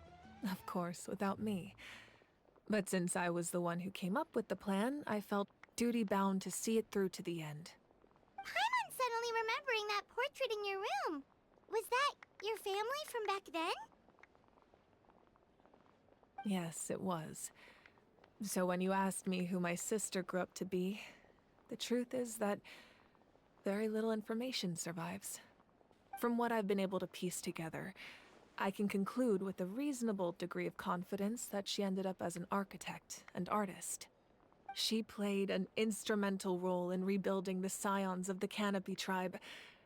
Speaker 16: of course, without me. But since I was the one who came up with the plan, I felt duty-bound to see it through to the end.
Speaker 2: I'm suddenly remembering that portrait in your room. Was that your family from back then?
Speaker 16: Yes, it was. So when you asked me who my sister grew up to be, the truth is that very little information survives. From what I've been able to piece together, I can conclude with a reasonable degree of confidence that she ended up as an architect and artist. She played an instrumental role in rebuilding the scions of the Canopy tribe,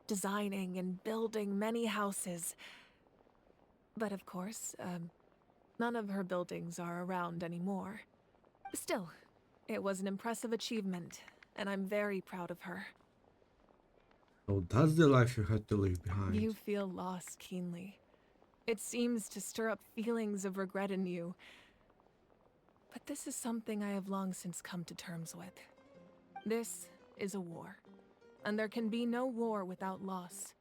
Speaker 16: designing and building many houses. But of course, none of her buildings are around anymore. Still, it was an impressive achievement, and I'm very proud of her.
Speaker 1: Oh, that's the life you had to leave behind.
Speaker 16: You feel loss keenly. It seems to stir up feelings of regret in you. But this is something I have long since come to terms with. This is a war, and there can be no war without loss.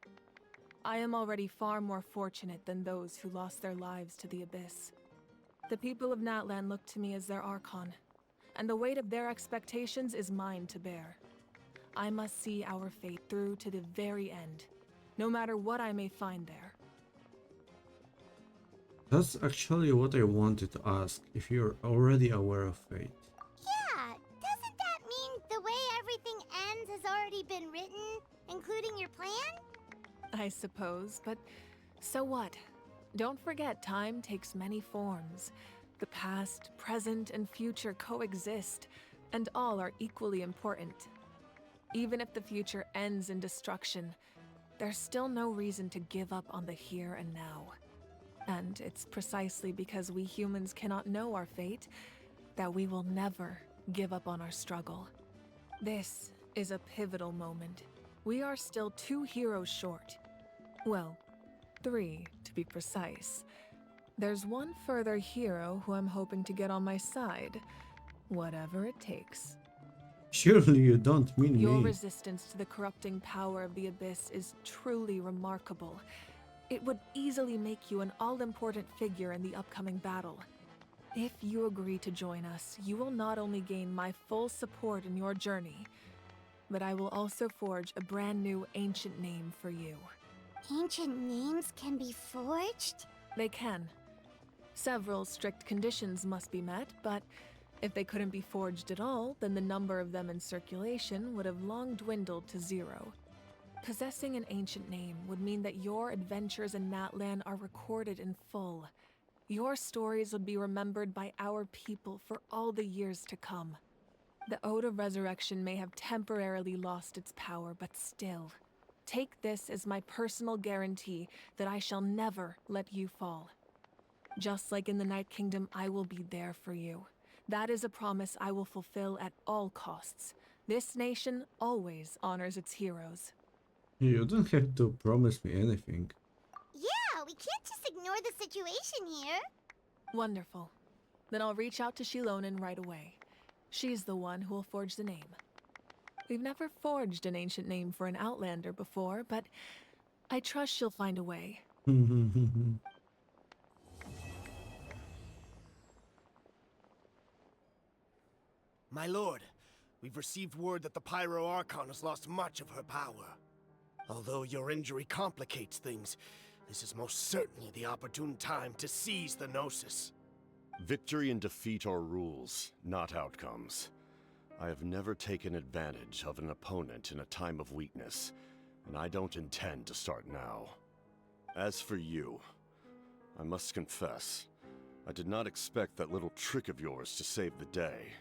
Speaker 16: I am already far more fortunate than those who lost their lives to the Abyss. The people of Natlan look to me as their Archon, and the weight of their expectations is mine to bear. I must see our fate through to the very end, no matter what I may find there.
Speaker 1: That's actually what I wanted to ask, if you're already aware of fate.
Speaker 2: Yeah, doesn't that mean the way everything ends has already been written, including your plan?
Speaker 16: I suppose, but so what? Don't forget, time takes many forms. The past, present, and future coexist, and all are equally important. Even if the future ends in destruction, there's still no reason to give up on the here and now. And it's precisely because we humans cannot know our fate that we will never give up on our struggle. This is a pivotal moment. We are still 2 heroes short. Well, 3 to be precise. There's one further hero who I'm hoping to get on my side, whatever it takes.
Speaker 1: Surely you don't mean
Speaker 16: Your
Speaker 1: me.
Speaker 16: resistance to the corrupting power of the Abyss is truly remarkable. It would easily make you an all-important figure in the upcoming battle. If you agree to join us, you will not only gain my full support in your journey, but I will also forge a brand new ancient name for you.
Speaker 2: Ancient names can be forged?
Speaker 16: They can. Several strict conditions must be met, but if they couldn't be forged at all, then the number of them in circulation would have long dwindled to 0. Possessing an ancient name would mean that your adventures in Natlan are recorded in full. Your stories would be remembered by our people for all the years to come. The Ode of Resurrection may have temporarily lost its power, but still, take this as my personal guarantee that I shall never let you fall. Just like in the Night Kingdom, I will be there for you. That is a promise I will fulfill at all costs. This nation always honors its heroes.
Speaker 1: You don't have to promise me anything.
Speaker 2: Yeah, we can't just ignore the situation here.
Speaker 16: Wonderful. Then I'll reach out to Shilonen right away. She's the one who will forge the name. We've never forged an ancient name for an Outlander before, but I trust she'll find a way.
Speaker 5: My lord, we've received word that the Pyro Archon has lost much of her power. Although your injury complicates things, this is most certainly the opportune time to seize the Gnosis.
Speaker 15: Victory and defeat are rules, not outcomes. I have never taken advantage of an opponent in a time of weakness, and I don't intend to start now. As for you, I must confess, I did not expect that little trick of yours to save the day.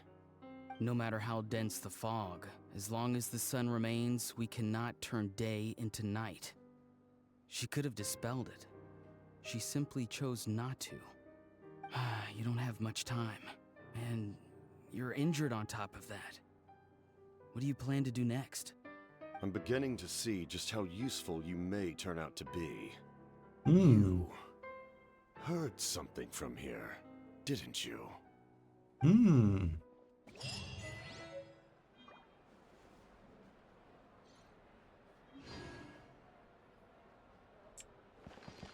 Speaker 18: No matter how dense the fog, as long as the sun remains, we cannot turn day into night. She could have dispelled it. She simply chose not to. You don't have much time, and you're injured on top of that. What do you plan to do next?
Speaker 15: I'm beginning to see just how useful you may turn out to be.
Speaker 1: You
Speaker 15: heard something from here, didn't you?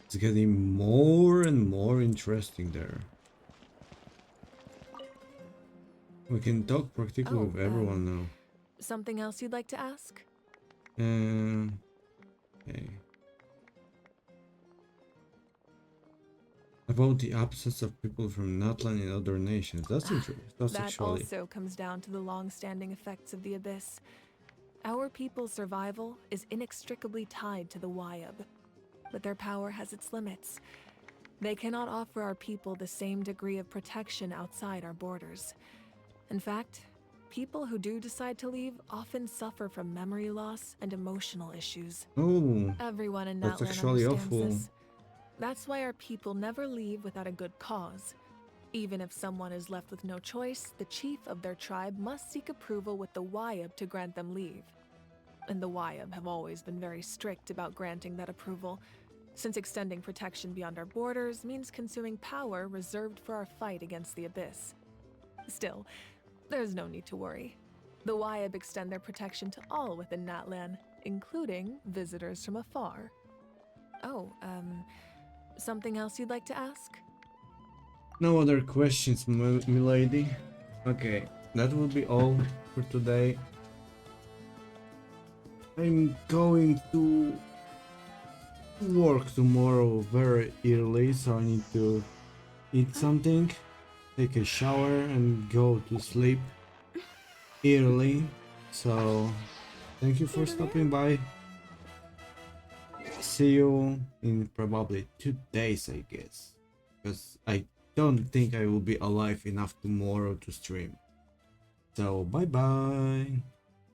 Speaker 1: It's getting more and more interesting there. We can talk practically with everyone now.
Speaker 16: Something else you'd like to ask?
Speaker 1: Okay. About the absence of people from Natlan in other nations. That's interesting. That's
Speaker 16: That
Speaker 1: actually.
Speaker 16: also comes down to the long-standing effects of the Abyss. Our people's survival is inextricably tied to the Wyab, but their power has its limits. They cannot offer our people the same degree of protection outside our borders. In fact, people who do decide to leave often suffer from memory loss and emotional issues.
Speaker 1: Oh,
Speaker 16: Everyone in
Speaker 1: that's
Speaker 16: Natlan
Speaker 1: actually
Speaker 16: understands
Speaker 1: awful.
Speaker 16: this. That's why our people never leave without a good cause. Even if someone is left with no choice, the chief of their tribe must seek approval with the Wyab to grant them leave. And the Wyab have always been very strict about granting that approval, since extending protection beyond our borders means consuming power reserved for our fight against the Abyss. Still, there's no need to worry. The Wyab extend their protection to all within Natlan, including visitors from afar. Oh, something else you'd like to ask?
Speaker 1: No other questions, milady. Okay, that will be all for today. I'm going to work tomorrow very early, so I need to eat something, take a shower, and go to sleep early. So, thank you for stopping by. See you in probably 2 days, I guess, because I don't think I will be alive enough tomorrow to stream. So, bye bye.